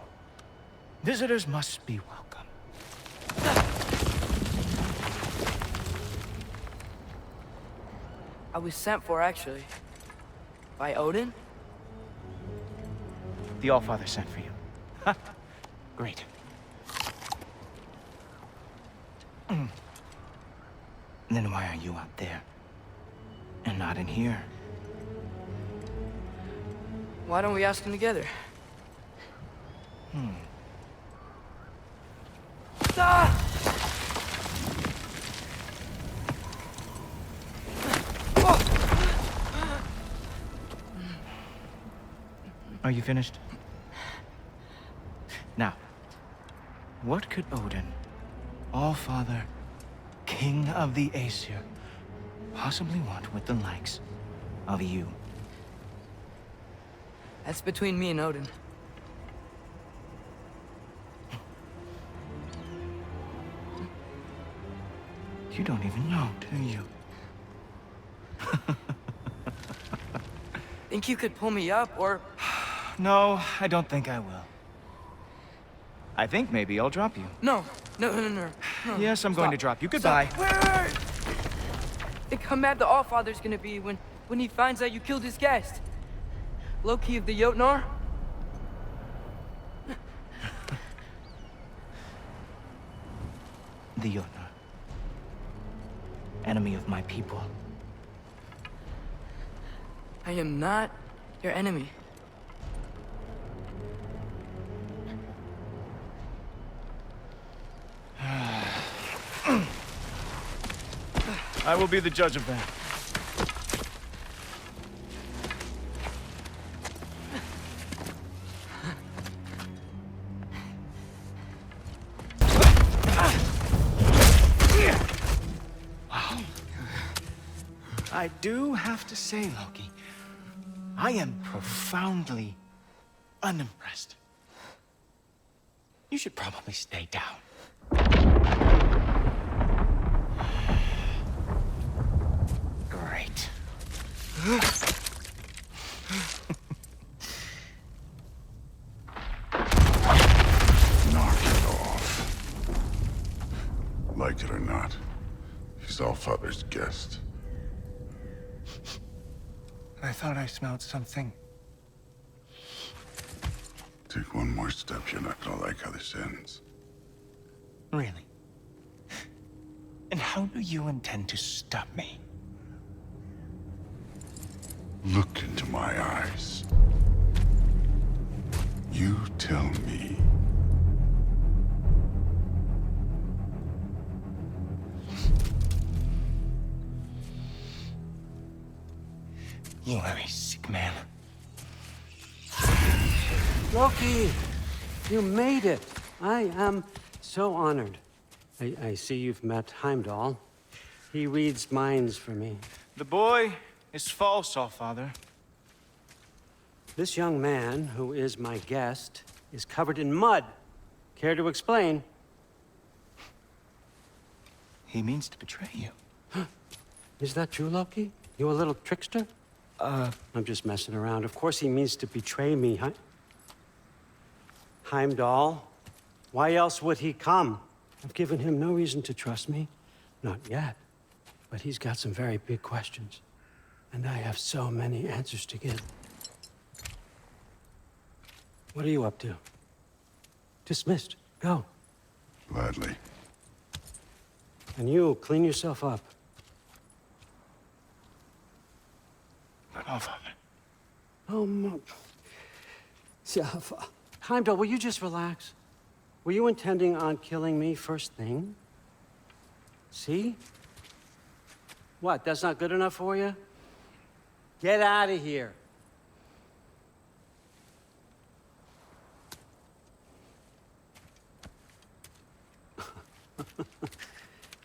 Speaker 17: visitors must be welcome?
Speaker 1: I was sent for, actually. By Odin?
Speaker 17: The Allfather sent for you. Ha! Great. Then why are you out there? And not in here?
Speaker 1: Why don't we ask him together? Ah!
Speaker 17: Are you finished? Now, what could Odin, Allfather, King of the Aesir, possibly want with the likes of you?
Speaker 1: That's between me and Odin.
Speaker 17: You don't even know, do you?
Speaker 1: Think you could pull me up, or...
Speaker 17: No, I don't think I will. I think maybe I'll drop you.
Speaker 1: No.
Speaker 17: Yes, I'm going to drop you. Goodbye.
Speaker 1: Wait. Think how mad the Allfather's gonna be when he finds out you killed his guest. Loki of the Jotnar?
Speaker 17: The Jotnar. Enemy of my people.
Speaker 1: I am not your enemy.
Speaker 17: I will be the judge of that. Wow. I do have to say, Loki, I am profoundly unimpressed. You should probably stay down. Great.
Speaker 5: Knock it off. Like it or not, he's Allfather's guest.
Speaker 17: I thought I smelled something.
Speaker 5: Take one more step, you're not gonna like how this ends.
Speaker 17: Really? And how do you intend to stop me?
Speaker 5: Look into my eyes. You tell me.
Speaker 17: You are a sick man.
Speaker 6: Loki, you made it. I am so honored. I see you've met Heimdall. He reads minds for me.
Speaker 17: The boy is false, Allfather.
Speaker 6: This young man, who is my guest, is covered in mud. Care to explain?
Speaker 17: He means to betray you.
Speaker 6: Is that true, Loki? You a little trickster? I'm just messing around. Of course he means to betray me, Heimdall, why else would he come? I've given him no reason to trust me. Not yet. But he's got some very big questions. And I have so many answers to give. What are you up to? Dismissed. Go.
Speaker 5: Gladly.
Speaker 6: And you, clean yourself up.
Speaker 17: But Allfather.
Speaker 6: Oh, Heimdall, will you just relax? Were you intending on killing me first thing? See? What, that's not good enough for you? Get out of here.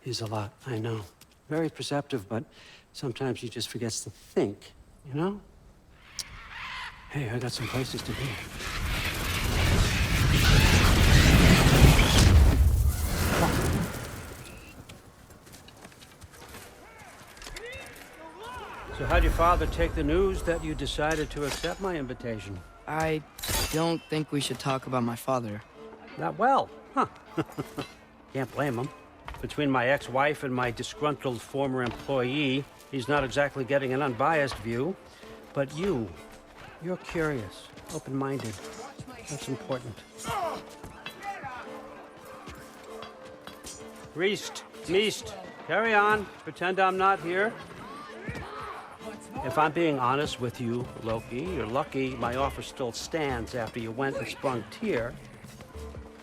Speaker 6: He's a lot, I know. Very perceptive, but sometimes he just forgets to think, you know? Hey, I got some places to be. So how'd your father take the news that you decided to accept my invitation?
Speaker 1: I don't think we should talk about my father.
Speaker 6: Not well, huh? Can't blame him. Between my ex-wife and my disgruntled former employee, he's not exactly getting an unbiased view. But you're curious, open-minded. That's important. Priest, Meest, carry on. Pretend I'm not here. If I'm being honest with you, Loki, you're lucky my offer still stands after you went and sprung Tyr.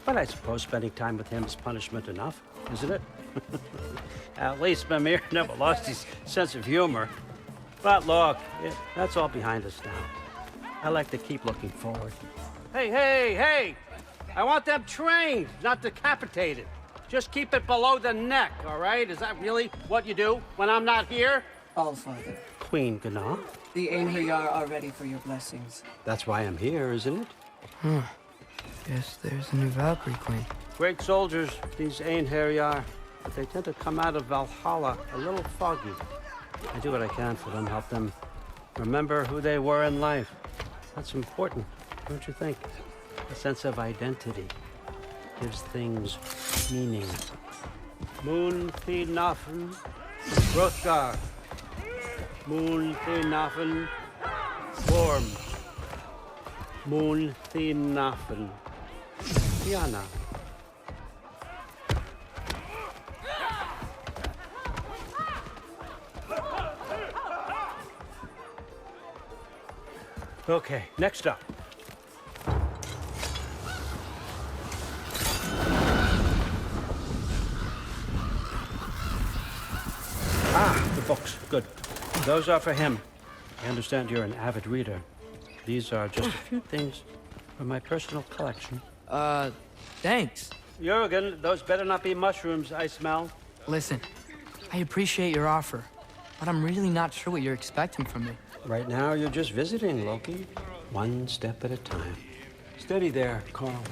Speaker 6: But I suppose spending time with him is punishment enough, isn't it? At least Mimir never lost his sense of humor. But look, that's all behind us now. I like to keep looking forward. Hey! I want them trained, not decapitated. Just keep it below the neck, all right? Is that really what you do when I'm not here?
Speaker 19: Allfather.
Speaker 6: Queen Gná.
Speaker 19: The Einherjar are ready for your blessings.
Speaker 6: That's why I'm here, isn't it?
Speaker 1: Guess there's a new Valkyrie Queen.
Speaker 6: Great soldiers, these Einherjar, but they tend to come out of Valhalla a little foggy. I do what I can for them, help them remember who they were in life. That's important, don't you think? A sense of identity gives things meaning. Moon Thinafen, Hrothgar. Moon Thinafen, Worm. Moon Thinafen, Diana. Okay, next up. The books. Good. Those are for him. I understand you're an avid reader. These are just a few things from my personal collection.
Speaker 1: Thanks.
Speaker 6: Jurgen, those better not be mushrooms I smell.
Speaker 1: Listen, I appreciate your offer, but I'm really not sure what you're expecting from me.
Speaker 6: Right now, you're just visiting, Loki. One step at a time. Steady there, Carl.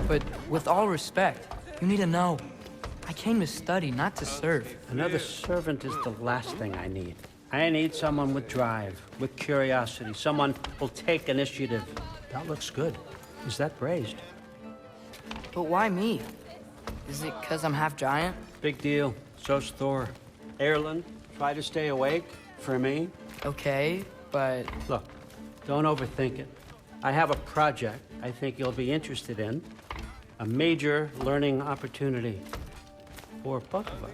Speaker 1: But with all respect, you need to know, I came to study, not to serve.
Speaker 6: Another servant is the last thing I need. I need someone with drive, with curiosity, someone who'll take initiative. That looks good. Is that praised?
Speaker 1: But why me? Is it because I'm half giant?
Speaker 6: Big deal. So's Thor. Erlen, try to stay awake for me.
Speaker 1: Okay, but...
Speaker 6: Look, don't overthink it. I have a project I think you'll be interested in. A major learning opportunity for both of us.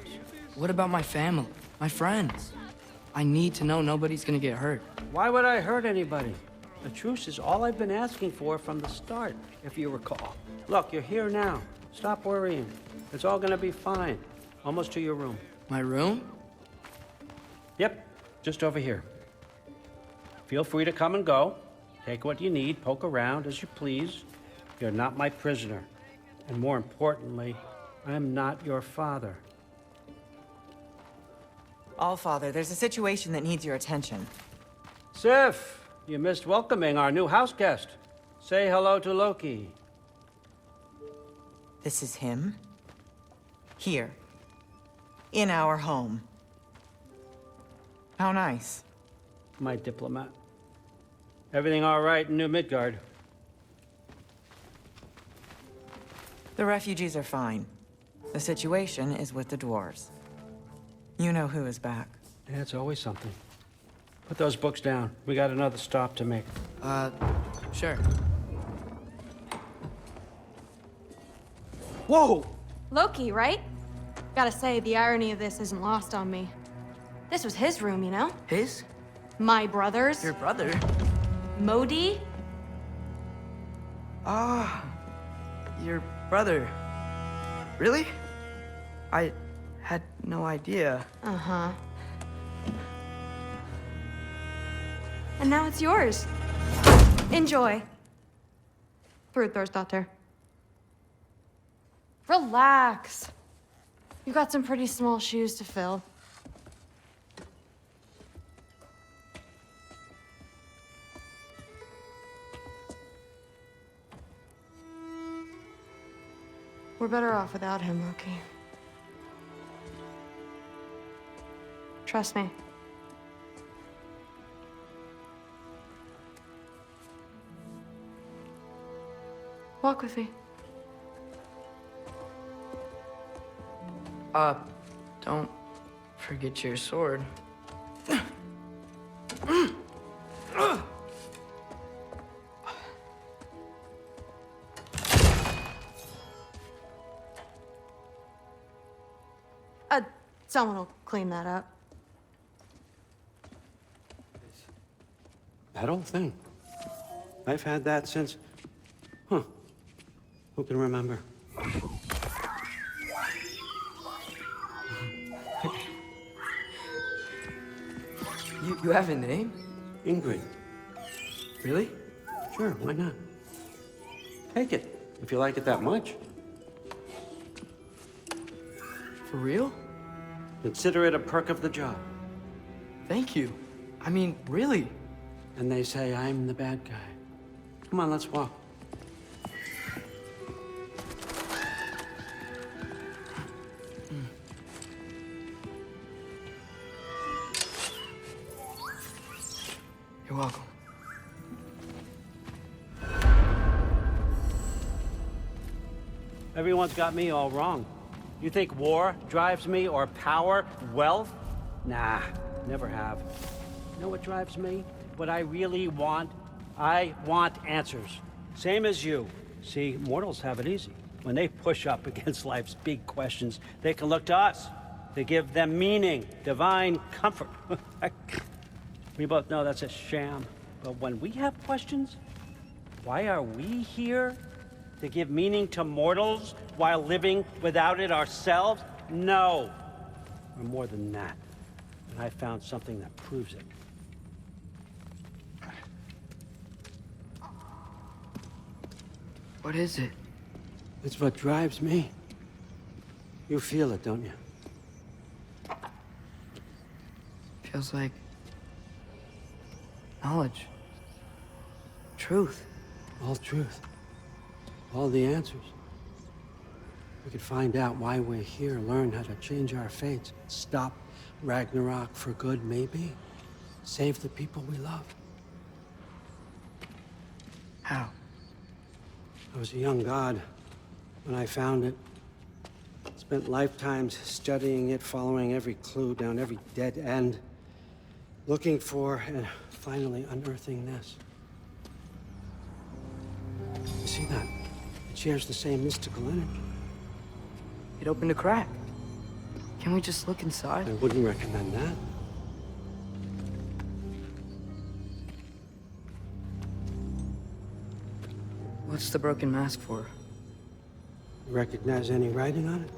Speaker 1: What about my family? My friends? I need to know nobody's gonna get hurt.
Speaker 6: Why would I hurt anybody? A truce is all I've been asking for from the start, if you recall. Look, you're here now. Stop worrying. It's all gonna be fine. Almost to your room.
Speaker 1: My room?
Speaker 6: Yep, just over here. Feel free to come and go. Take what you need, poke around as you please. You're not my prisoner. And more importantly, I'm not your father.
Speaker 19: Allfather, there's a situation that needs your attention.
Speaker 6: Sif, you missed welcoming our new house guest. Say hello to Loki.
Speaker 19: This is him? Here. In our home. How nice.
Speaker 6: My diplomat. Everything all right in New Midgard?
Speaker 19: The refugees are fine. The situation is with the dwarves. You know who is back.
Speaker 6: Yeah, it's always something. Put those books down. We got another stop to make.
Speaker 1: Sure.
Speaker 6: Whoa!
Speaker 20: Loki, right? Gotta say, the irony of this isn't lost on me. This was his room, you know?
Speaker 1: His?
Speaker 20: My brother's.
Speaker 1: Your brother?
Speaker 20: Modi?
Speaker 1: Ah, your brother. Really? I had no idea.
Speaker 20: Uh-huh. And now it's yours. Enjoy. Brudthor's daughter. Relax. You got some pretty small shoes to fill. We're better off without him, Loki. Trust me. Walk with me.
Speaker 1: Don't forget your sword.
Speaker 20: Someone will clean that up.
Speaker 6: That old thing. I've had that since... Huh. Who can remember?
Speaker 1: You have a name?
Speaker 6: Ingrid.
Speaker 1: Really?
Speaker 6: Sure, why not? Take it, if you like it that much.
Speaker 1: For real?
Speaker 6: Consider it a perk of the job.
Speaker 1: Thank you. I mean, really.
Speaker 6: And they say I'm the bad guy. Come on, let's walk.
Speaker 1: You're welcome.
Speaker 6: Everyone's got me all wrong. You think war drives me, or power, wealth? Nah, never have. You know what drives me? What I really want? I want answers. Same as you. See, mortals have it easy. When they push up against life's big questions, they can look to us. They give them meaning, divine comfort. We both know that's a sham. But when we have questions, why are we here? To give meaning to mortals while living without it ourselves? No. We're more than that. And I found something that proves it.
Speaker 1: What is it?
Speaker 6: It's what drives me. You feel it, don't you?
Speaker 1: Feels like knowledge. Truth.
Speaker 6: All truth. All the answers. We could find out why we're here, learn how to change our fates, stop Ragnarok for good, maybe. Save the people we love.
Speaker 1: How?
Speaker 6: I was a young god when I found it. Spent lifetimes studying it, following every clue down every dead end, looking for and finally unearthing this. You see that? It shares the same mystical energy.
Speaker 1: It opened a crack. Can we just look inside?
Speaker 6: I wouldn't recommend that.
Speaker 1: What's the broken mask for?
Speaker 6: You recognize any writing on it?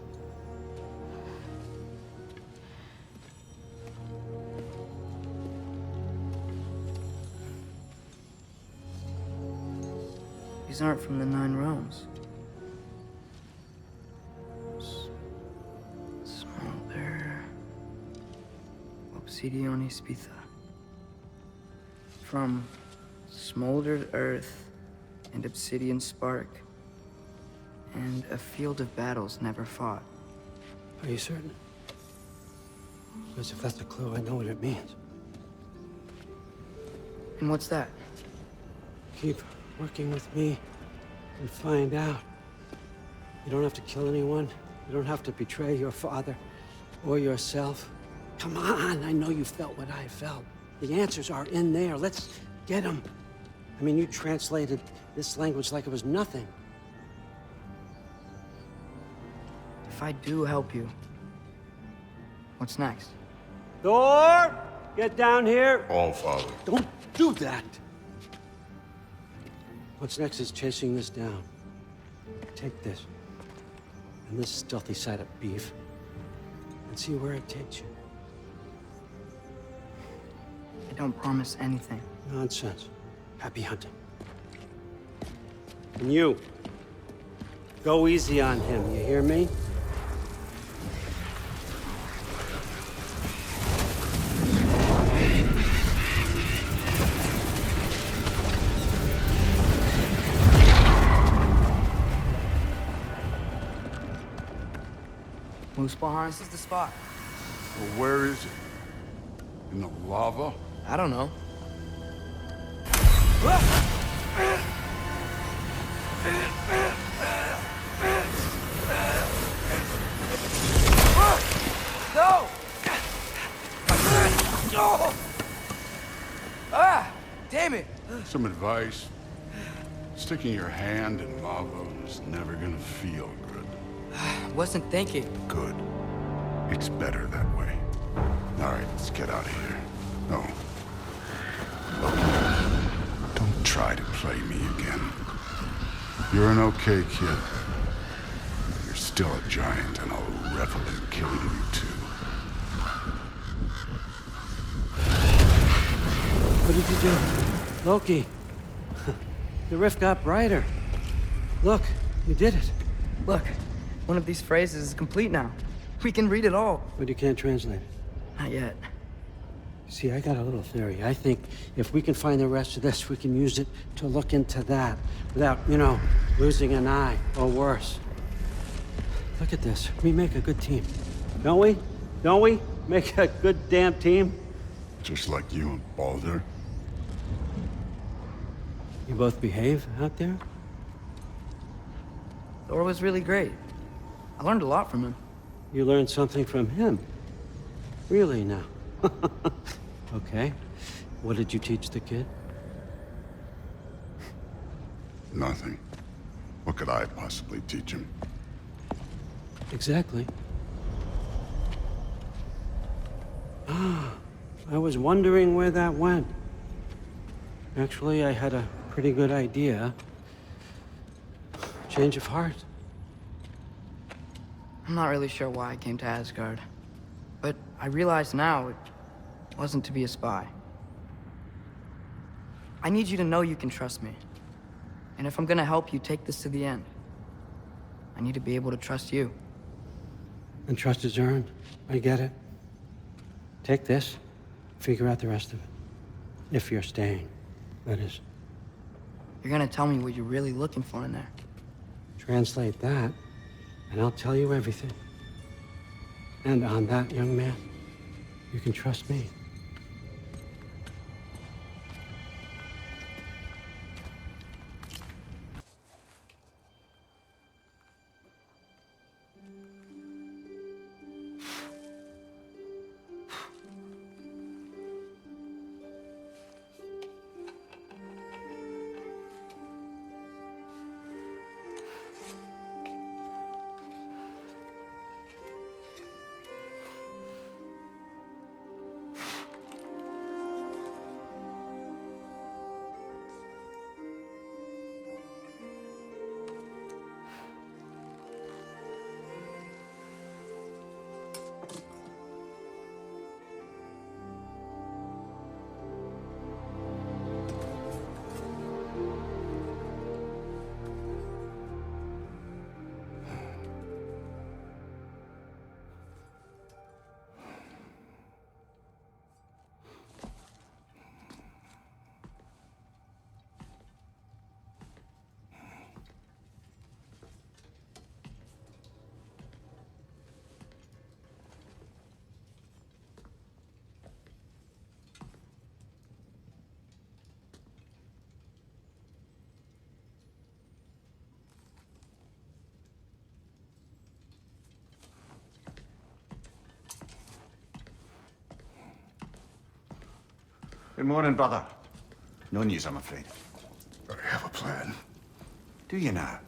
Speaker 1: These aren't from the Nine Realms. Smolder. Obsidione Spitha. From smoldered earth and obsidian spark, and a field of battles never fought.
Speaker 6: Are you certain? Because if that's a clue, I know what it means.
Speaker 1: And what's that?
Speaker 6: Keep working with me and find out. You don't have to kill anyone. You don't have to betray your father or yourself. Come on, I know you felt what I felt. The answers are in there. Let's get them. I mean, you translated this language like it was nothing.
Speaker 1: If I do help you, what's next?
Speaker 6: Thor! Get down here!
Speaker 2: All Father.
Speaker 6: Don't do that! What's next is chasing this down. Take this, and this stealthy side of beef, and see where it takes you.
Speaker 1: I don't promise anything.
Speaker 6: Nonsense. Happy hunting. And you, go easy on him, you hear me?
Speaker 1: Muspelheim. This is the spot.
Speaker 5: Well, where is it? In the lava?
Speaker 1: I don't know. No! Ah! Damn it!
Speaker 5: Some advice. Sticking your hand in lava is never gonna feel good.
Speaker 1: Wasn't thinking.
Speaker 5: Good. It's better that way. All right, let's get out of here. No. Look, don't try to play me again. You're an okay kid. You're still a giant, and I'll revel in killing you too.
Speaker 6: What did you do? Loki. The rift got brighter. Look, you did it.
Speaker 1: Look, one of these phrases is complete now. We can read it all.
Speaker 6: But you can't translate it.
Speaker 1: Not yet.
Speaker 6: See, I got a little theory. I think if we can find the rest of this, we can use it to look into that without, you know, losing an eye or worse. Look at this. We make a good team. Don't we? Don't we? Make a good damn team?
Speaker 5: Just like you and Baldur.
Speaker 6: You both behave out there?
Speaker 1: Thor was really great. I learned a lot from him.
Speaker 6: You learned something from him? Really now? Okay. What did you teach the kid?
Speaker 5: Nothing. What could I possibly teach him?
Speaker 6: Exactly. I was wondering where that went. Actually, I had a pretty good idea. Change of heart.
Speaker 1: I'm not really sure why I came to Asgard. But I realize now it wasn't to be a spy. I need you to know you can trust me. And if I'm gonna help you take this to the end, I need to be able to trust you.
Speaker 6: And trust is earned. I get it. Take this, figure out the rest of it. If you're staying, that is.
Speaker 1: You're gonna tell me what you're really looking for in there.
Speaker 6: Translate that, and I'll tell you everything. And on that, young man, you can trust me.
Speaker 3: Good morning, brother. No news, I'm afraid.
Speaker 5: I have a plan.
Speaker 3: Do you now?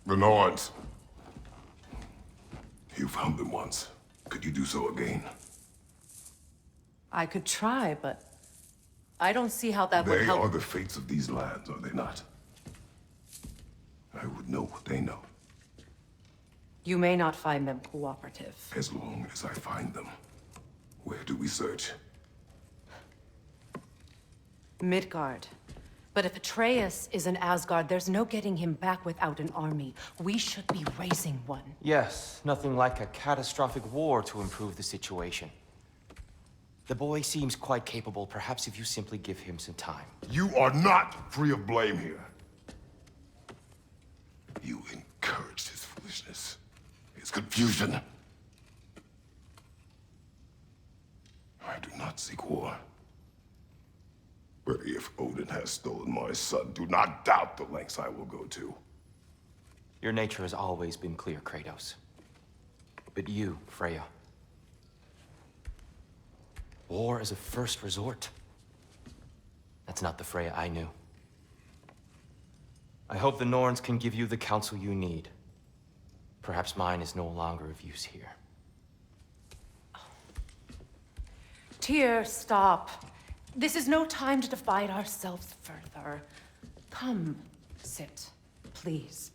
Speaker 2: The Nords. You found them once. Could you do so again?
Speaker 12: I could try, but I don't see how that would
Speaker 2: They
Speaker 12: help.
Speaker 2: are the fates of these lands, are they not? I would know what they know,
Speaker 12: You may not find them cooperative.
Speaker 2: as long as I find them. Where do we search?
Speaker 12: Midgard. But if Atreus is in Asgard, there's no getting him back without an army. We should be raising one.
Speaker 13: Yes, nothing like a catastrophic war to improve the situation. The boy seems quite capable. Perhaps if you simply give him some time.
Speaker 2: You are not free of blame here. You encouraged his foolishness, his confusion. I do not seek war. But if Odin has stolen my son, do not doubt the lengths I will go to.
Speaker 13: Your nature has always been clear, Kratos. But you, Freya. War is a first resort. That's not the Freya I knew. I hope the Norns can give you the counsel you need. Perhaps mine is no longer of use here.
Speaker 4: Tyr, stop. This is no time to divide ourselves further. Come, sit, please.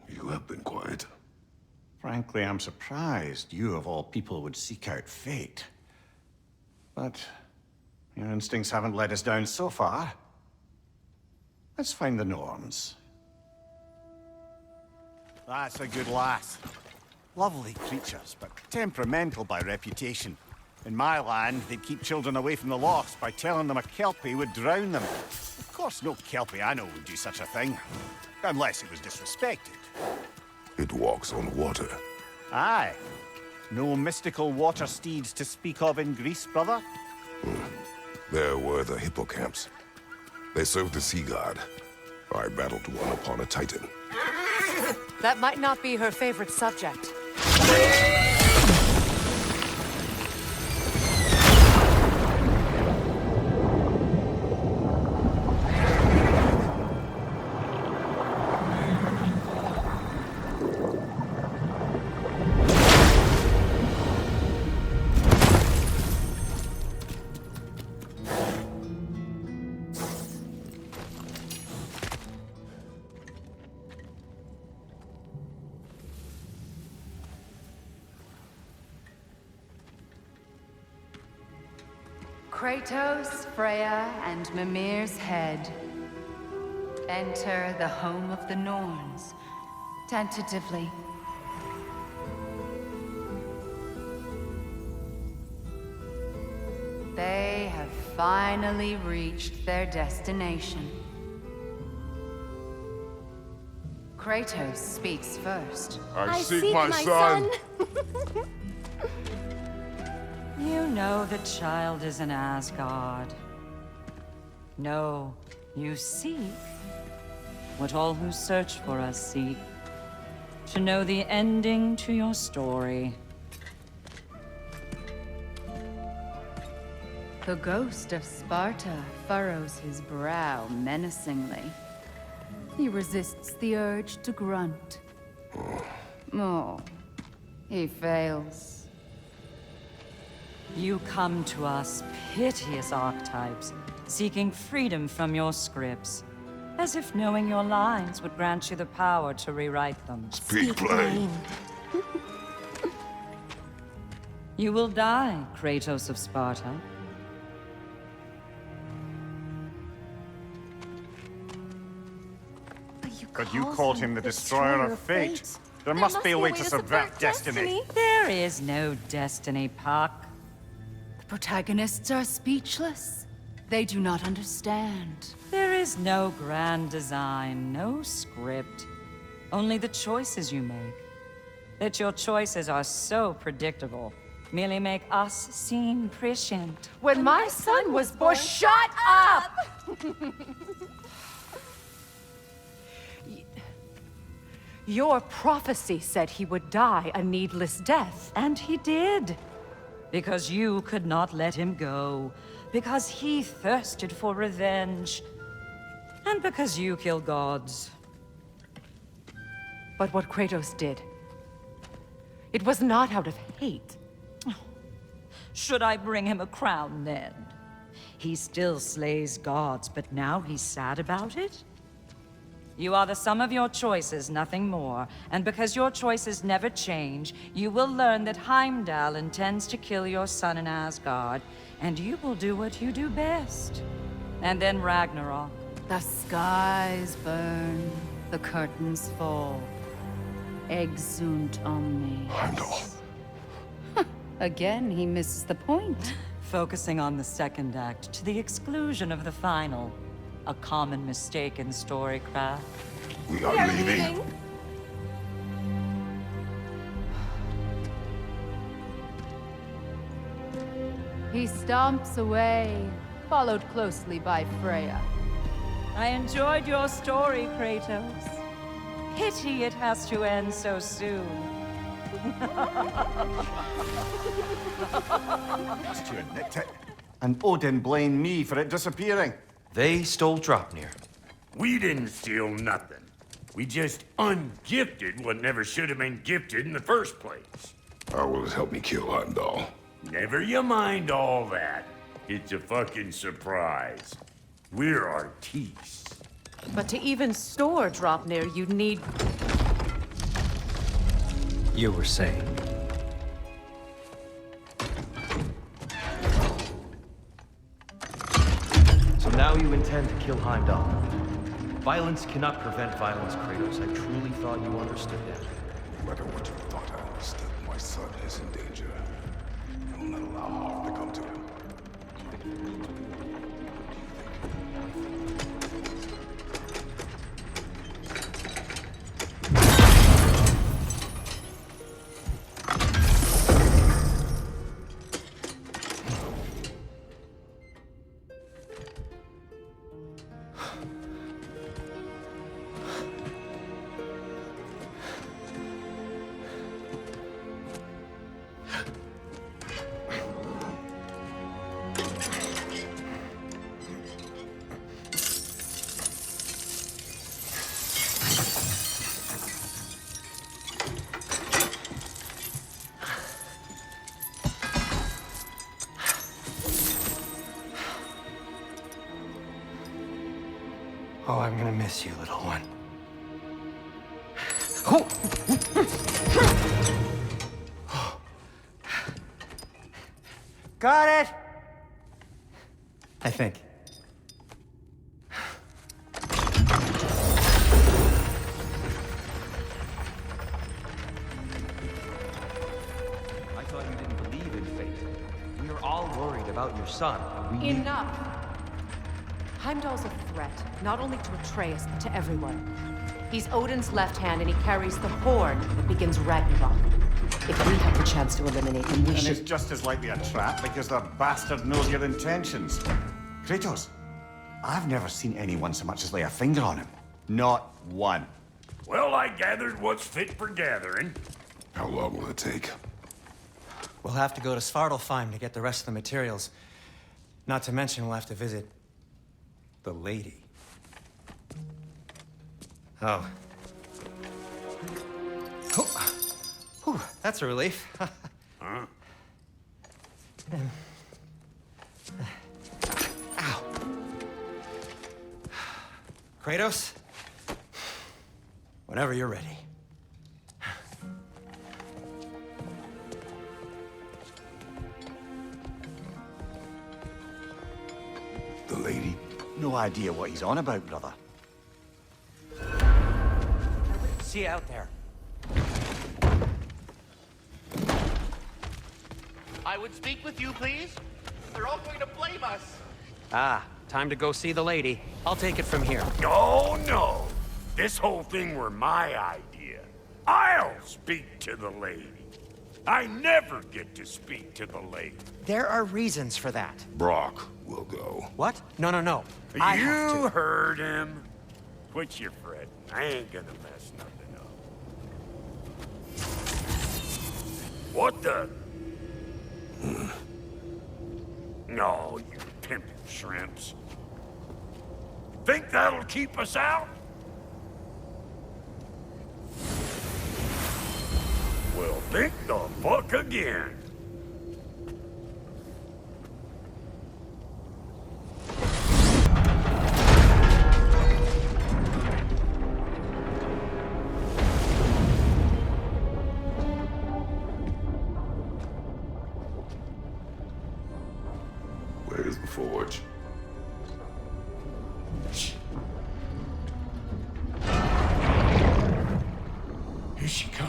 Speaker 2: You have been quiet.
Speaker 3: Frankly, I'm surprised you, of all people, would seek out fate. But your instincts haven't led us down so far. Let's find the Norns. That's a good lass. Lovely creatures, but temperamental by reputation. In my land, they'd keep children away from the lost by telling them a Kelpie would drown them. Of course, no Kelpie I know would do such a thing. Unless it was disrespected.
Speaker 2: It walks on water.
Speaker 3: Aye. No mystical water steeds to speak of in Greece, brother?
Speaker 2: There were the hippocamps. They served the sea god. I battled one upon a titan.
Speaker 12: That might not be her favorite subject.
Speaker 21: Kratos, Freya, and Mimir's head. Enter the home of the Norns, tentatively. They have finally reached their destination. Kratos speaks first.
Speaker 2: I seek my son.
Speaker 19: You know the child is in Asgard. No, you seek what all who search for us seek. To know the ending to your story.
Speaker 21: The ghost of Sparta furrows his brow menacingly. He resists the urge to grunt. Oh, he fails.
Speaker 19: You come to us, piteous archetypes, seeking freedom from your scripts. As if knowing your lines would grant you the power to rewrite them.
Speaker 2: Speak plain.
Speaker 19: You will die, Kratos of Sparta.
Speaker 3: But you called him the Destroyer of Fate. There must be a way to subvert destiny.
Speaker 19: There is no destiny, Puck.
Speaker 21: The protagonists are speechless. They do not understand.
Speaker 19: There is no grand design, no script. Only the choices you make. That your choices are so predictable, merely make us seem prescient.
Speaker 12: When my son was born, shut up! Your prophecy said he would die a needless death.
Speaker 19: And he did. Because you could not let him go. Because he thirsted for revenge. And because you kill gods.
Speaker 12: But what Kratos did, it was not out of hate.
Speaker 19: Should I bring him a crown then? He still slays gods, but now he's sad about it? You are the sum of your choices, nothing more. And because your choices never change, you will learn that Heimdall intends to kill your son in Asgard, and you will do what you do best. And then Ragnarok.
Speaker 21: The skies burn, the curtains fall. Exunt omnes.
Speaker 2: Heimdall.
Speaker 21: Again, he misses the point.
Speaker 19: Focusing on the second act to the exclusion of the final. A common mistake in storycraft.
Speaker 2: We are leaving.
Speaker 21: He stomps away, followed closely by Freya.
Speaker 19: I enjoyed your story, Kratos. Pity it has to end so soon.
Speaker 3: Just to admit it. And Odin blamed me for it disappearing.
Speaker 11: They stole Draupnir.
Speaker 5: We didn't steal nothing. We just ungifted what never should have been gifted in the first place.
Speaker 2: How will it help me kill Heimdall?
Speaker 5: Never you mind all that. It's a fucking surprise. We're artistes.
Speaker 12: But to even store Draupnir, you'd need...
Speaker 7: You were saying?
Speaker 11: So now you intend to kill Heimdall. Violence cannot prevent violence, Kratos. I truly thought you understood that.
Speaker 2: No matter what you thought I understood, my son is in danger. I will not allow harm to come to him.
Speaker 7: Oh, I'm gonna miss you, little one. Got it! I think.
Speaker 11: I thought you didn't believe in fate. We are all worried about your son. We need...
Speaker 12: Enough! Heimdall's a threat, not only to Atreus, but to everyone. He's Odin's left hand, and he carries the horn that begins Ragnarok. If we have the chance to eliminate him, we
Speaker 3: And
Speaker 12: should...
Speaker 3: it's just as likely a trap because the bastard knows your intentions. Kratos, I've never seen anyone so much as lay a finger on him. Not one.
Speaker 5: Well, I gathered what's fit for gathering.
Speaker 2: How long will it take?
Speaker 7: We'll have to go to Svartalfheim to get the rest of the materials. Not to mention we'll have to visit the lady. Oh. Whew, that's a relief.
Speaker 5: Huh?
Speaker 7: Ow. Kratos? Whenever you're ready.
Speaker 2: The lady?
Speaker 3: No idea what he's on about, brother.
Speaker 7: See you out there.
Speaker 10: I would speak with you, please. They're all going to blame us.
Speaker 7: Ah, time to go see the lady. I'll take it from here.
Speaker 5: Oh, no. This whole thing were my idea. I'll speak to the lady. I never get to speak to the lady.
Speaker 7: There are reasons for that.
Speaker 2: Brock will go.
Speaker 7: What? No, no, no. I have
Speaker 5: You
Speaker 7: to.
Speaker 5: heard him. Quit your fretting. I ain't gonna mess nothing up. What the? No, you pimpin' shrimps. Think that'll keep us out? Well, think the fuck again.
Speaker 2: Where's the forge?
Speaker 9: Here she comes.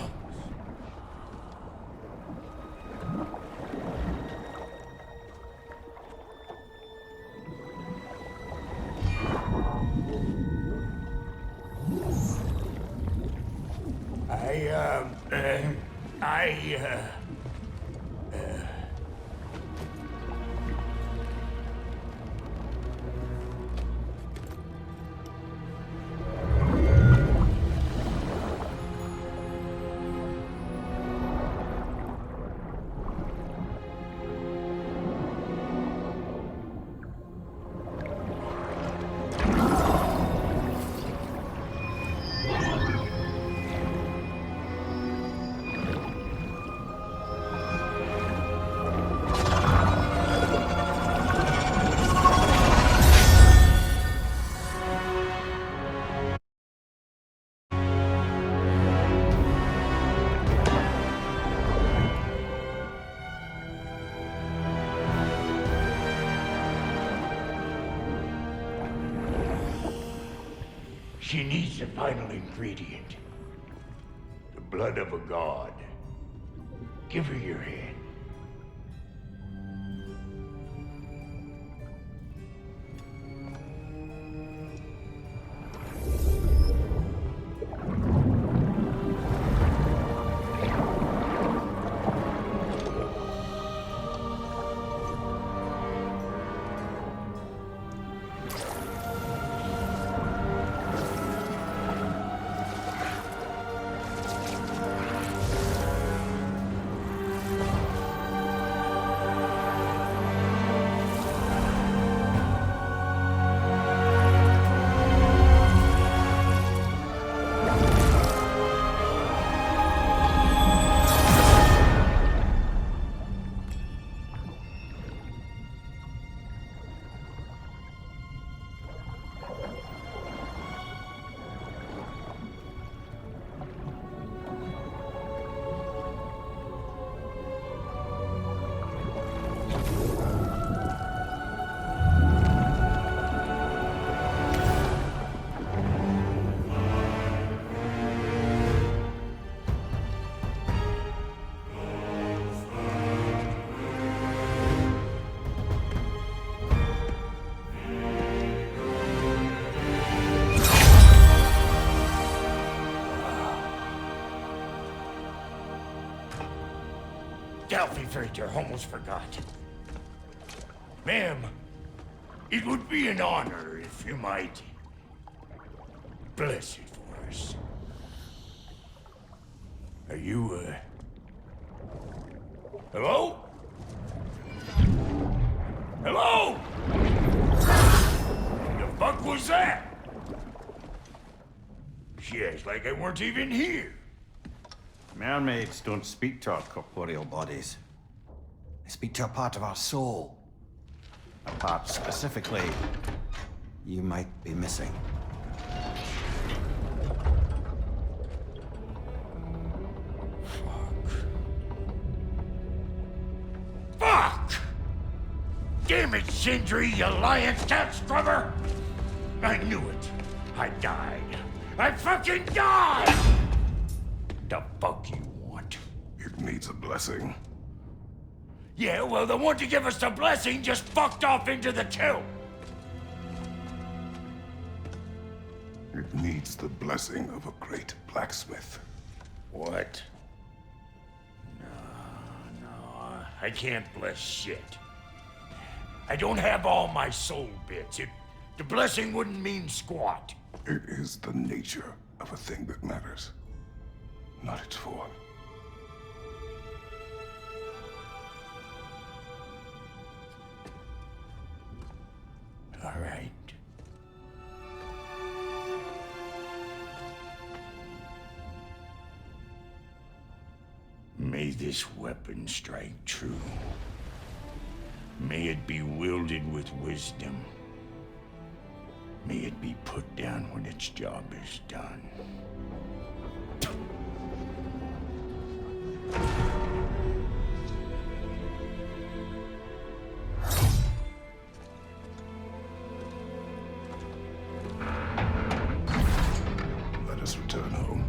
Speaker 5: She needs the final ingredient. The blood of a god. Give her your hand. Delphi Frater, almost forgot. Ma'am, it would be an honor if you might bless it for us. Are you, hello? Hello? The fuck was that? She acts like I weren't even here.
Speaker 3: Mermaids don't speak to our corporeal bodies. They speak to a part of our soul. A part specifically you might be missing.
Speaker 5: Fuck! Damn it, Sindri, you lion cat scrubber! I knew it. I died. I fucking died! The fuck you want?
Speaker 2: It needs a blessing.
Speaker 5: Yeah, well, the one to give us the blessing just fucked off into the tomb.
Speaker 2: It needs the blessing of a great blacksmith.
Speaker 5: What? No, I can't bless shit. I don't have all my soul bits. The blessing wouldn't mean squat.
Speaker 2: It is the nature of a thing that matters, not its form.
Speaker 5: All right. May this weapon strike true. May it be wielded with wisdom. May it be put down when its job is done.
Speaker 2: Let us return home.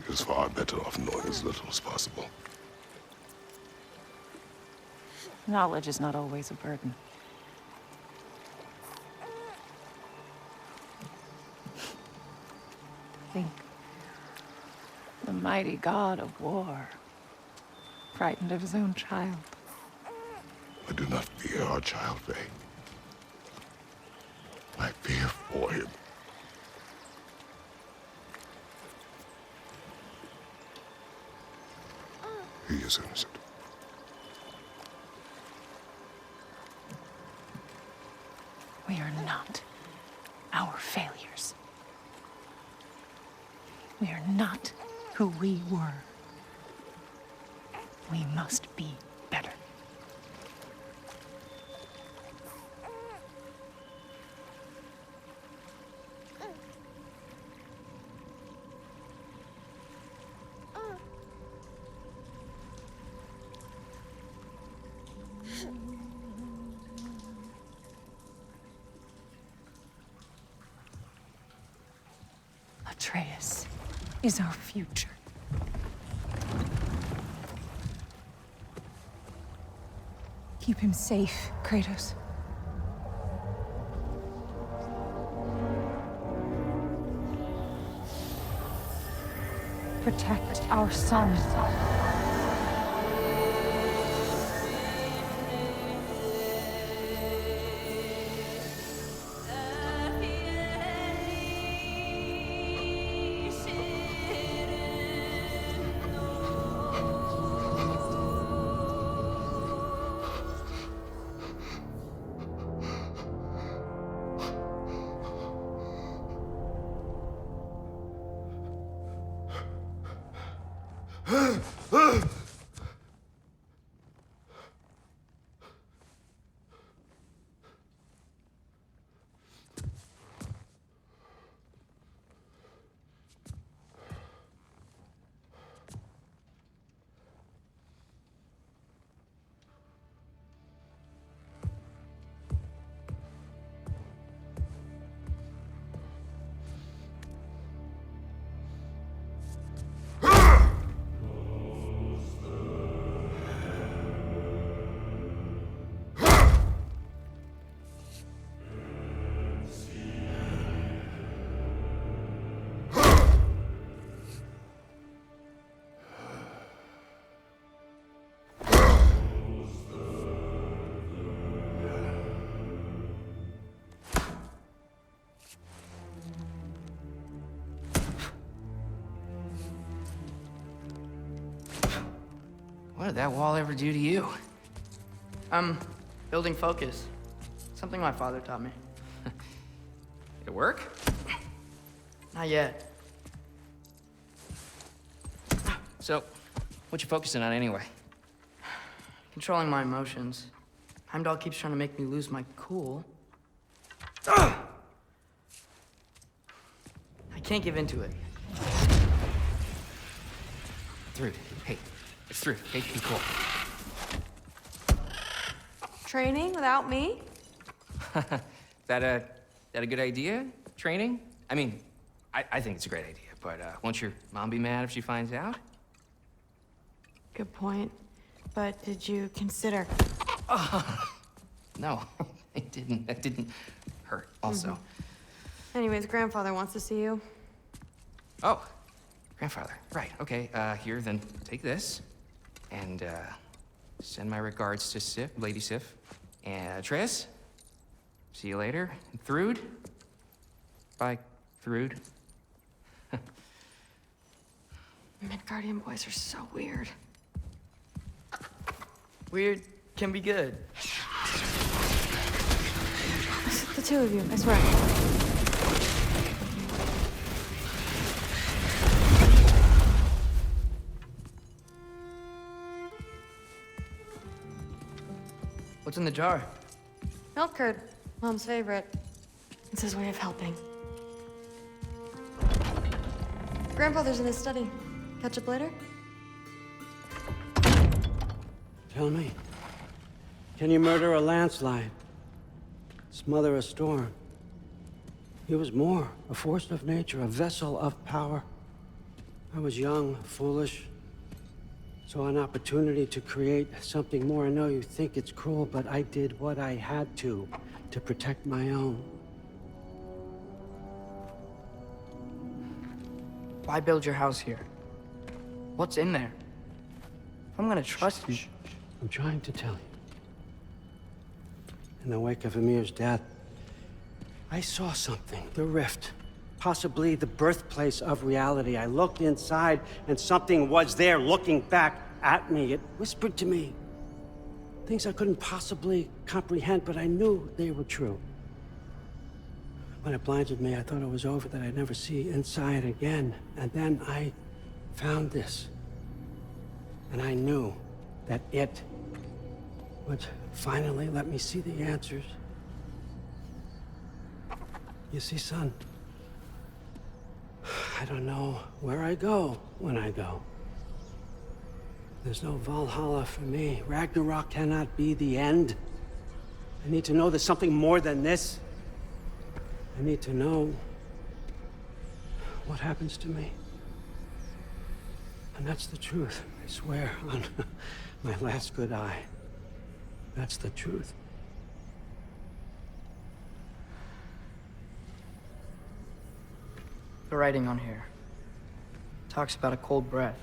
Speaker 2: is far better off knowing as little as possible.
Speaker 4: Knowledge is not always a burden. Think. The mighty god of war, frightened of his own child.
Speaker 2: I do not fear our child, Faye. I fear for him. He is innocent.
Speaker 4: We are not our failures. We are not who we were. We must be better. Atreus is our future. Keep him safe, Kratos. Protect our son.
Speaker 18: What did that wall ever do to you?
Speaker 1: Building focus. Something my father taught me.
Speaker 18: Did it work?
Speaker 1: Not yet.
Speaker 18: So, what you focusing on anyway?
Speaker 1: Controlling my emotions. Heimdall keeps trying to make me lose my cool. I can't give into it.
Speaker 18: Thrud, hey. It's Thrud. Hey, be cool.
Speaker 20: Training without me?
Speaker 18: that a good idea? Training? I mean, I think it's a great idea, but won't your mom be mad if she finds out?
Speaker 20: Good point. But did you consider?
Speaker 18: No, it didn't. That didn't hurt, also.
Speaker 20: Anyways, grandfather wants to see you.
Speaker 18: Oh, grandfather. Right, okay. Here, then take this. And, send my regards to Sif, Lady Sif. And Atreus, see you later. And Thrud. Bye, Thrud.
Speaker 20: Midgardian boys are so weird.
Speaker 1: Weird can be good.
Speaker 20: The two of you, I swear.
Speaker 1: What's in the jar?
Speaker 20: Milk curd, Mom's favorite. It's his way of helping. Grandfather's in his study. Catch up later?
Speaker 6: Tell me, can you murder a landslide? Smother a storm? He was more, a force of nature, a vessel of power. I was young, foolish. Saw an opportunity to create something more. I know you think it's cruel, but I did what I had to protect my own.
Speaker 1: Why build your house here? What's in there? I'm gonna trust you.
Speaker 6: I'm trying to tell you. In the wake of Amir's death, I saw something. The rift. Possibly the birthplace of reality. I looked inside, and something was there looking back at me. It whispered to me things I couldn't possibly comprehend, but I knew they were true. When it blinded me, I thought it was over, that I'd never see inside again. And then I found this. And I knew that it would finally let me see the answers. You see, son, I don't know where I go when I go. There's no Valhalla for me. Ragnarok cannot be the end. I need to know there's something more than this. I need to know what happens to me. And that's the truth, I swear, on my last good eye. That's the truth.
Speaker 1: The writing on here talks about a cold breath.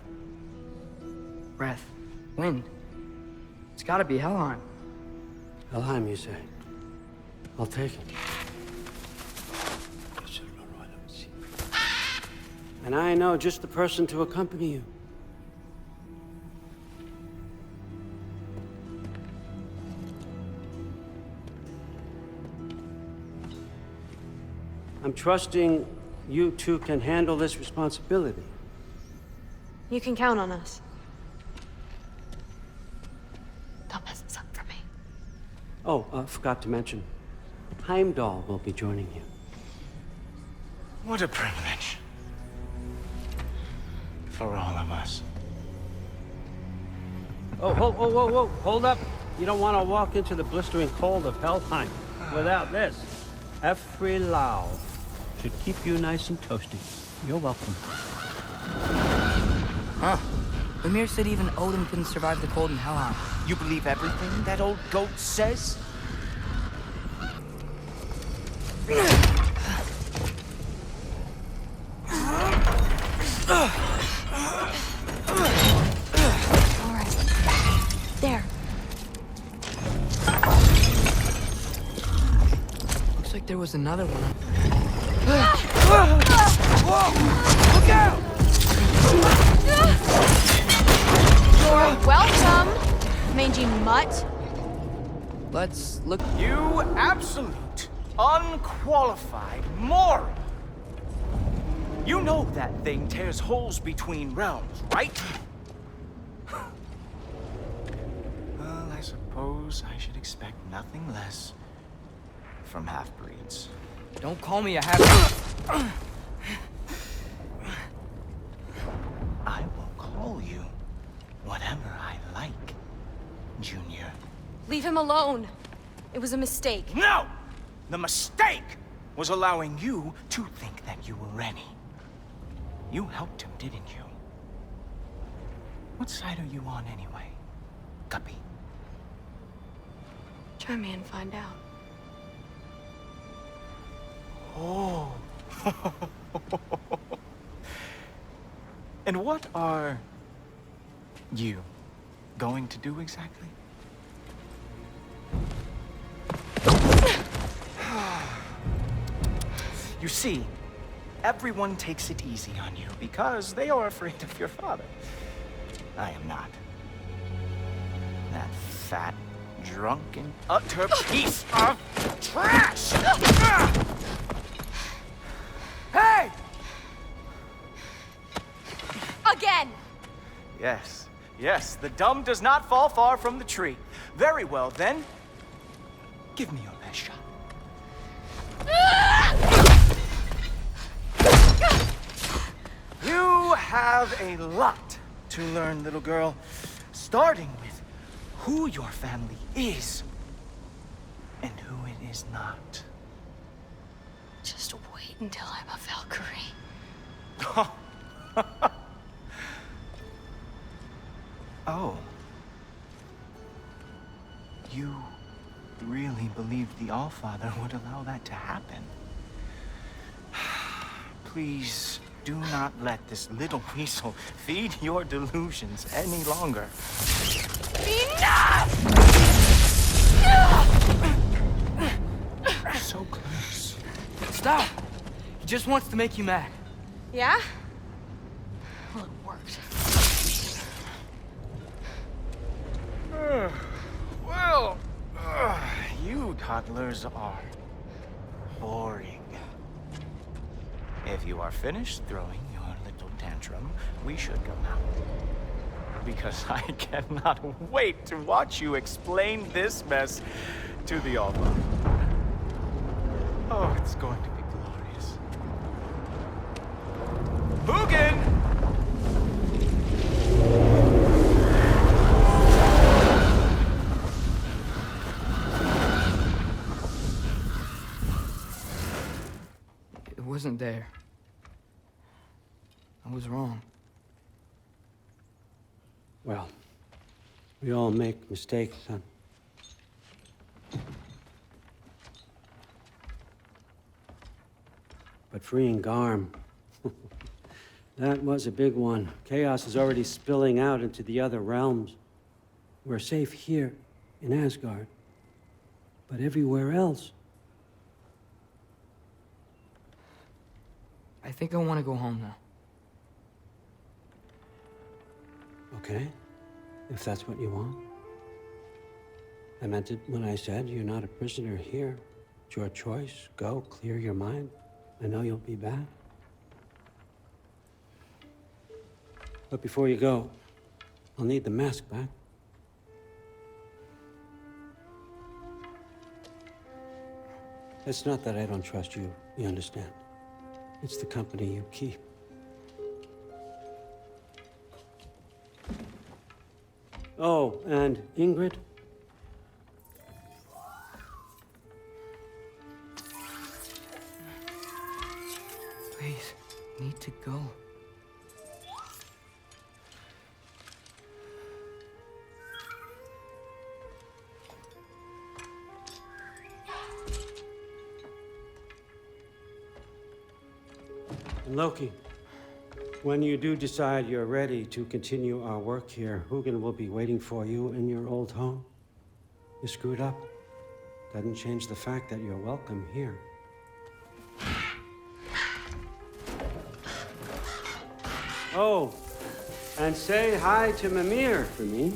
Speaker 1: Breath. Wind. It's gotta be Helheim.
Speaker 6: Helheim, you say? I'll take it. And I know just the person to accompany you. I'm trusting you two can handle this responsibility.
Speaker 20: You can count on us. Don't mess this up for me.
Speaker 6: Oh, forgot to mention. Heimdall will be joining you.
Speaker 17: What a privilege. For all of us.
Speaker 6: Oh, whoa, hold up. You don't want to walk into the blistering cold of Helheim without this. Every Lau should keep you nice and toasty. You're welcome.
Speaker 1: Huh. Ymir said even Odin couldn't survive the cold in Helheim.
Speaker 17: You believe everything that old goat says?
Speaker 20: There.
Speaker 1: Looks like there was another one.
Speaker 9: Whoa! Look out!
Speaker 20: You're welcome, mangy mutt.
Speaker 1: Let's look.
Speaker 17: You absolute, unqualified moron! You know that thing tears holes between realms, right? Well, I suppose I should expect nothing less from half-breeds.
Speaker 1: Don't call me a half.
Speaker 17: I will call you whatever I like, Junior.
Speaker 20: Leave him alone. It was a mistake.
Speaker 17: No! The mistake was allowing you to think that you were ready. You helped him, didn't you? What side are you on anyway, Guppy?
Speaker 20: Try me and find out.
Speaker 17: Oh. And what are you going to do exactly? You see, everyone takes it easy on you because they are afraid of your father. I am not. That fat, drunken, utter piece of trash!
Speaker 9: Hey!
Speaker 20: Again!
Speaker 17: Yes, yes, the dumb does not fall far from the tree. Very well, then. Give me your best shot. You have a lot to learn, little girl. Starting with who your family is and who it is not.
Speaker 20: Just wait until I'm a Valkyrie.
Speaker 17: Oh. You really believed the Allfather would allow that to happen? Please do not let this little weasel feed your delusions any longer.
Speaker 16: Enough!
Speaker 17: So close.
Speaker 1: Stop! He just wants to make you mad.
Speaker 20: Yeah? Well, it worked.
Speaker 17: Well, you toddlers are boring. If you are finished throwing your little tantrum, we should go now. Because I cannot wait to watch you explain this mess to the Allfather. Oh, it's going to be glorious. Hugin!
Speaker 1: It wasn't there. I was wrong.
Speaker 6: Well, we all make mistakes, son. But freeing Garm, that was a big one. Chaos is already spilling out into the other realms. We're safe here in Asgard, but everywhere else.
Speaker 1: I think I want to go home now.
Speaker 6: Okay, if that's what you want. I meant it when I said you're not a prisoner here. It's your choice. Go, clear your mind. I know you'll be back. But before you go, I'll need the mask back. It's not that I don't trust you, you understand. It's the company you keep. Oh, and Ingrid?
Speaker 1: Please, need to go.
Speaker 6: Loki, when you do decide you're ready to continue our work here, Hugin will be waiting for you in your old home. You screwed up. Doesn't change the fact that you're welcome here. Oh, and say hi to Mimir for me.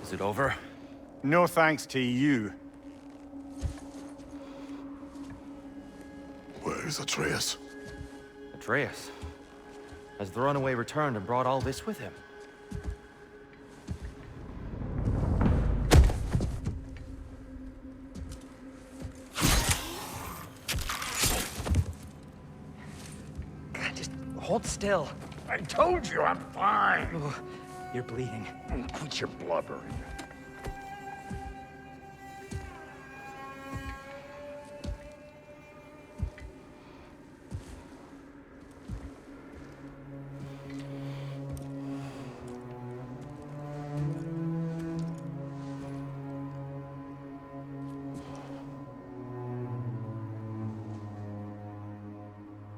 Speaker 3: Is it over? No thanks to you.
Speaker 2: Where is Atreus?
Speaker 11: Atreus? Has the runaway returned and brought all this with him?
Speaker 7: God, just hold still.
Speaker 5: I told you I'm fine.
Speaker 7: Ooh, you're bleeding.
Speaker 5: Quit your blubbering.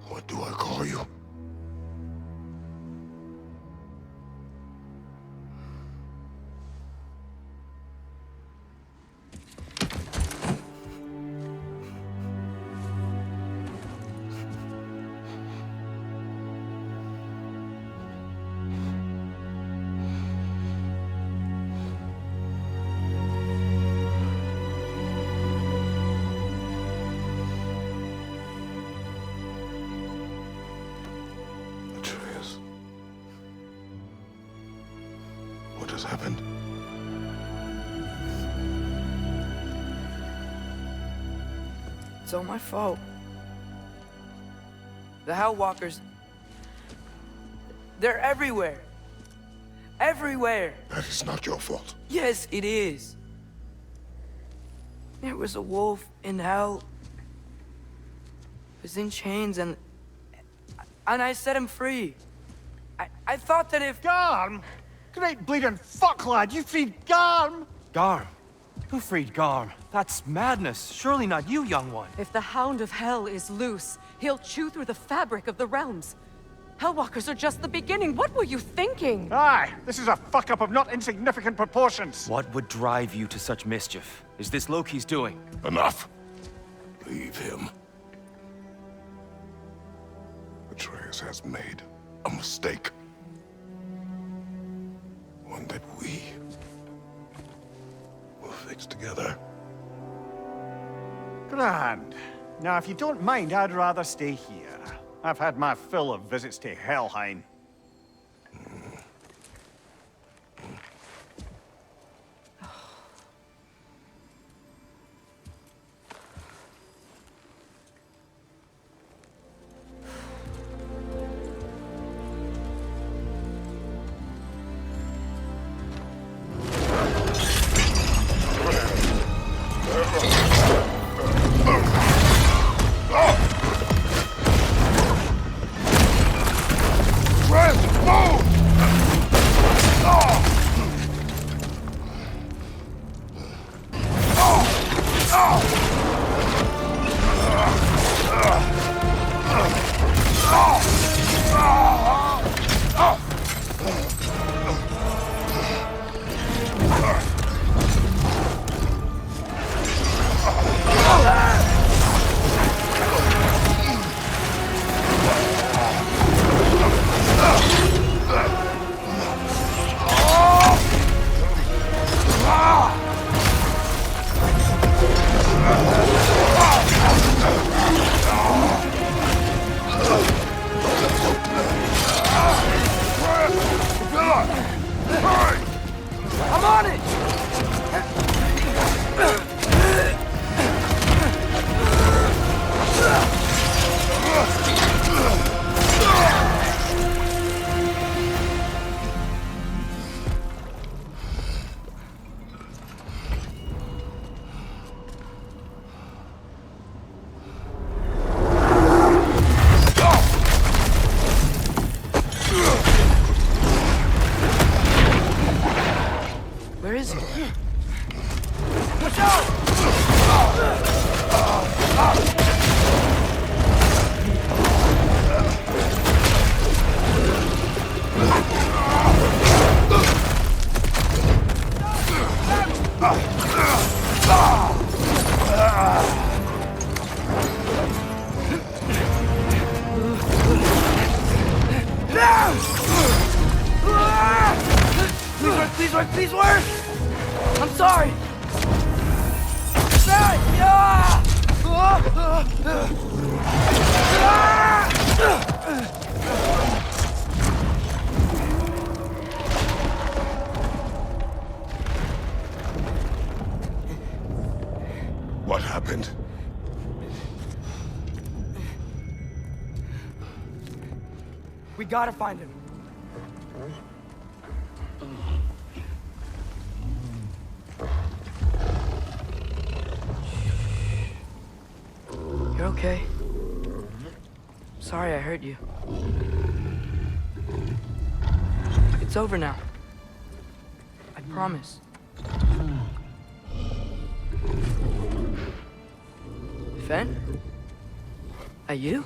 Speaker 2: What do I call you? Atreus. What has happened?
Speaker 1: It's all my fault. The Hell Walkers... they're everywhere. Everywhere.
Speaker 2: That is not your fault.
Speaker 1: Yes, it is. There was a wolf in hell. He was in chains and I set him free. I thought that if...
Speaker 3: Garm? Great bleeding fuck, lad! You freed Garm!
Speaker 11: Garm? Who freed Garm? That's madness. Surely not you, young one.
Speaker 12: If the Hound of Hell is loose, he'll chew through the fabric of the realms. Hellwalkers are just the beginning. What were you thinking?
Speaker 3: Aye, this is a fuck-up of not insignificant proportions.
Speaker 11: What would drive you to such mischief? Is this Loki's doing?
Speaker 2: Enough. Leave him. Atreus has made a mistake. One that we will fix together.
Speaker 3: Grand. Now, if you don't mind, I'd rather stay here. I've had my fill of visits to Helheim.
Speaker 1: I'm on it! Where is he? Watch Please work, please work! I'm sorry!
Speaker 2: What happened?
Speaker 1: We gotta find him. You're okay. Sorry I hurt you. It's over now. I promise. Fen? Are you?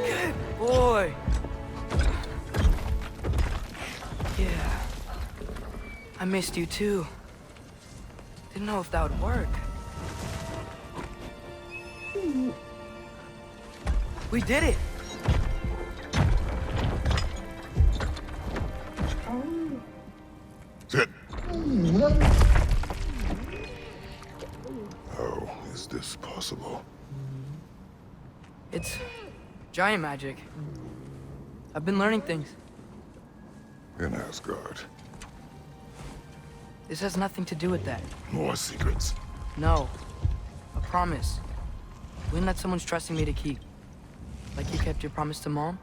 Speaker 1: Good boy. Yeah. I missed you too. Didn't know if that would work. We did it!
Speaker 2: Sit. How is this possible?
Speaker 1: It's Giant magic. I've been learning things.
Speaker 2: In Asgard.
Speaker 1: This has nothing to do with that.
Speaker 2: More secrets.
Speaker 1: No. A promise. One that someone's trusting me to keep. Like you kept your promise to Mom?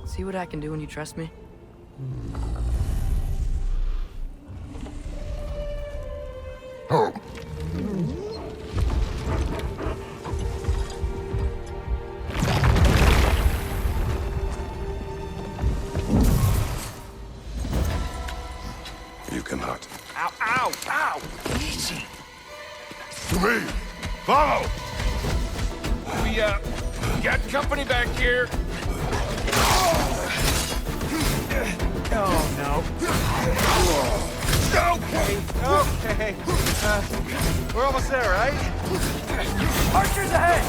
Speaker 1: See what I can do when you trust me?
Speaker 2: Oh. You cannot.
Speaker 14: Ow, ow, ow!
Speaker 2: Easy. To me! Follow!
Speaker 14: We got company back here.
Speaker 17: Oh, no.
Speaker 14: Okay, okay. We're almost there, right?
Speaker 1: Archers ahead!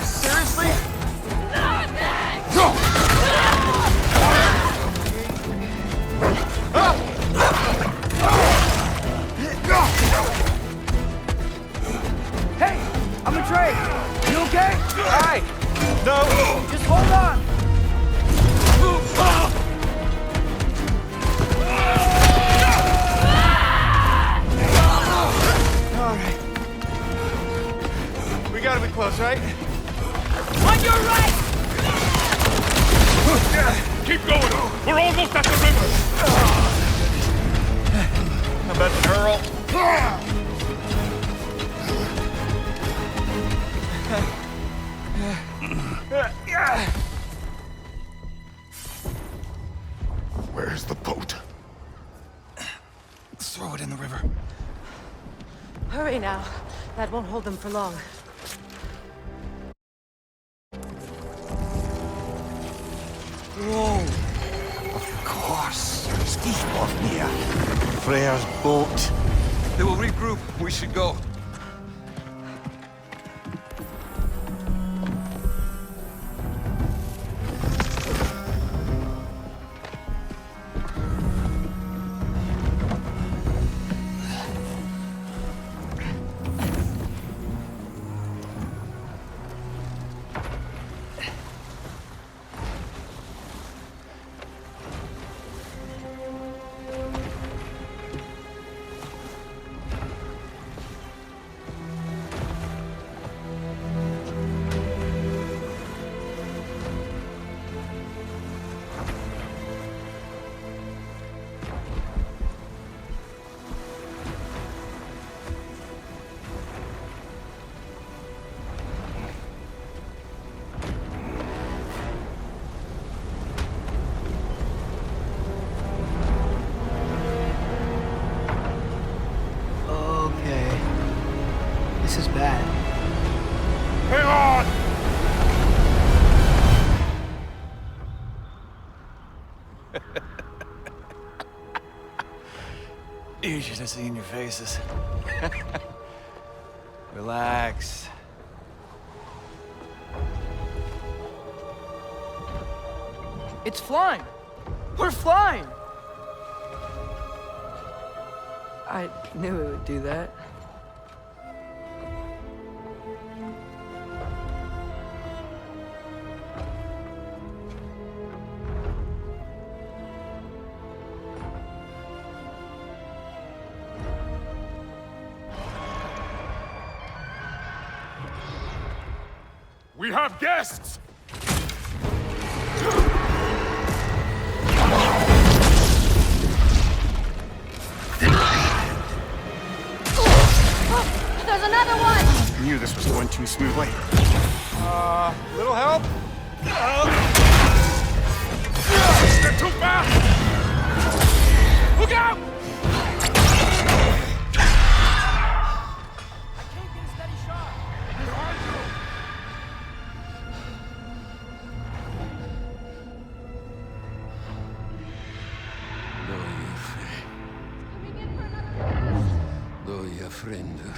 Speaker 14: Seriously?
Speaker 1: Hey! I'm a Trey! You okay?
Speaker 14: Hi! No!
Speaker 1: Just hold on!
Speaker 14: Alright. We gotta be close, right?
Speaker 1: On your right!
Speaker 14: Keep going! We're almost at the river! I'm about to hurl.
Speaker 2: Where's the boat?
Speaker 17: Throw it in the river.
Speaker 12: Hurry now. That won't hold them for long.
Speaker 17: Whoa! Of course. Skisbornir. Freyr's boat.
Speaker 8: They will regroup. We should go.
Speaker 1: Okay. This is bad.
Speaker 14: Hang on!
Speaker 17: You should have seen your faces. Relax.
Speaker 1: It's flying! We're flying! I knew it would do that.
Speaker 14: We have guests!
Speaker 20: There's another one!
Speaker 3: I knew this was going too smoothly.
Speaker 14: Little help? They're too fast! Look out!
Speaker 1: I can't get a steady shot. They're on through.
Speaker 8: Doja fränder.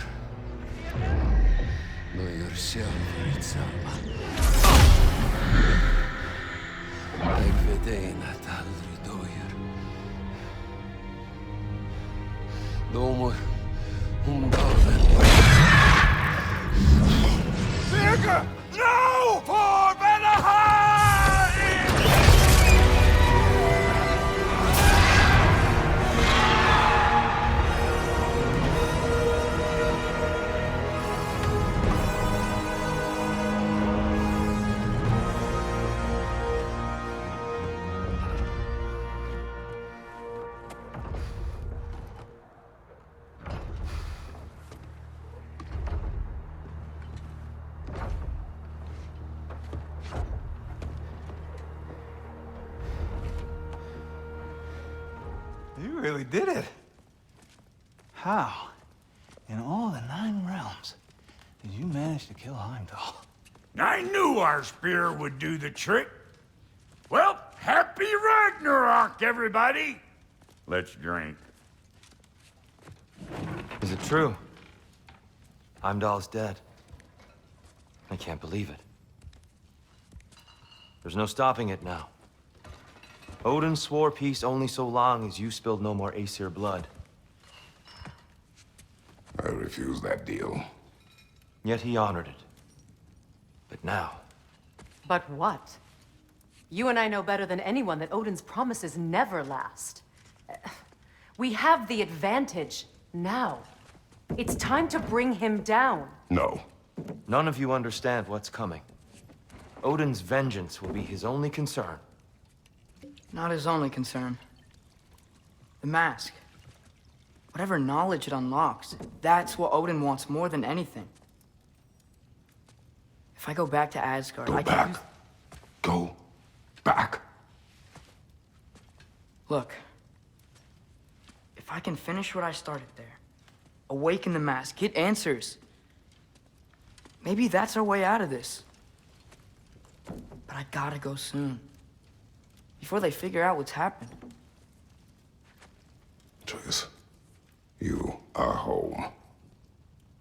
Speaker 8: Doja själv utsamma. Jag vet en att aldrig dojer. De dagen.
Speaker 5: No! For Vanaheim!
Speaker 15: You really did it. How, in all the 9 realms, did you manage to kill Heimdall?
Speaker 5: I knew our spear would do the trick. Well, happy Ragnarok, everybody! Let's drink.
Speaker 11: Is it true? Heimdall's dead. I can't believe it. There's no stopping it now. Odin swore peace only so long as you spilled no more Aesir blood.
Speaker 2: I refuse that deal.
Speaker 11: Yet he honored it. But now...
Speaker 12: But what? You and I know better than anyone that Odin's promises never last. We have the advantage now. It's time to bring him down.
Speaker 2: No.
Speaker 11: None of you understand what's coming. Odin's vengeance will be his only concern.
Speaker 1: Not his only concern. The mask. Whatever knowledge it unlocks, that's what Odin wants more than anything. If I go back to Asgard, I can use...
Speaker 2: Go back.
Speaker 1: Look. If I can finish what I started there, awaken the mask, get answers, maybe that's our way out of this. But I gotta go soon. Before they figure out what's happened.
Speaker 2: Atreus, you are home.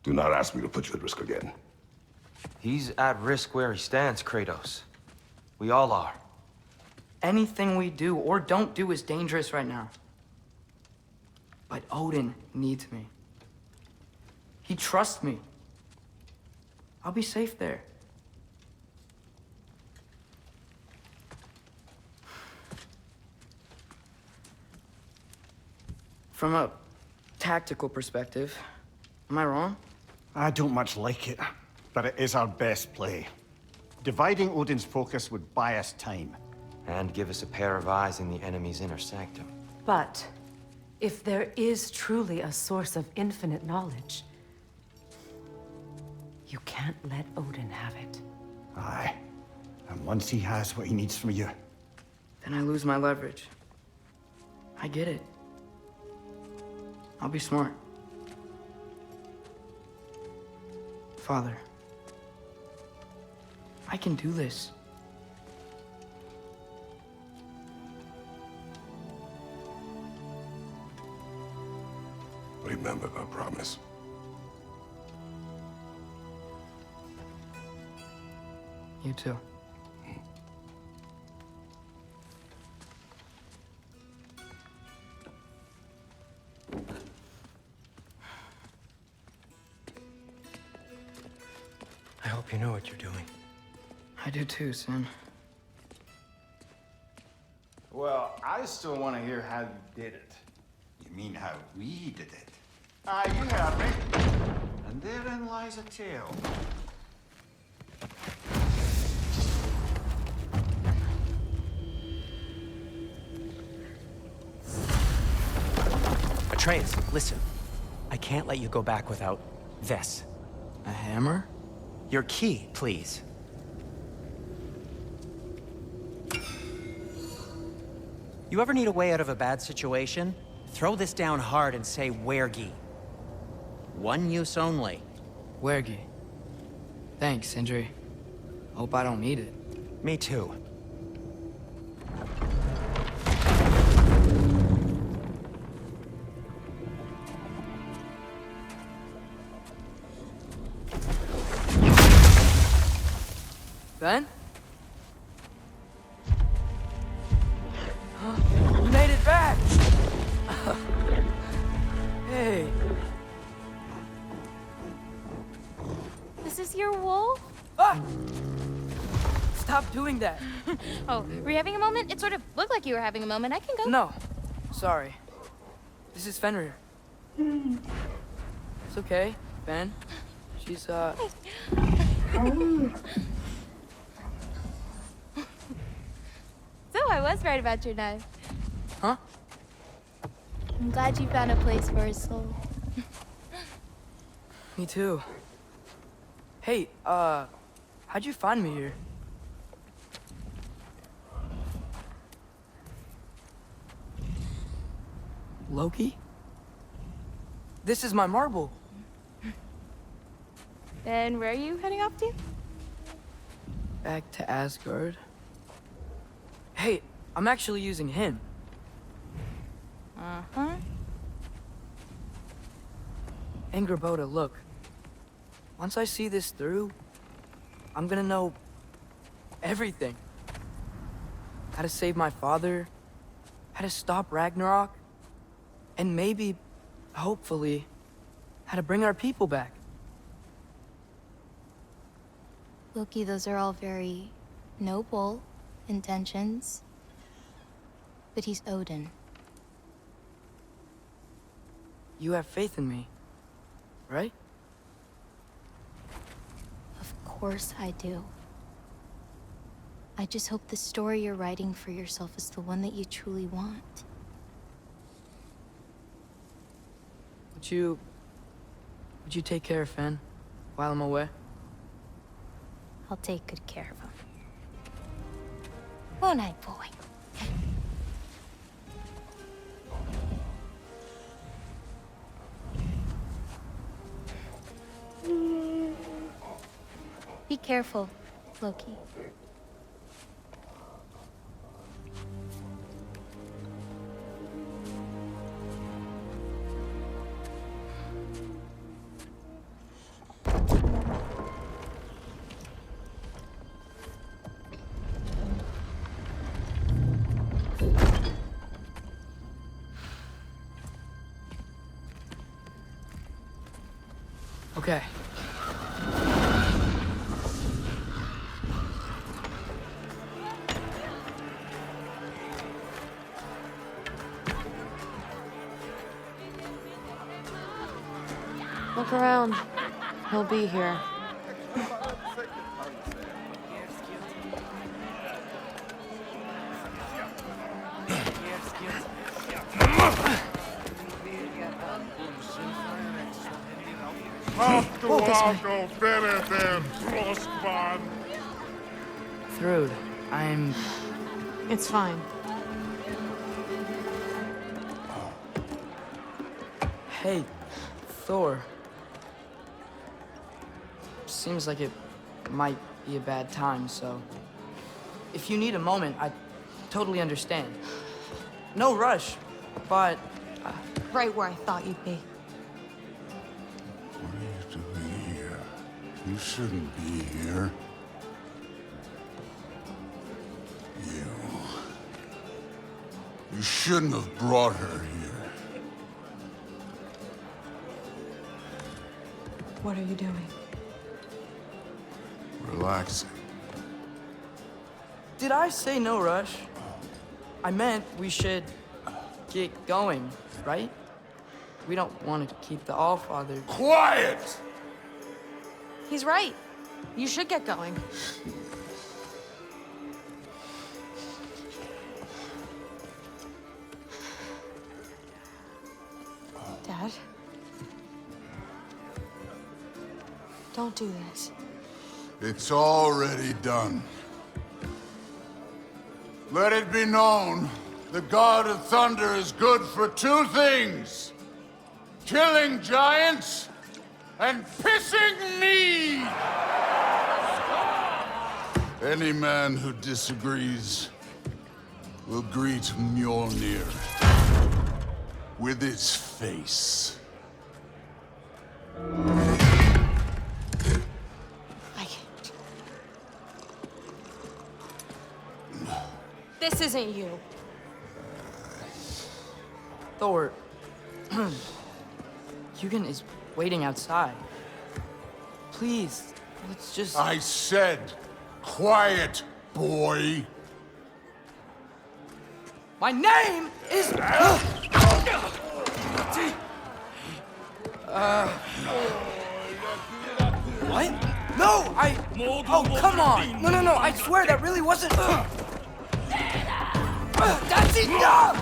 Speaker 2: Do not ask me to put you at risk again.
Speaker 11: He's at risk where he stands, Kratos. We all are.
Speaker 1: Anything we do or don't do is dangerous right now. But Odin needs me. He trusts me. I'll be safe there. From a tactical perspective, am I wrong?
Speaker 3: I don't much like it, but it is our best play. Dividing Odin's focus would buy us time.
Speaker 11: And give us a pair of eyes in the enemy's inner sanctum.
Speaker 12: But if there is truly a source of infinite knowledge, you can't let Odin have it.
Speaker 3: Aye. And once he has what he needs from you...
Speaker 1: Then I lose my leverage. I get it. I'll be smart. Father, I can do this.
Speaker 2: Remember our promise.
Speaker 1: You too.
Speaker 7: I hope you know what you're doing.
Speaker 1: I do too, Sin.
Speaker 15: Well, I still want to hear how you did it.
Speaker 3: You mean how we did it? Aye, you heard me. And therein lies a tale.
Speaker 10: Atreus, listen. I can't let you go back without this.
Speaker 1: A hammer?
Speaker 10: Your key, please. You ever need a way out of a bad situation? Throw this down hard and say Wergi. One use only.
Speaker 1: Wergi. Thanks, Sindri. Hope I don't need it.
Speaker 10: Me too.
Speaker 1: Ben? You made it back! Hey.
Speaker 20: This is your wolf?
Speaker 1: Oh! Ah! Stop doing that.
Speaker 13: Oh, were you having a moment? It sort of looked like you were having a moment. I can go.
Speaker 1: No, sorry. This is Fenrir. It's okay, Ben. She's,
Speaker 13: So I was right about your knife.
Speaker 1: Huh?
Speaker 13: I'm glad you found a place for his soul.
Speaker 1: Me too. Hey, how'd you find me here? Loki? This is my marble.
Speaker 13: Then where are you heading off to?
Speaker 1: Back to Asgard. Hey, I'm actually using him.
Speaker 13: Uh-huh.
Speaker 1: Angerboda, look. Once I see this through, I'm gonna know everything. How to save my father, how to stop Ragnarok, and maybe, hopefully, how to bring our people back.
Speaker 13: Loki, those are all very noble intentions. But he's Odin.
Speaker 1: You have faith in me, right?
Speaker 13: Of course I do. I just hope the story you're writing for yourself is the one that you truly want.
Speaker 1: Would you take care of Fen while I'm away?
Speaker 13: I'll take good care of him. Won't I, boy? Be careful, Loki.
Speaker 1: Okay.
Speaker 4: Look around. He'll be here.
Speaker 1: Thrud, I'm...
Speaker 4: It's fine.
Speaker 1: Hey, Thor. Seems like it might be a bad time, so... If you need a moment, I totally understand. No rush, but...
Speaker 4: Right where I thought you'd be.
Speaker 5: What are you doing here? You shouldn't be here. You shouldn't have brought her here.
Speaker 4: What are you doing?
Speaker 5: Relaxing.
Speaker 1: Did I say no rush? I meant we should get going, right? We don't want to keep the Allfather...
Speaker 5: Quiet!
Speaker 4: He's right. You should get going. Dad? Don't do this.
Speaker 5: It's already done. Let it be known, the God of Thunder is good for two things. Killing giants and pissing me! Any man who disagrees will greet Mjolnir with its face.
Speaker 4: This isn't you.
Speaker 1: Thor... Hugin is waiting outside. Please, Let's just...
Speaker 5: I said, quiet, boy.
Speaker 1: My name is... What? No, Oh, come on! No, I swear that really wasn't... That's enough!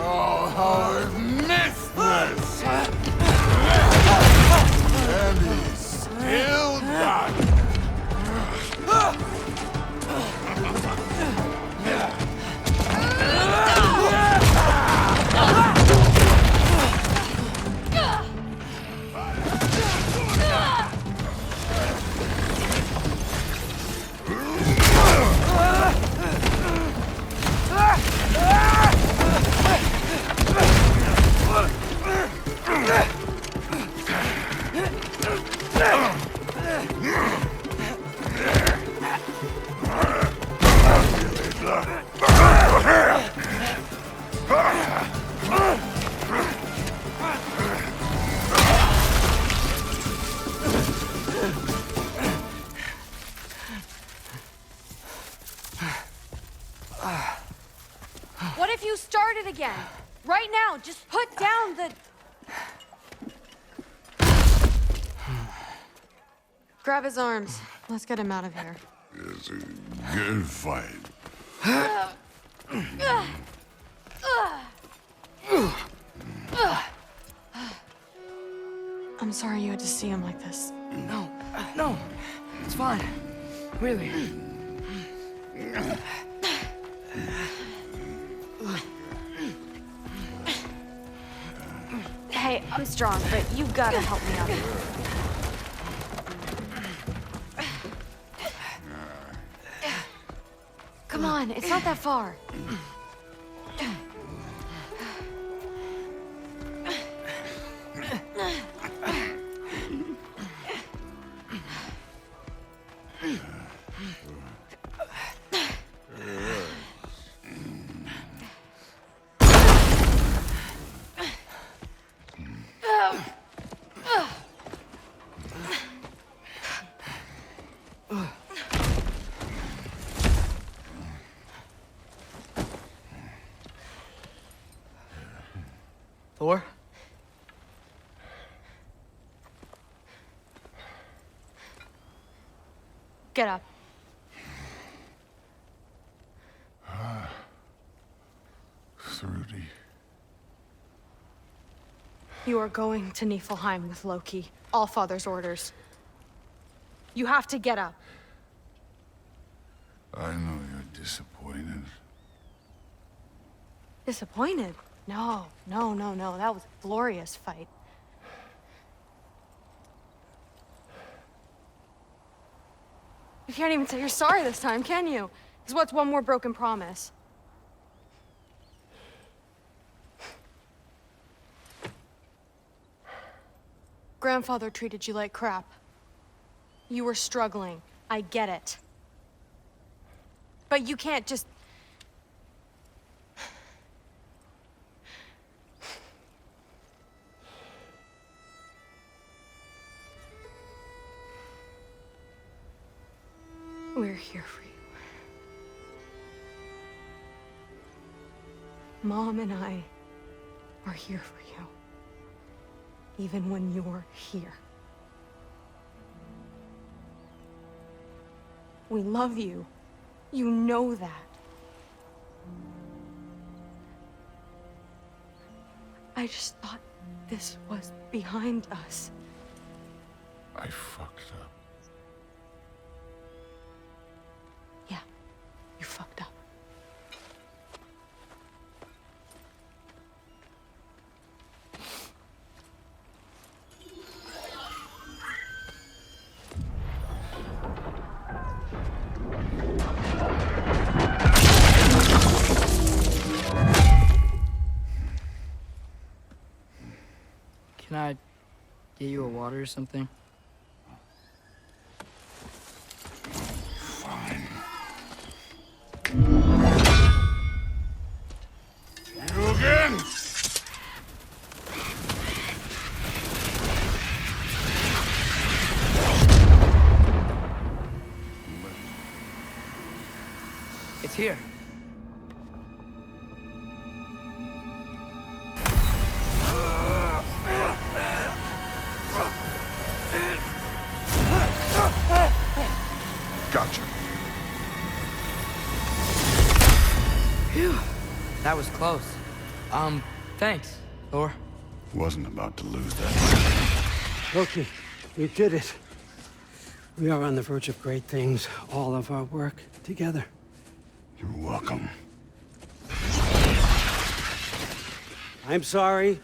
Speaker 5: Oh, how I've missed this! And he's still got it.
Speaker 20: What if you started again? Right now, just put down the... Grab his arms. Let's get him out of here.
Speaker 5: It's a good fight.
Speaker 20: I'm sorry you had to see him like this.
Speaker 1: No, it's fine. Really.
Speaker 20: Hey, I'm strong, but you gotta help me out here. Come on, it's not that far.
Speaker 1: Thor?
Speaker 20: Get up.
Speaker 5: Thrudy.
Speaker 20: You are going to Niflheim with Loki. Allfather's orders. You have to get up.
Speaker 5: I know you're disappointed.
Speaker 20: Disappointed? No. That was a glorious fight. You can't even say you're sorry this time, can you? Because what's one more broken promise? Grandfather treated you like crap. You were struggling. I get it. But you can't just... We're here for you. Mom and I are here for you. Even when you're here. We love you. You know that. I just thought this was behind us.
Speaker 5: I fucked up.
Speaker 20: Yeah, you fucked up.
Speaker 1: Can I get you a water or something?
Speaker 5: Fine. again!
Speaker 1: It's here.
Speaker 2: Gotcha.
Speaker 1: Phew. That was close. Thanks, Thor.
Speaker 5: Wasn't about to lose that.
Speaker 6: Loki, we did it. We are on the verge of great things. All of our work together.
Speaker 5: You're welcome.
Speaker 6: I'm sorry.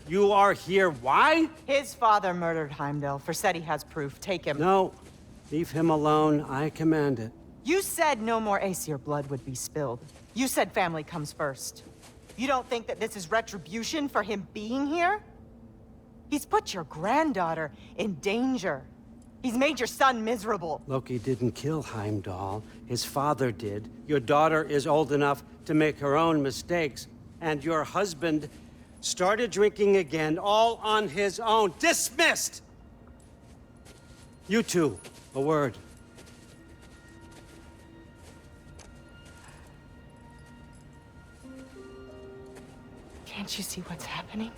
Speaker 6: You are here. Why?
Speaker 21: His father murdered Heimdall. Forseti has proof. Take him.
Speaker 6: No. Leave him alone. I command it.
Speaker 21: You said no more Aesir blood would be spilled. You said family comes first. You don't think that this is retribution for him being here? He's put your granddaughter in danger. He's made your son miserable.
Speaker 6: Loki didn't kill Heimdall. His father did. Your daughter is old enough to make her own mistakes. And your husband started drinking again, all on his own. Dismissed! You two, a word.
Speaker 21: Can't you see what's happening?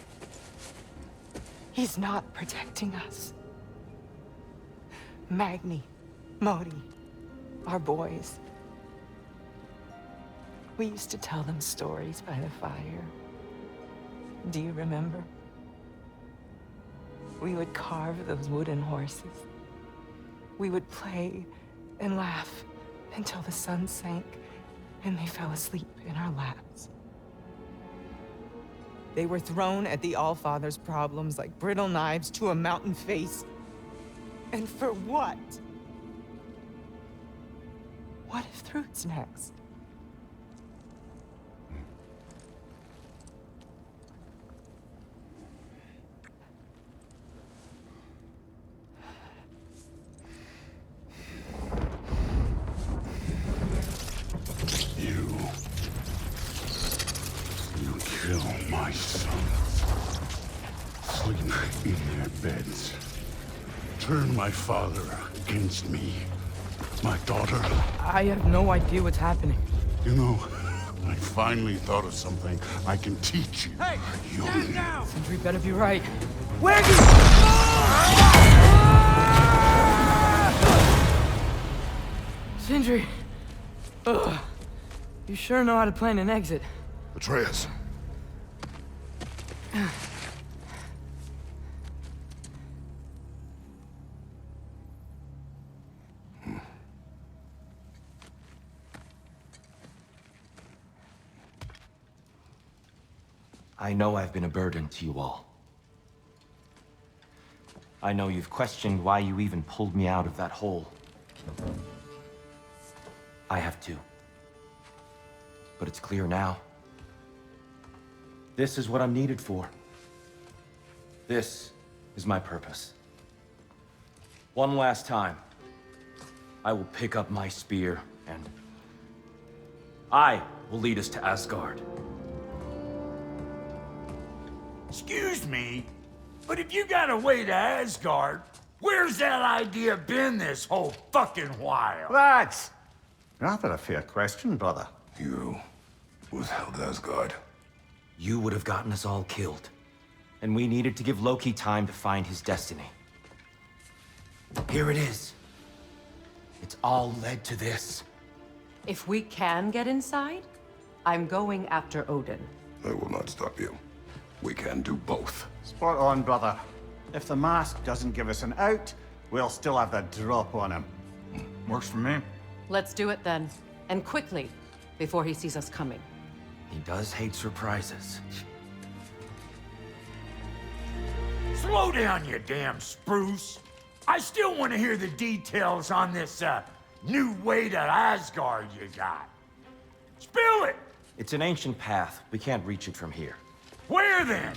Speaker 21: He's not protecting us. Magni, Modi, our boys. We used to tell them stories by the fire. Do you remember? We would carve those wooden horses. We would play and laugh until the sun sank and they fell asleep in our laps. They were thrown at the Allfather's problems like brittle knives to a mountain face. And for what? What if Thrud's next?
Speaker 5: You kill my sons. Sleep in their beds. Turn my father against me. My daughter.
Speaker 1: I have no idea what's happening.
Speaker 5: You know, I finally thought of something I can teach you.
Speaker 1: Hey!
Speaker 5: Young.
Speaker 1: Now! Sindri better be right. Where Sindri! Ugh. You sure know how to plan an exit.
Speaker 2: Atreus.
Speaker 11: I know I've been a burden to you all. I know you've questioned why you even pulled me out of that hole. I have too. But it's clear now. This is what I'm needed for. This is my purpose. One last time, I will pick up my spear and I will lead us to Asgard.
Speaker 22: Excuse me, but if you got a way to Asgard, where's that idea been this whole fucking while?
Speaker 3: Lads! Rather a fair question, brother.
Speaker 2: You withheld Asgard.
Speaker 11: You would have gotten us all killed. And we needed to give Loki time to find his destiny. Here it is. It's all led to this.
Speaker 12: If we can get inside, I'm going after Odin.
Speaker 2: I will not stop you. We can do both.
Speaker 3: Spot on, brother. If the mask doesn't give us an out, we'll still have the drop on him.
Speaker 22: Works for me.
Speaker 12: Let's do it then. And quickly, before he sees us coming.
Speaker 11: He does hate surprises.
Speaker 22: Slow down, you damn spruce. I still want to hear the details on this, new way to Asgard you got. Spill it!
Speaker 11: It's an ancient path. We can't reach it from here.
Speaker 22: Where then?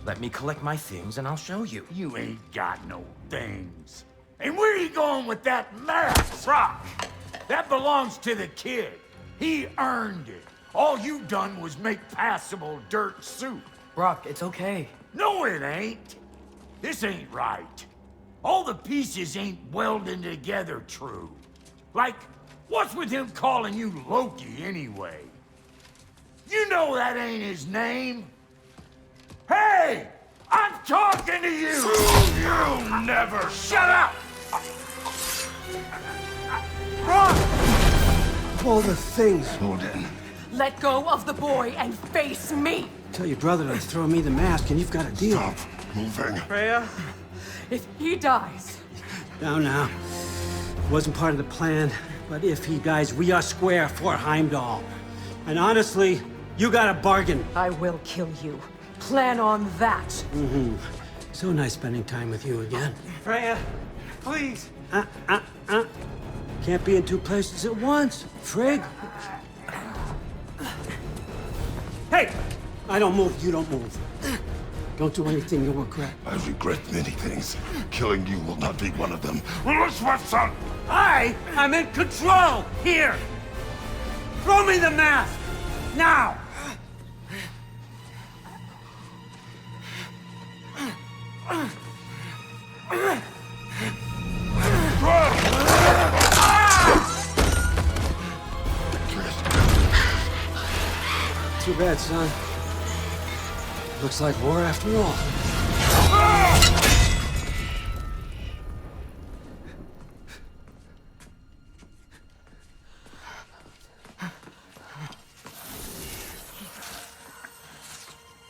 Speaker 11: Let me collect my things and I'll show you.
Speaker 22: You ain't got no things. And where you going with that map, Brock? That belongs to the kid. He earned it. All you done was make passable dirt soup.
Speaker 1: Brock, it's okay.
Speaker 22: No, it ain't. This ain't right. All the pieces ain't welding together true. Like, what's with him calling you Loki anyway? You know that ain't his name. Hey! I'm talking to you!
Speaker 5: You'll never
Speaker 22: shut up!
Speaker 6: All the things.
Speaker 5: Odin.
Speaker 16: Let go of the boy and face me!
Speaker 6: Tell your brother to throw me the mask and you've got a deal.
Speaker 5: Stop moving.
Speaker 16: Freya, if he dies...
Speaker 6: Now. Wasn't part of the plan, but if he dies, we are square for Heimdall. And honestly, you got a bargain.
Speaker 16: I will kill you. Plan on that.
Speaker 6: Mm-hmm. So nice spending time with you again.
Speaker 15: Freya, please.
Speaker 6: Can't be in two places at once, Frigg. Hey! I don't move, you don't move. Don't do anything you'll regret.
Speaker 2: I regret many things. Killing you will not be one of them. Release my son!
Speaker 6: I am in control here! Throw me the mask! Now! Too bad, son. Looks like war after all.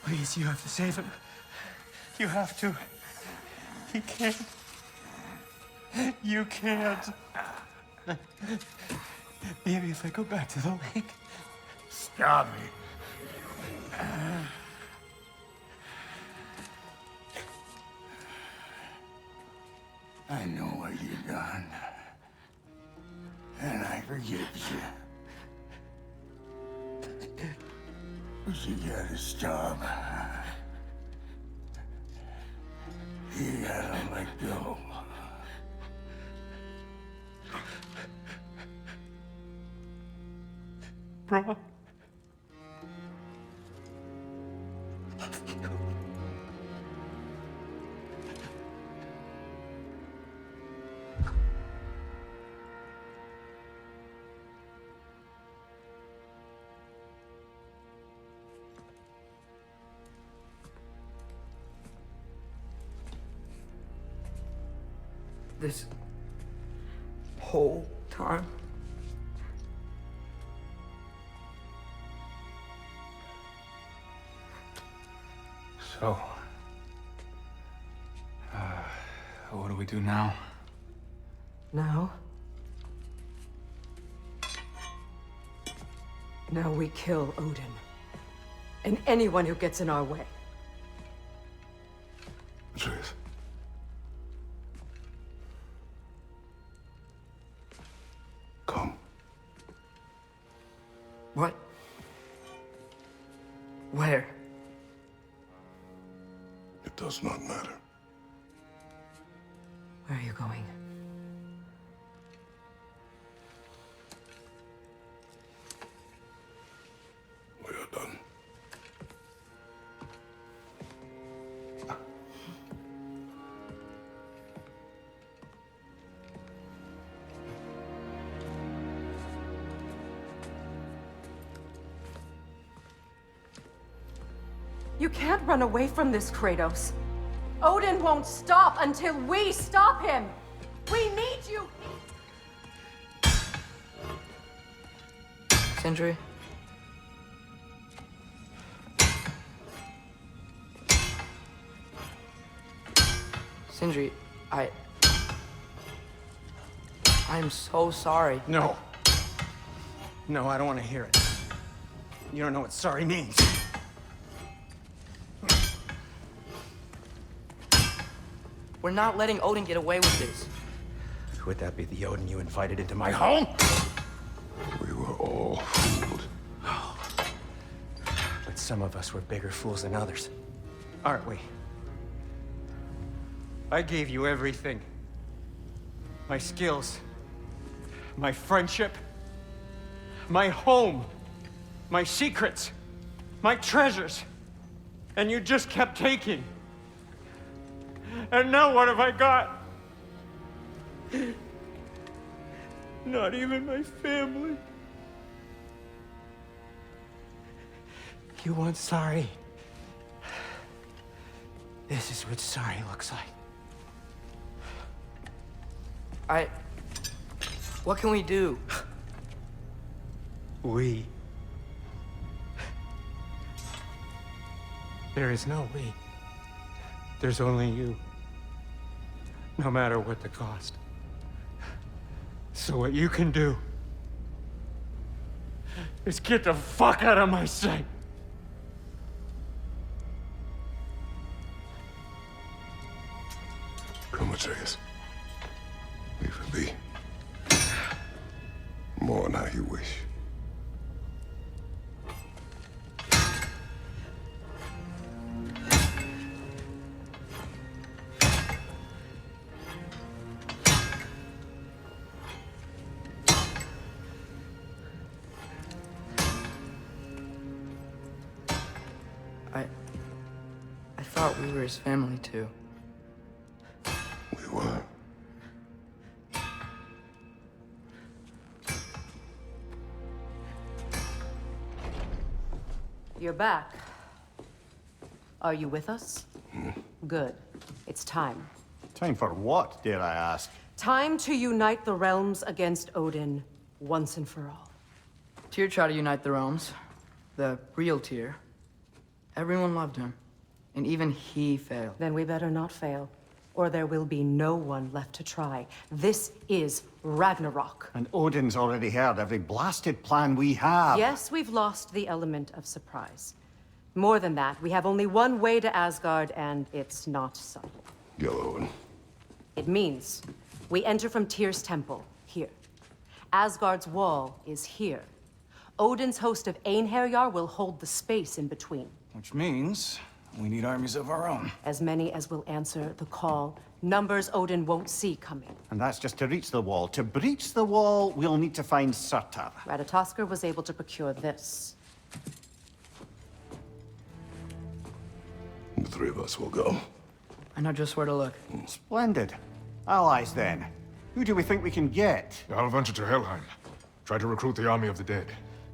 Speaker 15: Please, you have to save him. You have to. He can't. You can't. Maybe if I go back to the lake.
Speaker 22: Stop me. I know what you've done. And I forgive you. But you gotta stop. You gotta let go.
Speaker 15: Bro.
Speaker 1: This whole time?
Speaker 15: So, what do we do now?
Speaker 16: Now? Now we kill Odin. And anyone who gets in our way.
Speaker 2: Truth. Come.
Speaker 1: What? Where?
Speaker 2: It does not matter.
Speaker 16: Where are you going?
Speaker 2: We are done.
Speaker 16: You can't run away from this, Kratos. Odin won't stop until we stop him! We need you!
Speaker 1: Sindri? Sindri, I'm so sorry.
Speaker 7: No. No, I don't want to hear it. You don't know what sorry means.
Speaker 1: We're not letting Odin get away with this.
Speaker 7: Would that be the Odin you invited into my home?
Speaker 2: We were all fooled.
Speaker 7: But some of us were bigger fools than others. Aren't we? I gave you everything. My skills. My friendship. My home.
Speaker 18: my secrets, my treasures, and you just kept taking. And now what have I got? Not even my family. You want sorry? This is what sorry looks like.
Speaker 1: What can we do?
Speaker 18: We. There is no we. There's only you. No matter what the cost. So what you can do is get the fuck out of my sight.
Speaker 2: Come, Atreus. Leave it be. Mourn how you wish.
Speaker 1: I thought we were his family too.
Speaker 2: We were.
Speaker 12: You're back. Are you with us? Good. It's time.
Speaker 3: Time for what, dare I ask?
Speaker 12: Time to unite the realms against Odin once and for all.
Speaker 1: Tyr tried to unite the realms. The real Tyr. Everyone loved him. And even he failed.
Speaker 12: Then we better not fail, or there will be no one left to try. This is Ragnarok.
Speaker 3: And Odin's already heard every blasted plan we have.
Speaker 12: Yes, we've lost the element of surprise. More than that, we have only one way to Asgard, and it's not subtle.
Speaker 2: Yellow.
Speaker 12: It means we enter from Tyr's temple, here. Asgard's wall is here. Odin's host of Einherjar will hold the space in between.
Speaker 15: Which means we need armies of our own.
Speaker 12: As many as will answer the call. Numbers Odin won't see coming.
Speaker 3: And that's just to reach the wall. To breach the wall, we'll need to find Surtur.
Speaker 12: Ratatoskr was able to procure this.
Speaker 2: The three of us will go.
Speaker 1: I know just where to look.
Speaker 3: Splendid. Allies, then. Who do we think we can get?
Speaker 19: I'll venture to Helheim. Try to recruit the army of the dead.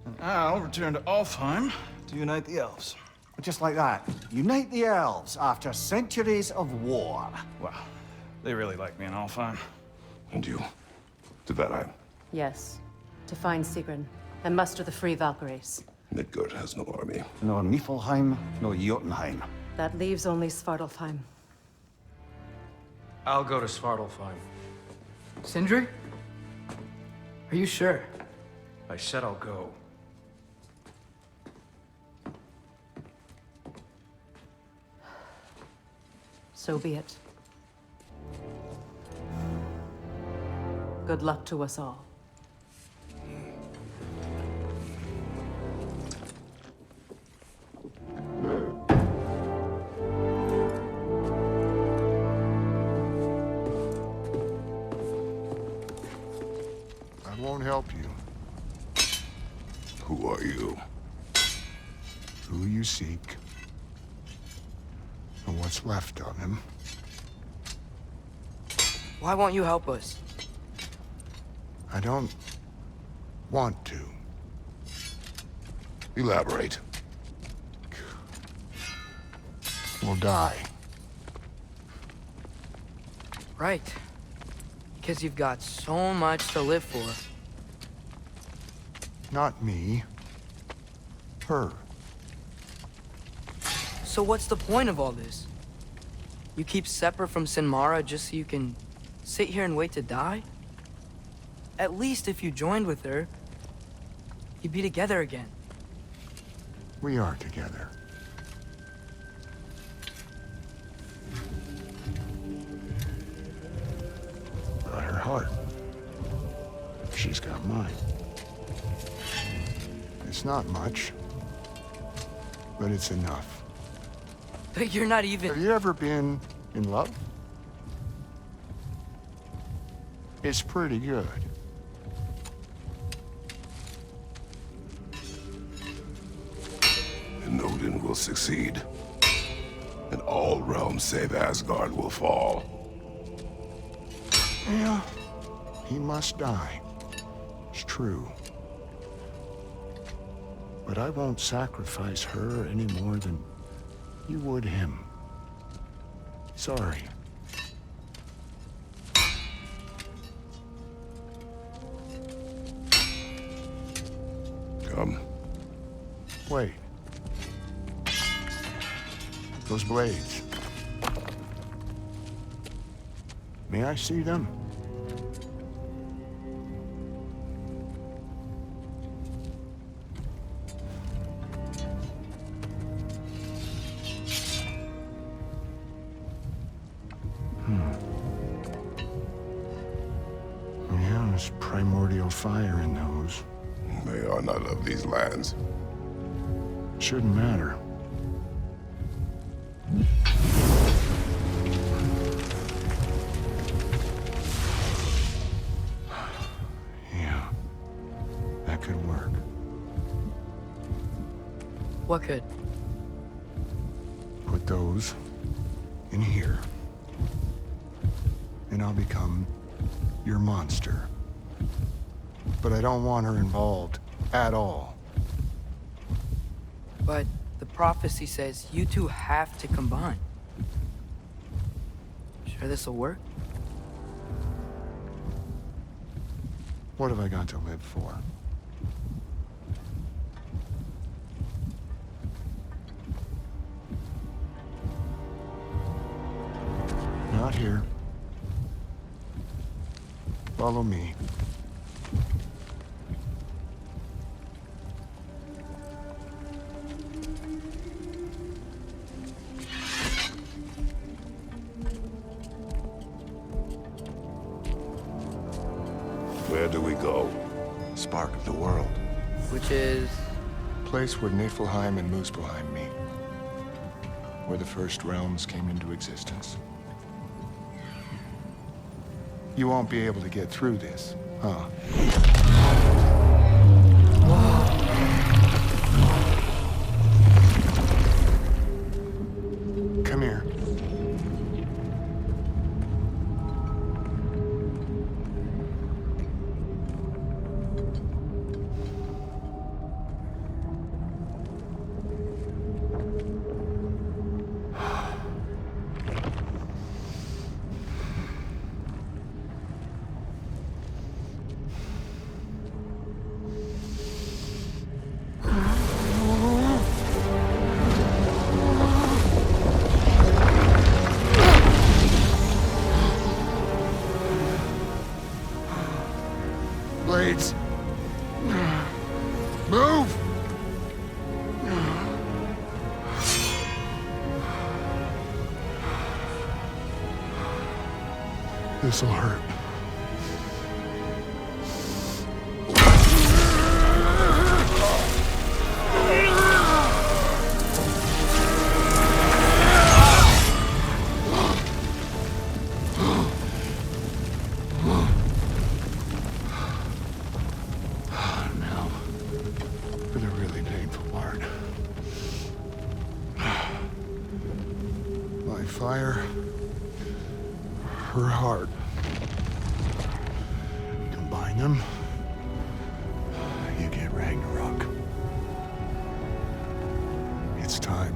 Speaker 15: And I'll return to Alfheim to unite the elves.
Speaker 3: Just like that. Unite the elves after centuries of war.
Speaker 15: Well, they really like me in Alfheim.
Speaker 2: And you? To Valheim?
Speaker 12: Yes. To find Sigrun and muster the free Valkyries.
Speaker 2: Midgard has no army.
Speaker 3: No Niflheim, no Jotunheim.
Speaker 12: That leaves only Svartalfheim.
Speaker 11: I'll go to Svartalfheim.
Speaker 1: Sindri? Are you sure?
Speaker 11: I said I'll go.
Speaker 12: So be it. Good luck to us all.
Speaker 5: I won't help you.
Speaker 2: Who are you?
Speaker 5: Who you seek. And what's left of him.
Speaker 1: Why won't you help us?
Speaker 5: I don't want to.
Speaker 2: Elaborate.
Speaker 5: We'll die.
Speaker 1: Right. Because you've got so much to live for.
Speaker 5: Not me. Her.
Speaker 1: So what's the point of all this? You keep separate from Sinmara just so you can sit here and wait to die? At least if you joined with her, you'd be together again.
Speaker 5: We are together. Got her heart. She's got mine. It's not much, but it's enough.
Speaker 1: But you're not even...
Speaker 5: Have you ever been in love? It's pretty good.
Speaker 2: will succeed. And all realms save Asgard will fall.
Speaker 9: Yeah, he must die. It's true. But I won't sacrifice her any more than you would him. Sorry.
Speaker 2: Come.
Speaker 9: Wait. Those blades. May I see them? Yeah, there's primordial fire in those.
Speaker 2: They are not of these lands.
Speaker 9: Shouldn't matter. Yeah, that could work.
Speaker 1: What could?
Speaker 9: Put those in here. And I'll become your monster. But I don't want her involved at all.
Speaker 1: But the prophecy says you two have to combine. Sure this'll work?
Speaker 9: What have I got to live for? Not here. Follow me.
Speaker 2: Where do we go?
Speaker 9: Spark of the world.
Speaker 1: Which is...
Speaker 9: Place where Niflheim and Muspelheim meet. Where the first realms came into existence. You won't be able to get through this, huh? Come here. Blades. Move! This'll hurt. Fire, her heart. Combine them, you get Ragnarok. It's time.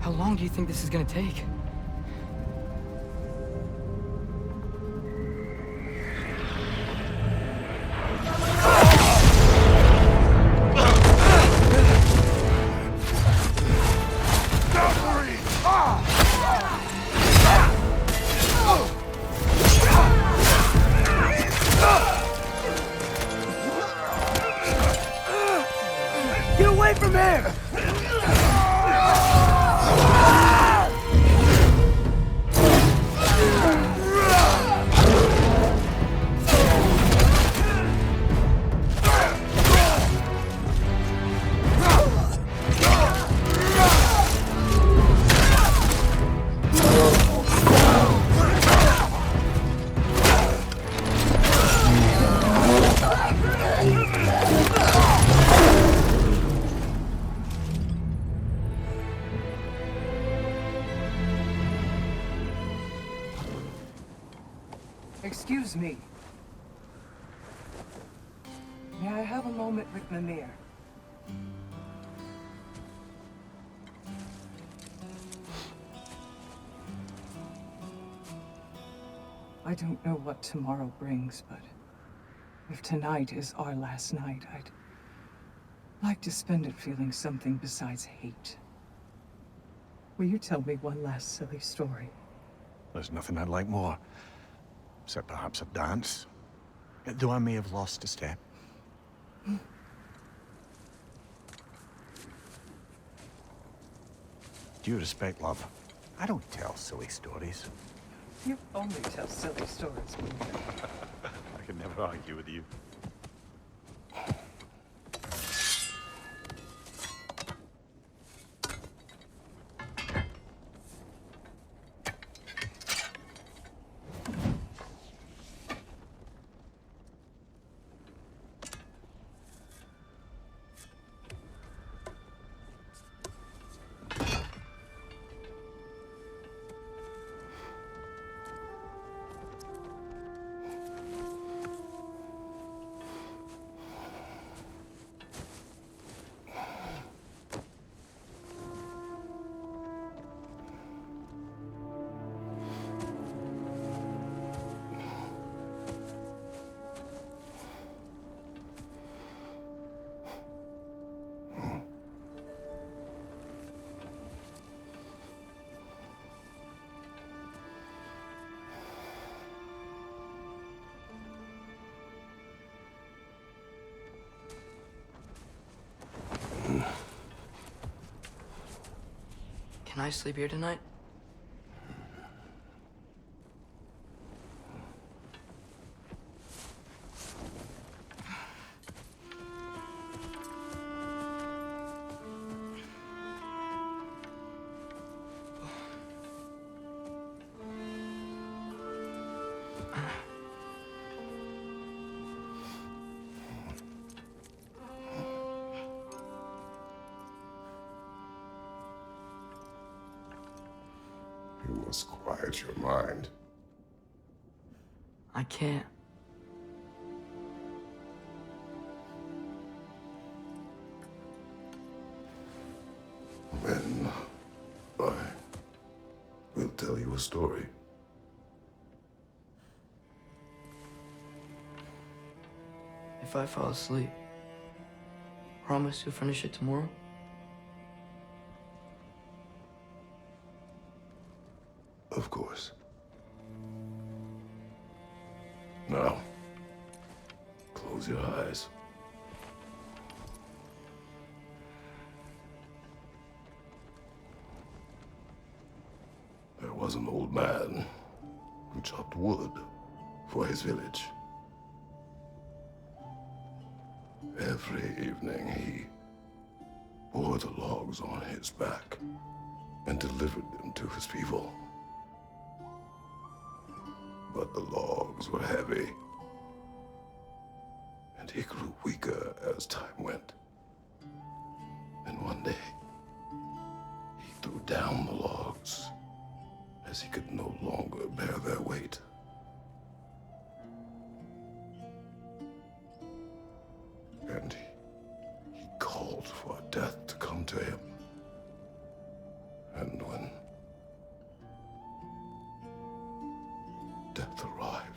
Speaker 1: How long do you think this is gonna take?
Speaker 22: away from him!
Speaker 14: Excuse me. May I have a moment with Mimir? I don't know what tomorrow brings, but if tonight is our last night, I'd like to spend it feeling something besides hate. Will you tell me one last silly story?
Speaker 3: There's nothing I'd like more. Except perhaps a dance. Though I may have lost a step. Due respect, love, I don't tell silly stories.
Speaker 14: You only tell silly stories, Mimir.
Speaker 3: I can never argue with you.
Speaker 1: Can I sleep here tonight?
Speaker 2: You must quiet your mind.
Speaker 1: I can't.
Speaker 2: Then I will tell you a story.
Speaker 1: If I fall asleep, promise you'll finish it tomorrow?
Speaker 2: Of course. Now, close your eyes. There was an old man who chopped wood for his village. Every evening he bore the logs on his back and delivered them to his people. But the logs were heavy, and he grew weaker as time went. And one day, he threw down the logs as he could no longer bear their weight. And he called for death to come to him. And when death arrived,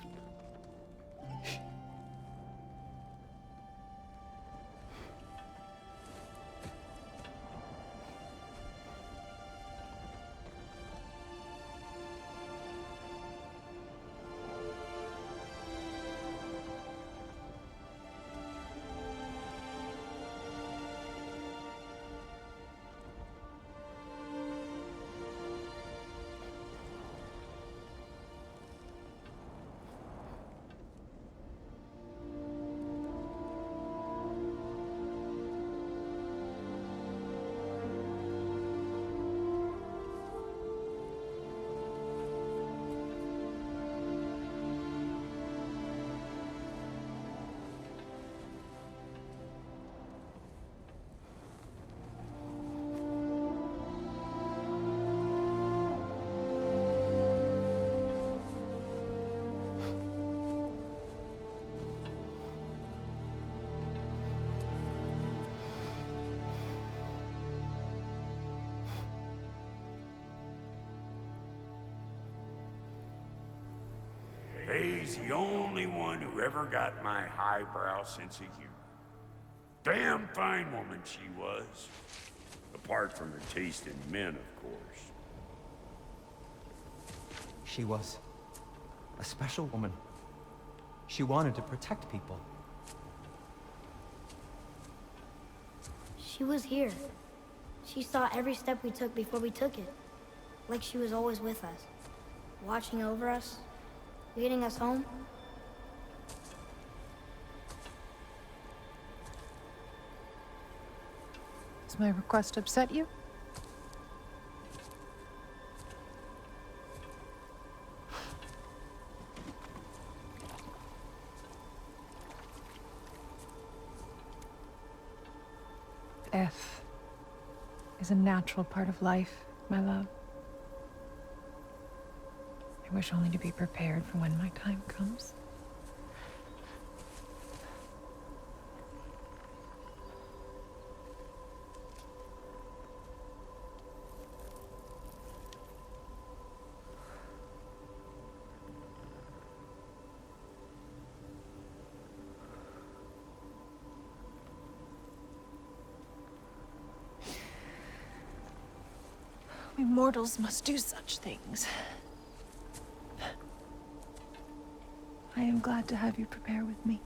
Speaker 22: Faye's the only one who ever got my highbrow sense of humor. Damn fine woman she was. Apart from her taste in men, of course.
Speaker 7: She was a special woman. She wanted to protect people.
Speaker 8: She was here. She saw every step we took before we took it. Like she was always with us. Watching over us. Leading us home.
Speaker 4: Does my request upset you? Death is a natural part of life, my love. I wish only to be prepared for when my time comes. We mortals must do such things. I am glad to have you prepare with me.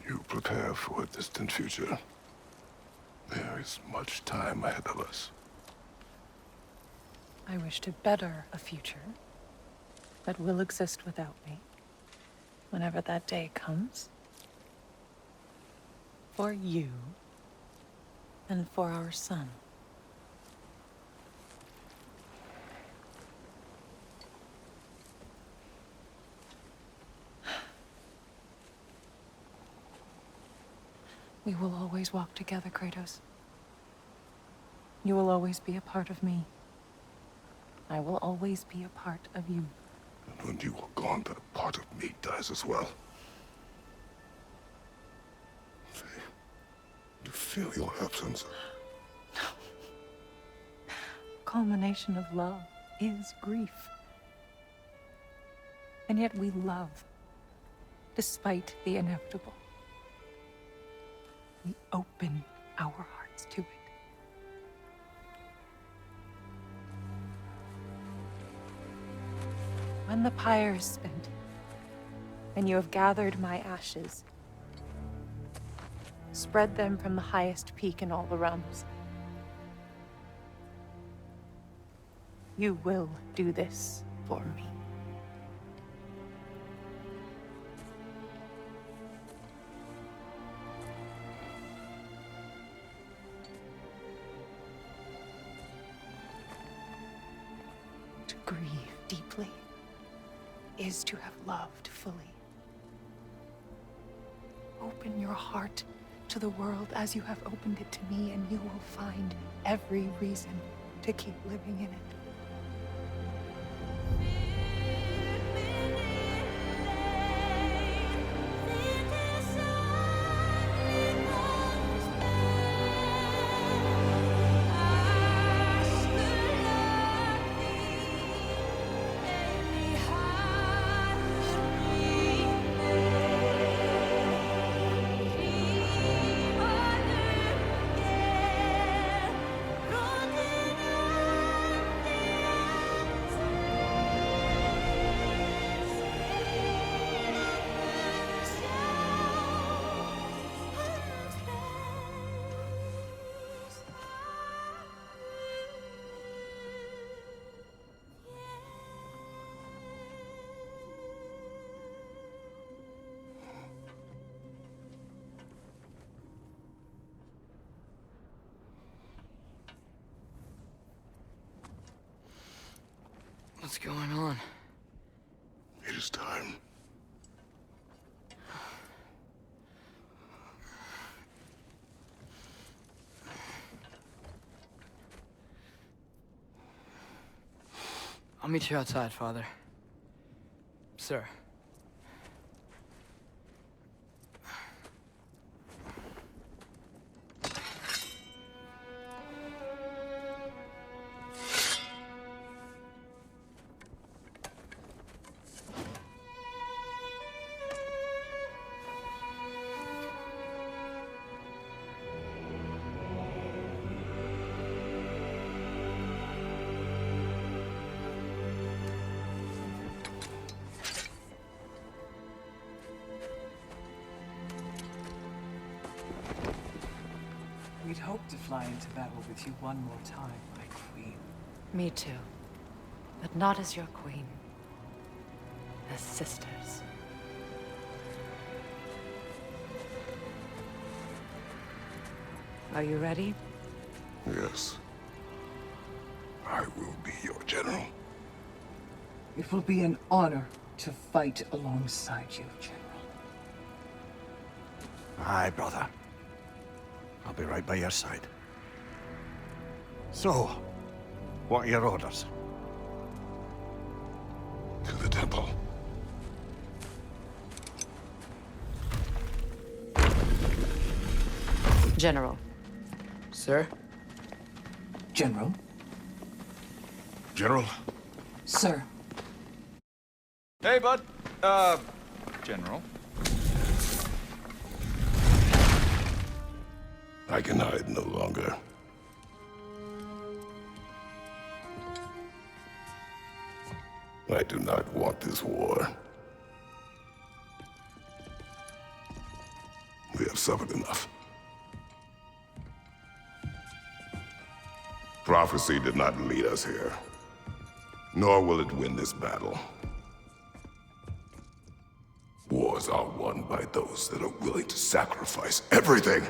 Speaker 2: You prepare for a distant future. There is much time ahead of us.
Speaker 4: I wish to better a future that will exist without me, whenever that day comes. For you, and for our son. We will always walk together, Kratos. You will always be a part of me. I will always be a part of you.
Speaker 2: And when you are gone, that part of me dies as well. Faye, you feel your absence.
Speaker 4: Culmination of love is grief. And yet we love, despite the inevitable. We open our hearts to it. When the pyre is spent, and you have gathered my ashes, spread them from the highest peak in all the realms. You will do this for me. To grieve deeply is to have loved fully. Open your heart to the world as you have opened it to me, and you will find every reason to keep living in it.
Speaker 1: What's going on?
Speaker 2: It is time.
Speaker 1: I'll meet you outside, Father. Sir.
Speaker 14: We'd hoped to fly into battle with you one more time, my queen.
Speaker 12: Me too. But not as your queen. As sisters. Are you ready?
Speaker 2: Yes. I will be your general.
Speaker 14: It will be an honor to fight alongside you, General.
Speaker 3: Aye, brother. I'll be right by your side. So, what are your orders?
Speaker 2: To the temple.
Speaker 12: General.
Speaker 1: Sir?
Speaker 14: General?
Speaker 19: General?
Speaker 14: Sir.
Speaker 10: Hey, bud. General.
Speaker 2: I can hide no longer. I do not want this war. We have suffered enough. Prophecy did not lead us here, nor will it win this battle. Wars are won by those that are willing to sacrifice everything.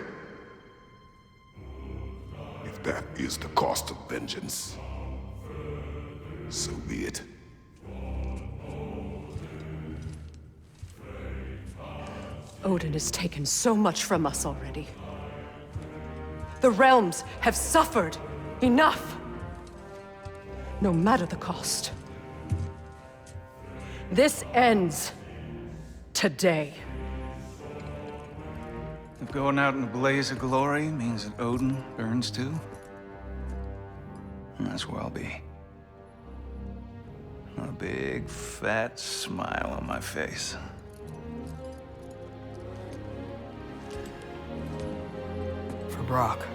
Speaker 2: If that is the cost of vengeance, so be it.
Speaker 12: Odin has taken so much from us already. The realms have suffered enough. No matter the cost. This ends today.
Speaker 15: If going out in a blaze of glory means that Odin burns too, that's where I'll be. A big, fat smile on my face.
Speaker 1: For Brock.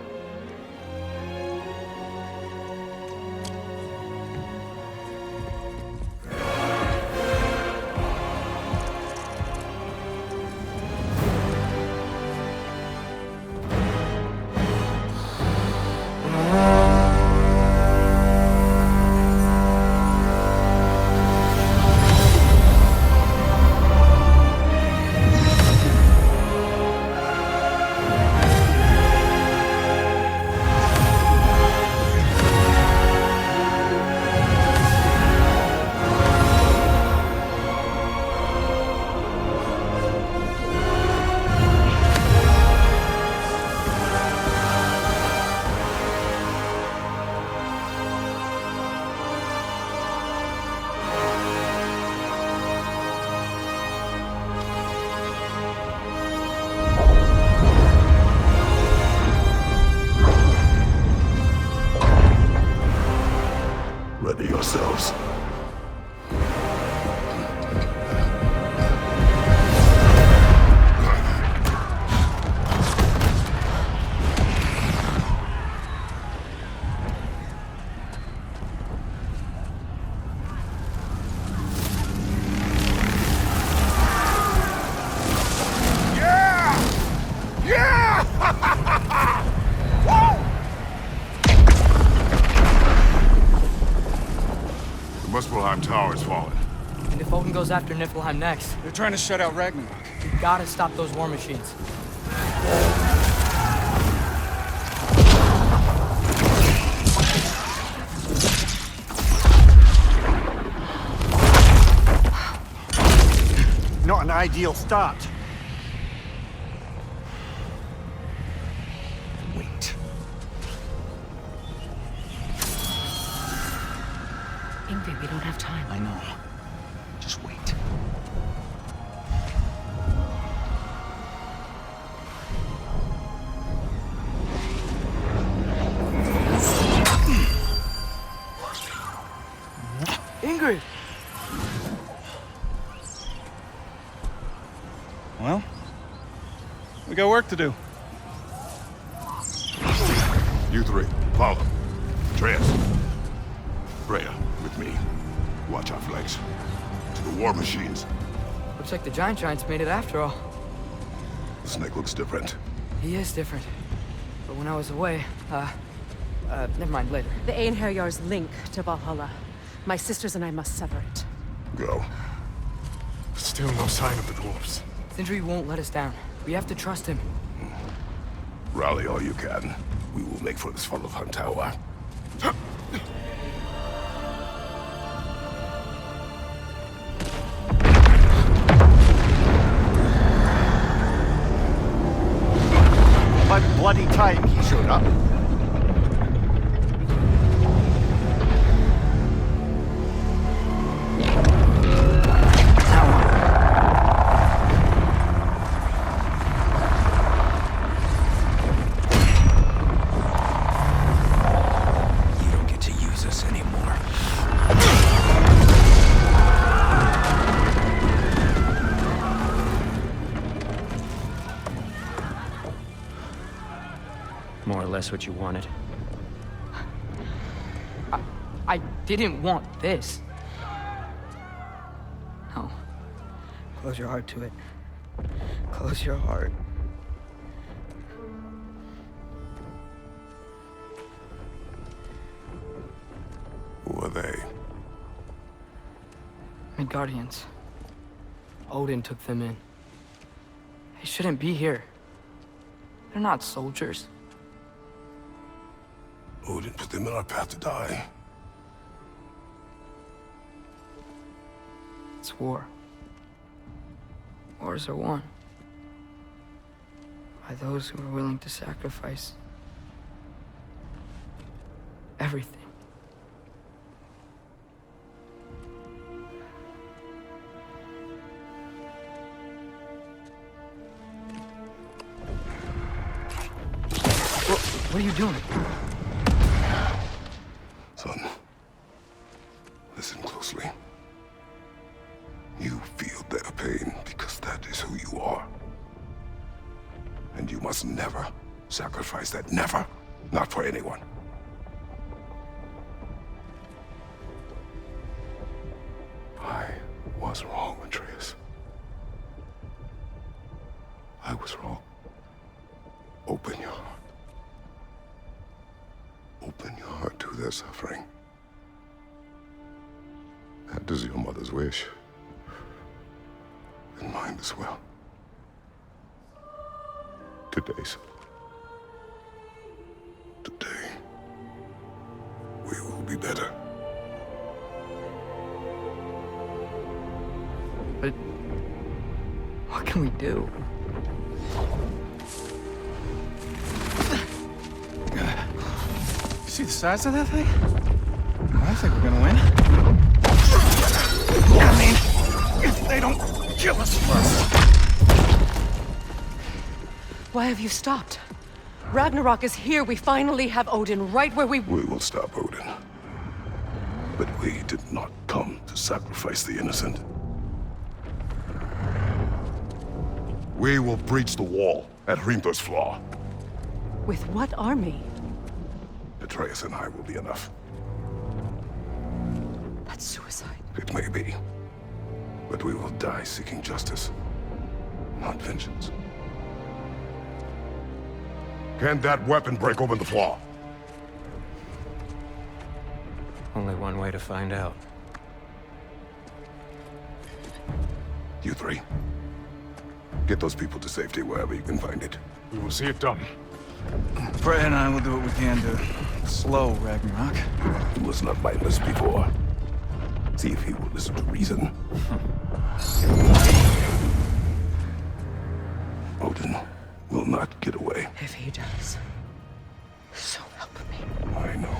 Speaker 2: Ready yourselves. The Muspelheim Tower has fallen.
Speaker 1: And if Odin goes after Niflheim next,
Speaker 15: They're trying to shut out Ragnarok.
Speaker 1: we gotta stop those war machines.
Speaker 3: Not an ideal start. Wait.
Speaker 12: In moving. We don't have time.
Speaker 15: I know. Just wait.
Speaker 1: Ingrid!
Speaker 15: Well, we got work to do.
Speaker 2: You three, follow. Atreus. Freya, with me. Watch our flanks. To the war machines.
Speaker 1: Looks like the Giants made it after all.
Speaker 2: The snake looks different.
Speaker 1: He is different. But when I was away, never mind, later.
Speaker 12: The Einherjar's link to Valhalla. My sisters and I must sever it.
Speaker 2: Go.
Speaker 19: Still no sign of the dwarves.
Speaker 1: Sindri won't let us down. We have to trust him.
Speaker 2: Rally all you can. We will make for this Svalbard tower.
Speaker 3: About bloody time he showed up.
Speaker 7: More or less what you wanted.
Speaker 1: I didn't want this. No. Close your heart to it. Close your heart.
Speaker 2: Who are they?
Speaker 1: Midgardians. Odin took them in. They shouldn't be here. They're not soldiers.
Speaker 2: Odin put them in our path to die.
Speaker 1: It's war. Wars are won by those who are willing to sacrifice everything. What are you doing?
Speaker 2: Son, listen closely. You feel their pain because that is who you are. And you must never sacrifice that. Never. Not for anyone. I was wrong, Atreus. I was wrong. Open your heart. Open your heart to their suffering. That is your mother's wish. And mine as well. Today, son. Today, we will be better.
Speaker 1: But what can we do?
Speaker 15: See the size of that thing? I think we're gonna win. I mean, if they don't kill us first.
Speaker 12: Why have you stopped? Ragnarok is here. We finally have Odin right where we...
Speaker 2: We will stop Odin. But we did not come to sacrifice the innocent. We will breach the wall at Hrimthor's Flaw.
Speaker 12: With what army?
Speaker 2: Atreus and I will be enough.
Speaker 12: That's suicide.
Speaker 2: It may be. But we will die seeking justice, not vengeance. Can that weapon break open the flaw?
Speaker 7: Only one way to find out.
Speaker 2: You three. Get those people to safety wherever you can find it.
Speaker 19: We will see it done.
Speaker 15: Freya and I will do what we can to slow Ragnarok.
Speaker 2: He was not mindless before. See if he will listen to reason. Odin will not get away.
Speaker 12: If he does, so help me.
Speaker 2: I know.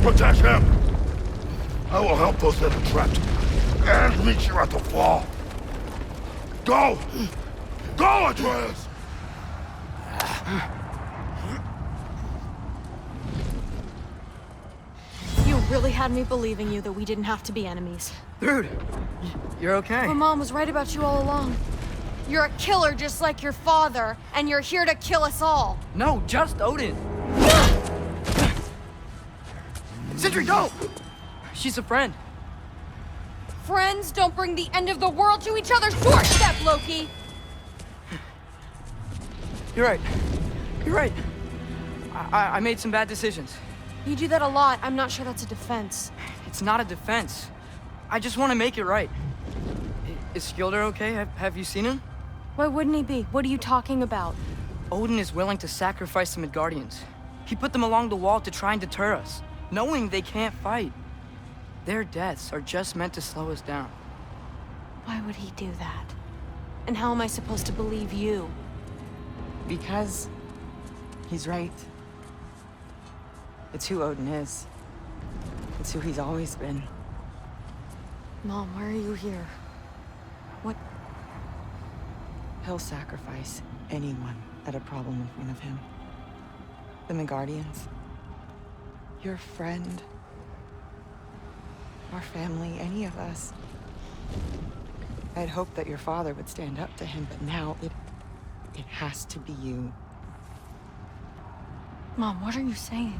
Speaker 5: Protect him! I will help those that are trapped, and meet you at the wall. Go! Go, Atreus!
Speaker 20: You really had me believing you that we didn't have to be enemies.
Speaker 1: Dude, you're okay.
Speaker 20: My mom was right about you all along. You're a killer just like your father, and you're here to kill us all.
Speaker 1: No, just Odin. Sindri, go! She's a friend.
Speaker 20: Friends don't bring the end of the world to each other's doorstep, Loki!
Speaker 1: You're right. You're right. I made some bad decisions.
Speaker 20: You do that a lot. I'm not sure that's a defense.
Speaker 1: It's not a defense. I just want to make it right. Is Skilder okay? Have you seen him?
Speaker 20: Why wouldn't he be? What are you talking about?
Speaker 1: Odin is willing to sacrifice the Midgardians. He put them along the wall to try and deter us, knowing they can't fight. Their deaths are just meant to slow us down.
Speaker 20: Why would he do that? And how am I supposed to believe you?
Speaker 21: Because he's right. It's who Odin is. It's who he's always been.
Speaker 20: Mom, why are you here? What?
Speaker 21: He'll sacrifice anyone that had a problem in front of him. The Midgardians. Your friend. Our family, any of us. I'd hoped that your father would stand up to him, but now it has to be you.
Speaker 20: Mom, what are you saying?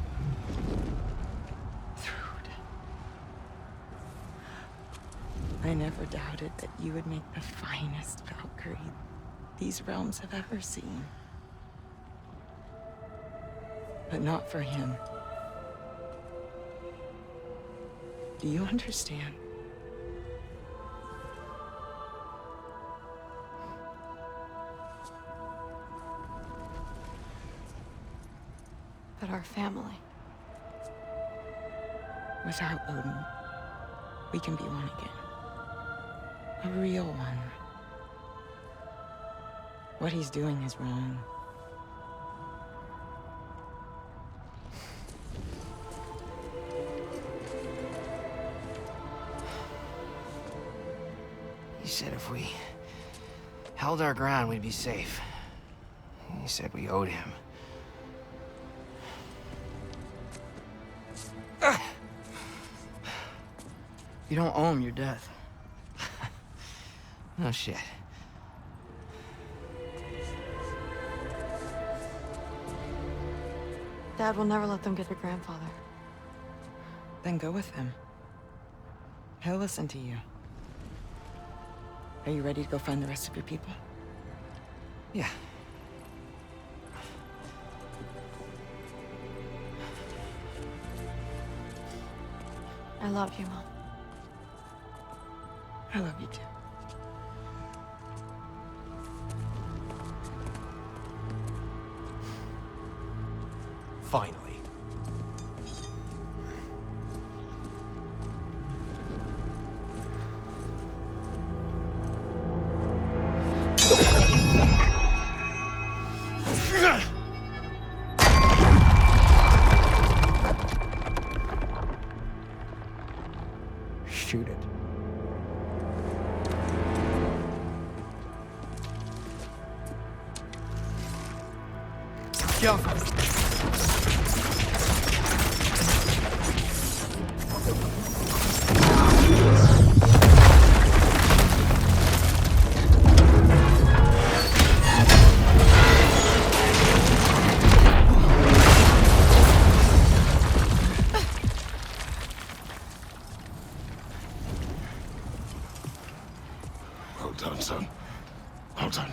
Speaker 21: I never doubted that you would make the finest Valkyrie these realms have ever seen. But not for him. Do you understand?
Speaker 20: That our family.
Speaker 21: Without Odin, we can be one again. A real one. What he's doing is wrong.
Speaker 13: He said if we held our ground, we'd be safe. He said we owed him.
Speaker 1: You don't owe him your death.
Speaker 13: No shit.
Speaker 20: Dad will never let them get their grandfather.
Speaker 21: Then go with him. He'll listen to you. Are you ready to go find the rest of your people?
Speaker 13: Yeah.
Speaker 20: I love you, Mom.
Speaker 21: I love you too.
Speaker 7: Finally. Shoot it.
Speaker 1: Go.
Speaker 2: Well done, son. Well done.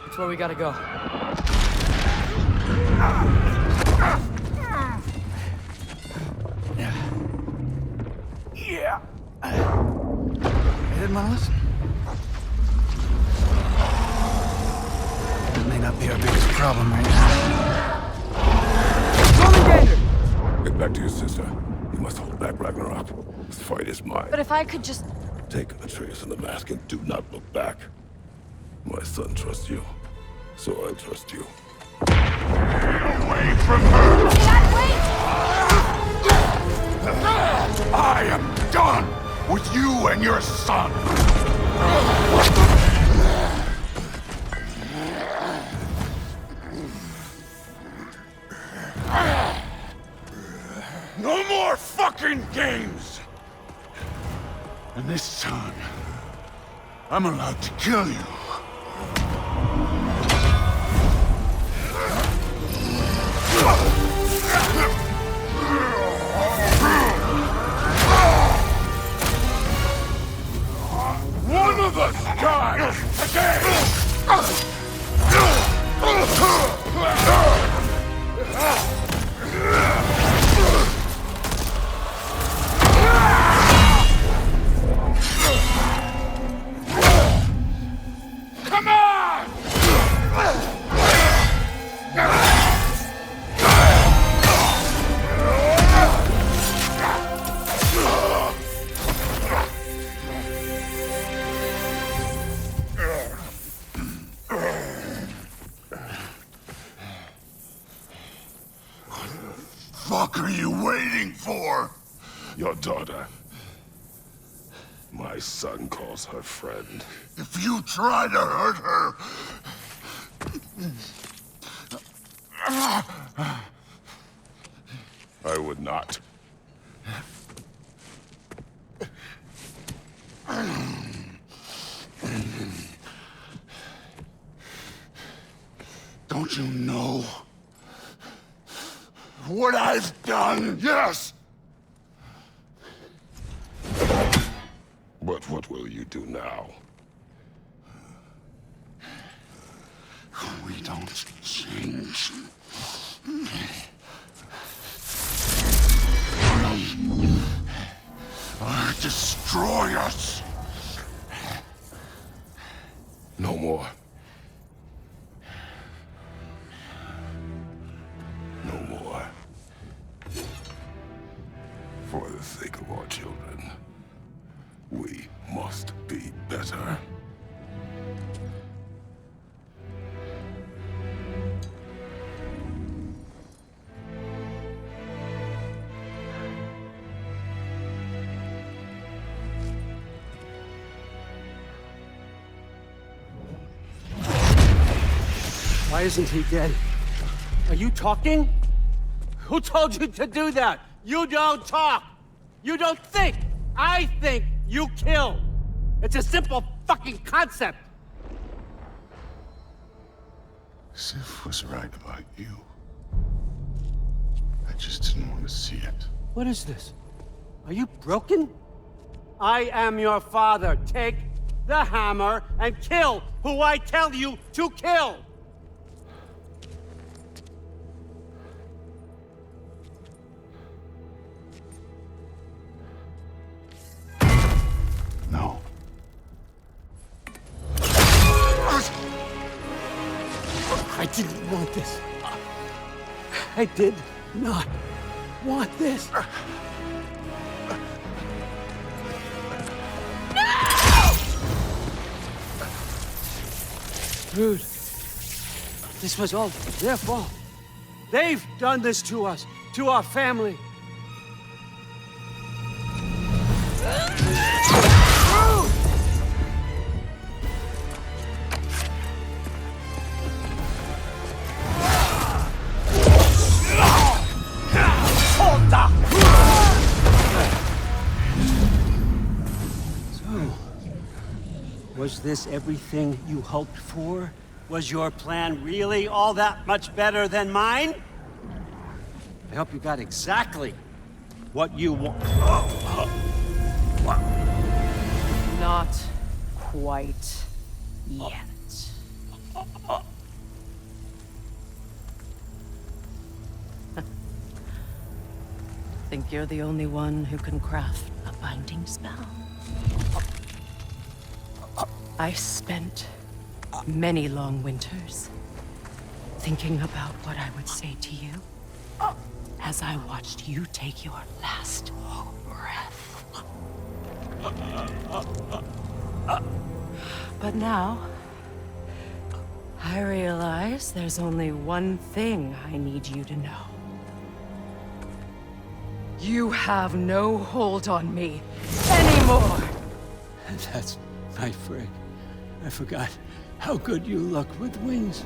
Speaker 1: It's where we gotta go.
Speaker 15: Yeah. You didn't want to listen? That may not be our biggest problem right now.
Speaker 2: Get back to your sister. You must hold back Ragnarok. This fight is mine.
Speaker 20: But if I could just...
Speaker 2: Take Atreus and the mask and do not look back. My son trusts you, so I trust you.
Speaker 5: Away from her!
Speaker 16: Dad, wait!
Speaker 5: I am done with you and your son! No more fucking games! And this time, I'm allowed to kill you. One of us dies Come on! What the fuck are you waiting for?
Speaker 2: Your daughter. My son calls her friend.
Speaker 5: If you try to hurt her...
Speaker 2: I would not.
Speaker 5: Don't you know what I've done? Yes!
Speaker 2: But what will you do now?
Speaker 5: We don't change. Or destroy us.
Speaker 2: No more. No more. For the sake of our children, we must be better.
Speaker 18: Why isn't he dead? Are you talking? Who told you to do that? You don't talk! You don't think! I think you kill! It's a simple fucking concept!
Speaker 5: Sif was right about you. I just didn't want to see it.
Speaker 18: What is this? Are you broken? I am your father. Take the hammer and kill who I tell you to kill!
Speaker 5: No.
Speaker 18: I didn't want this. I did not want this. Dude, this was all their fault. They've done this to us, to our family. Was this everything you hoped for? Was your plan really all that much better than mine? I hope you got exactly what you want.
Speaker 12: Not quite yet. Think you're the only one who can craft a binding spell? I spent many long winters thinking about what I would say to you as I watched you take your last breath. But now, I realize there's only one thing I need you to know. You have no hold on me anymore!
Speaker 18: That's my friend. I forgot how good you look with wings.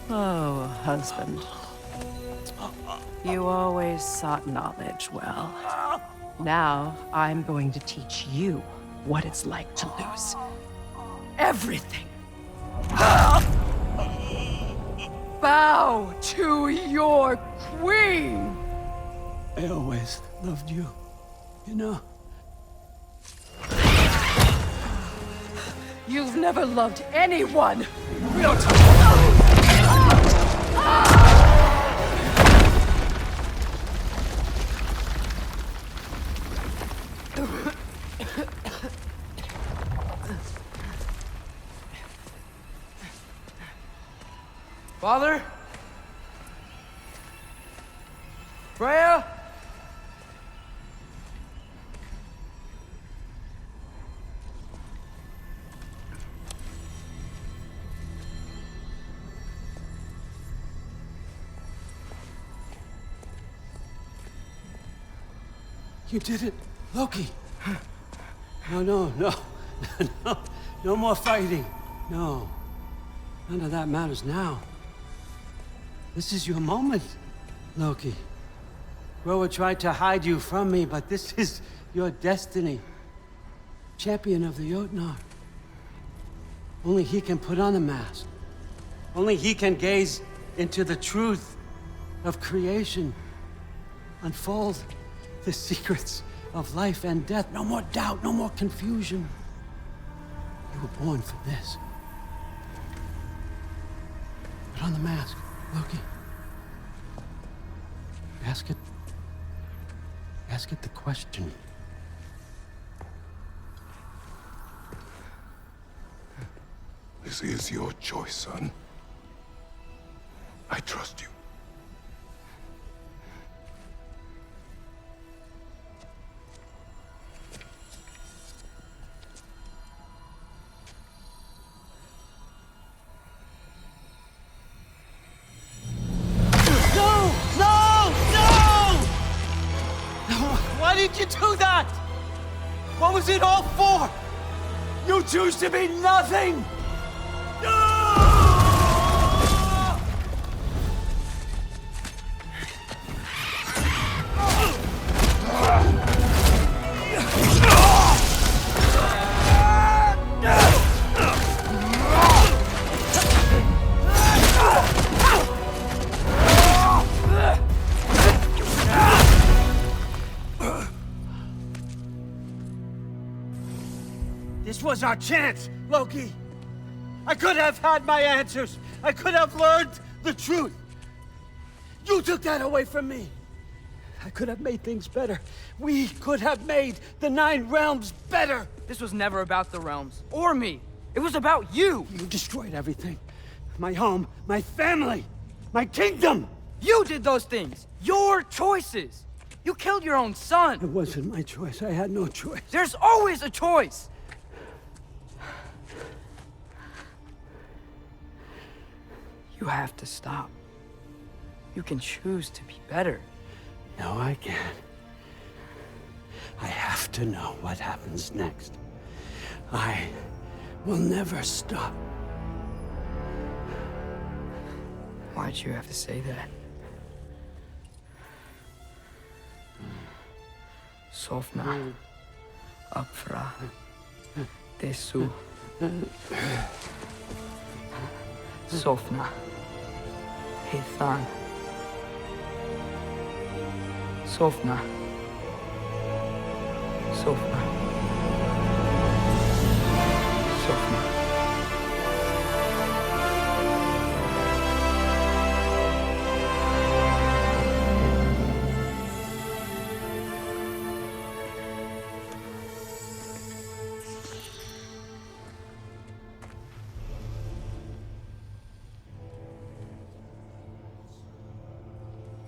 Speaker 12: Oh, husband. You always sought knowledge well. Now, I'm going to teach you what it's like to lose everything. Bow to your queen!
Speaker 18: I always loved you, you know?
Speaker 12: You've never loved anyone!
Speaker 18: We don't
Speaker 1: Father? Freya?
Speaker 18: You did it, Loki. No. No more fighting. No. None of that matters now. This is your moment, Loki. Groa tried to hide you from me, but this is your destiny. Champion of the Jotnar. Only he can put on the mask. Only he can gaze into the truth of creation. Unfold the secrets of life and death. No more doubt, no more confusion. You were born for this. Put on the mask, Loki. Ask it the question.
Speaker 2: This is your choice, son. I trust you.
Speaker 18: Why did you do that? What was it all for? You choose to be nothing! This was our chance, Loki. I could have had my answers. I could have learned the truth. You took that away from me. I could have made things better. We could have made the 9 realms better.
Speaker 1: This was never about the realms, or me. It was about you!
Speaker 18: You destroyed everything. My home, my family, my kingdom!
Speaker 1: You did those things! Your choices! You killed your own son!
Speaker 18: It wasn't my choice. I had no choice.
Speaker 1: There's always a choice! You have to stop. You can choose to be better.
Speaker 18: No, I can't. I have to know what happens next. I will never stop.
Speaker 1: Why'd you have to say that? Sofna. Apfra. Desu. Sofna. Hithan. Sofna. Sofna. Sofna.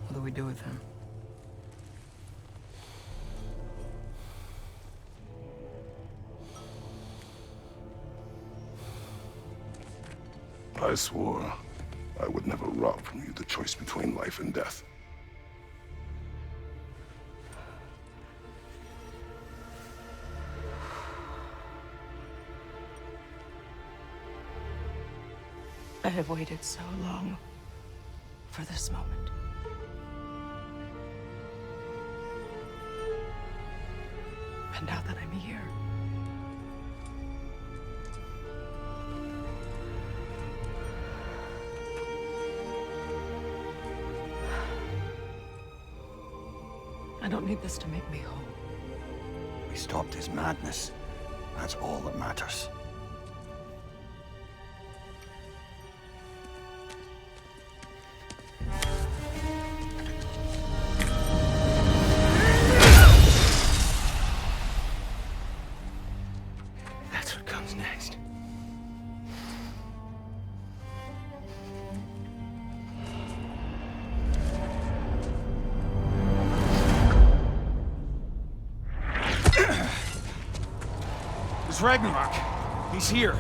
Speaker 1: What do we do with him?
Speaker 2: I swore I would never rob from you the choice between life and death.
Speaker 12: I have waited so long for this moment. And now that I'm here, I don't need this to make me whole.
Speaker 3: We stopped his madness. That's all that matters. That's what comes next.
Speaker 10: It's Ragnarok. He's here.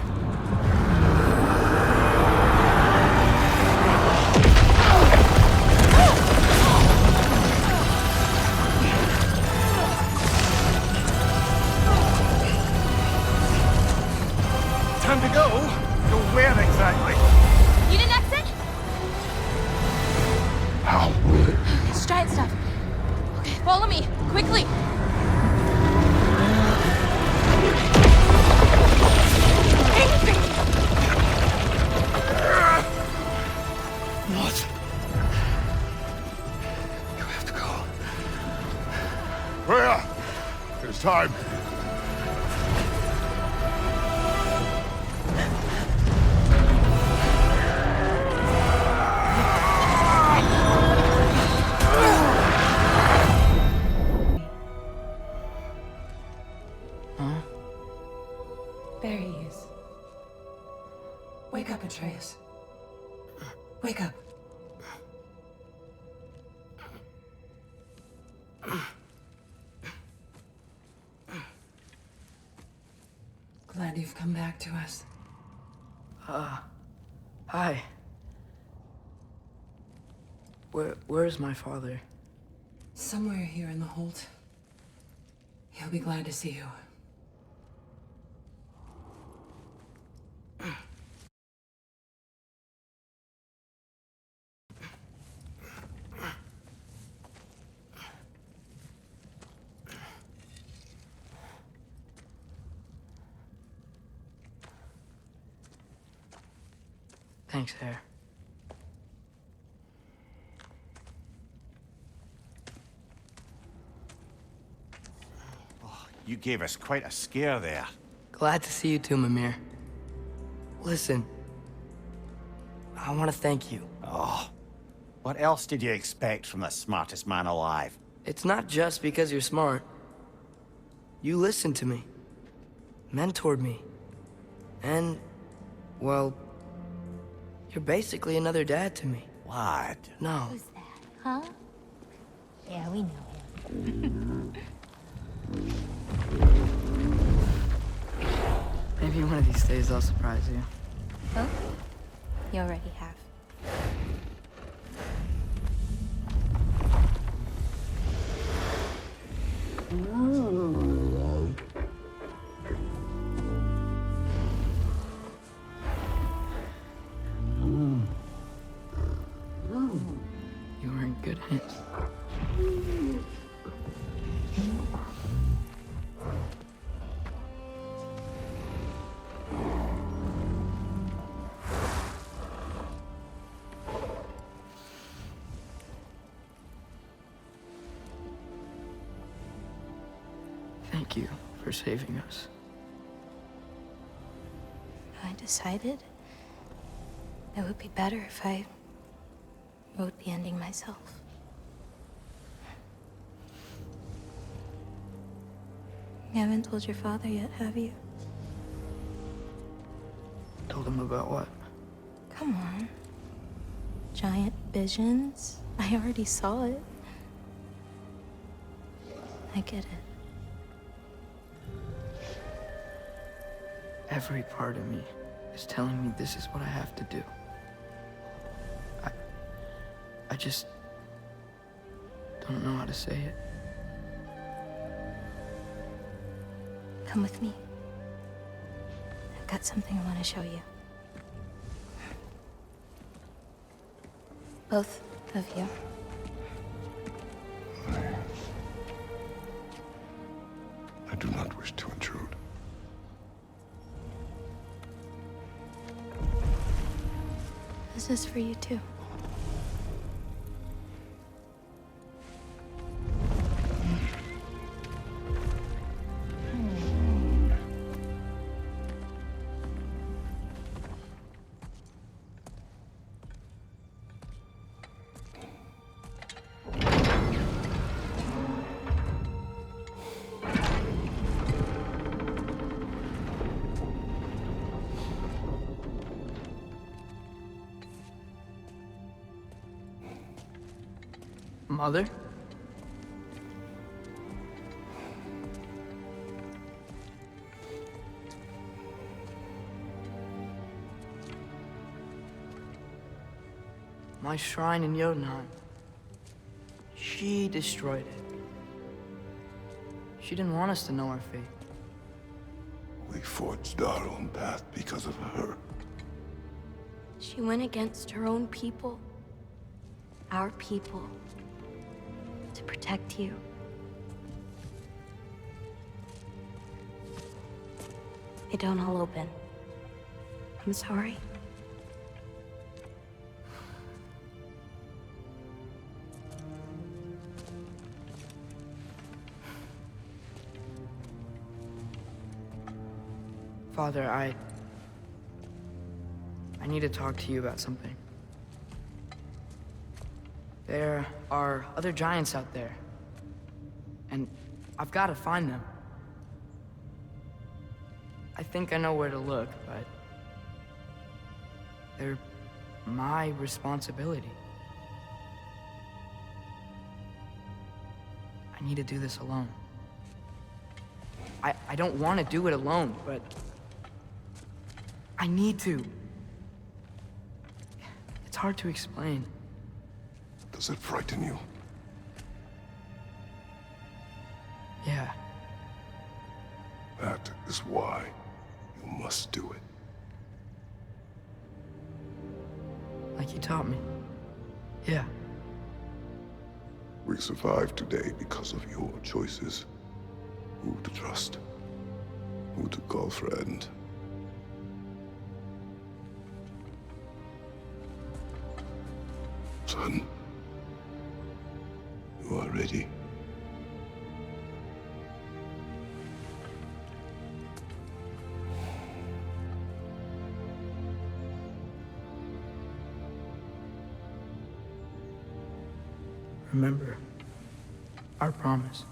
Speaker 3: Time to go? Go where exactly?
Speaker 20: You didn't exit?
Speaker 2: How?
Speaker 20: It's giant stuff. Okay, follow me, quickly.
Speaker 3: What? You have to go.
Speaker 5: Freya! It's time.
Speaker 1: Huh?
Speaker 4: There he is. Wake up, Atreus. Wake up. Glad you've come back to us.
Speaker 1: Hi. Where's my father?
Speaker 4: Somewhere here in the Holt. He'll be glad to see you.
Speaker 1: Thanks, Hare.
Speaker 3: You gave us quite a scare there.
Speaker 1: Glad to see you too, Mimir. Listen, I want to thank you.
Speaker 3: Oh, what else did you expect from the smartest man alive?
Speaker 1: It's not just because you're smart. You listened to me, mentored me, and, well, you're basically another dad to me.
Speaker 3: What?
Speaker 1: No.
Speaker 8: Who's that, huh? Yeah, we know him.
Speaker 1: Maybe one of these days I'll surprise you.
Speaker 8: Huh? You already have.
Speaker 1: You were in good hands. Thank you for saving us.
Speaker 8: I decided it would be better if I wrote the ending myself. You haven't told your father yet, have you?
Speaker 1: Told him about what?
Speaker 8: Come on. Giant visions? I already saw it. I get it.
Speaker 1: Every part of me is telling me this is what I have to do. I just don't know how to say it.
Speaker 6: Come with me. I've got something I want to show you. Both of you.
Speaker 2: I do not wish to intrude.
Speaker 6: This is for you too.
Speaker 1: Mother? My shrine in Jotunheim. She destroyed it. She didn't want us to know our fate.
Speaker 2: We forged our own path because of her.
Speaker 6: She went against her own people. Our people. To protect you. They don't all open. I'm sorry.
Speaker 1: Father, I need to talk to you about something. There are other giants out there, and I've got to find them. I think I know where to look, but they're my responsibility. I need to do this alone. I don't want to do it alone, but I need to. It's hard to explain.
Speaker 2: Does it frighten you?
Speaker 1: Yeah.
Speaker 2: That is why you must do it.
Speaker 1: Like you taught me. Yeah.
Speaker 2: We survive today because of your choices. Who to trust, who to call friend. Son, you are ready.
Speaker 1: Remember our promise.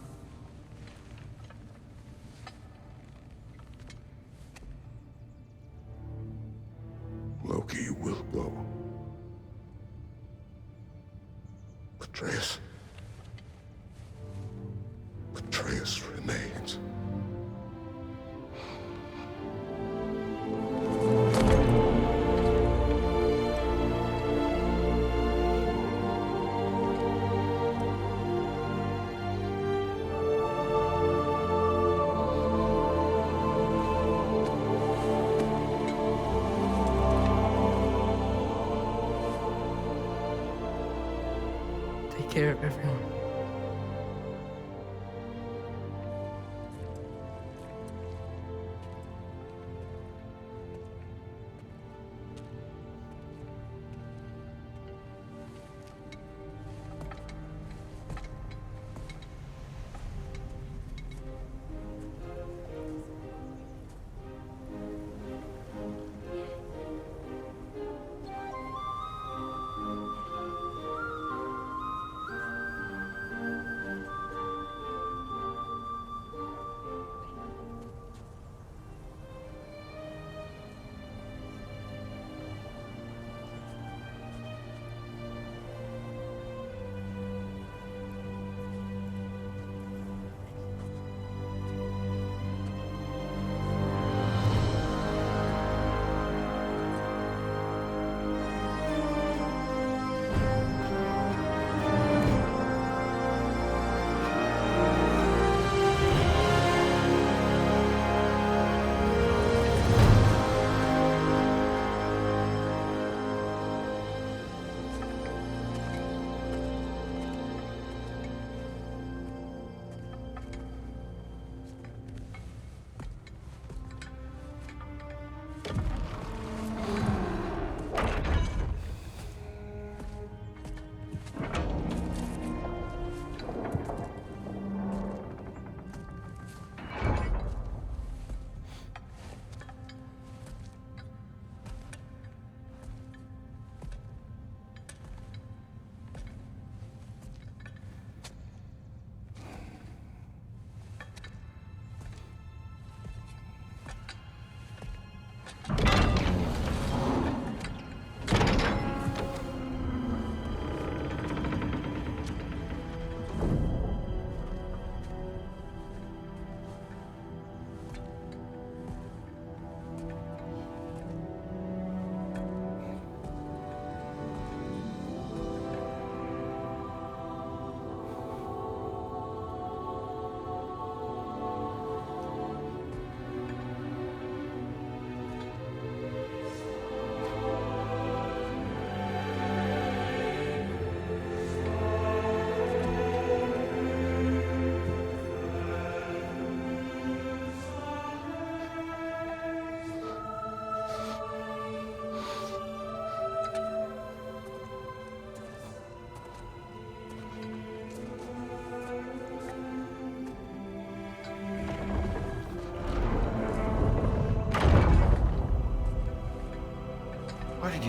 Speaker 2: Loki will go. Atreus. Atreus remains.
Speaker 1: Take care of everyone.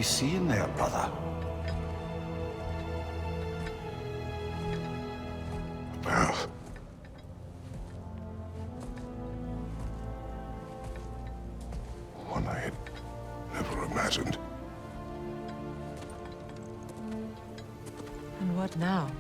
Speaker 5: see in there, brother?
Speaker 2: A path. One I had never imagined.
Speaker 4: And what now?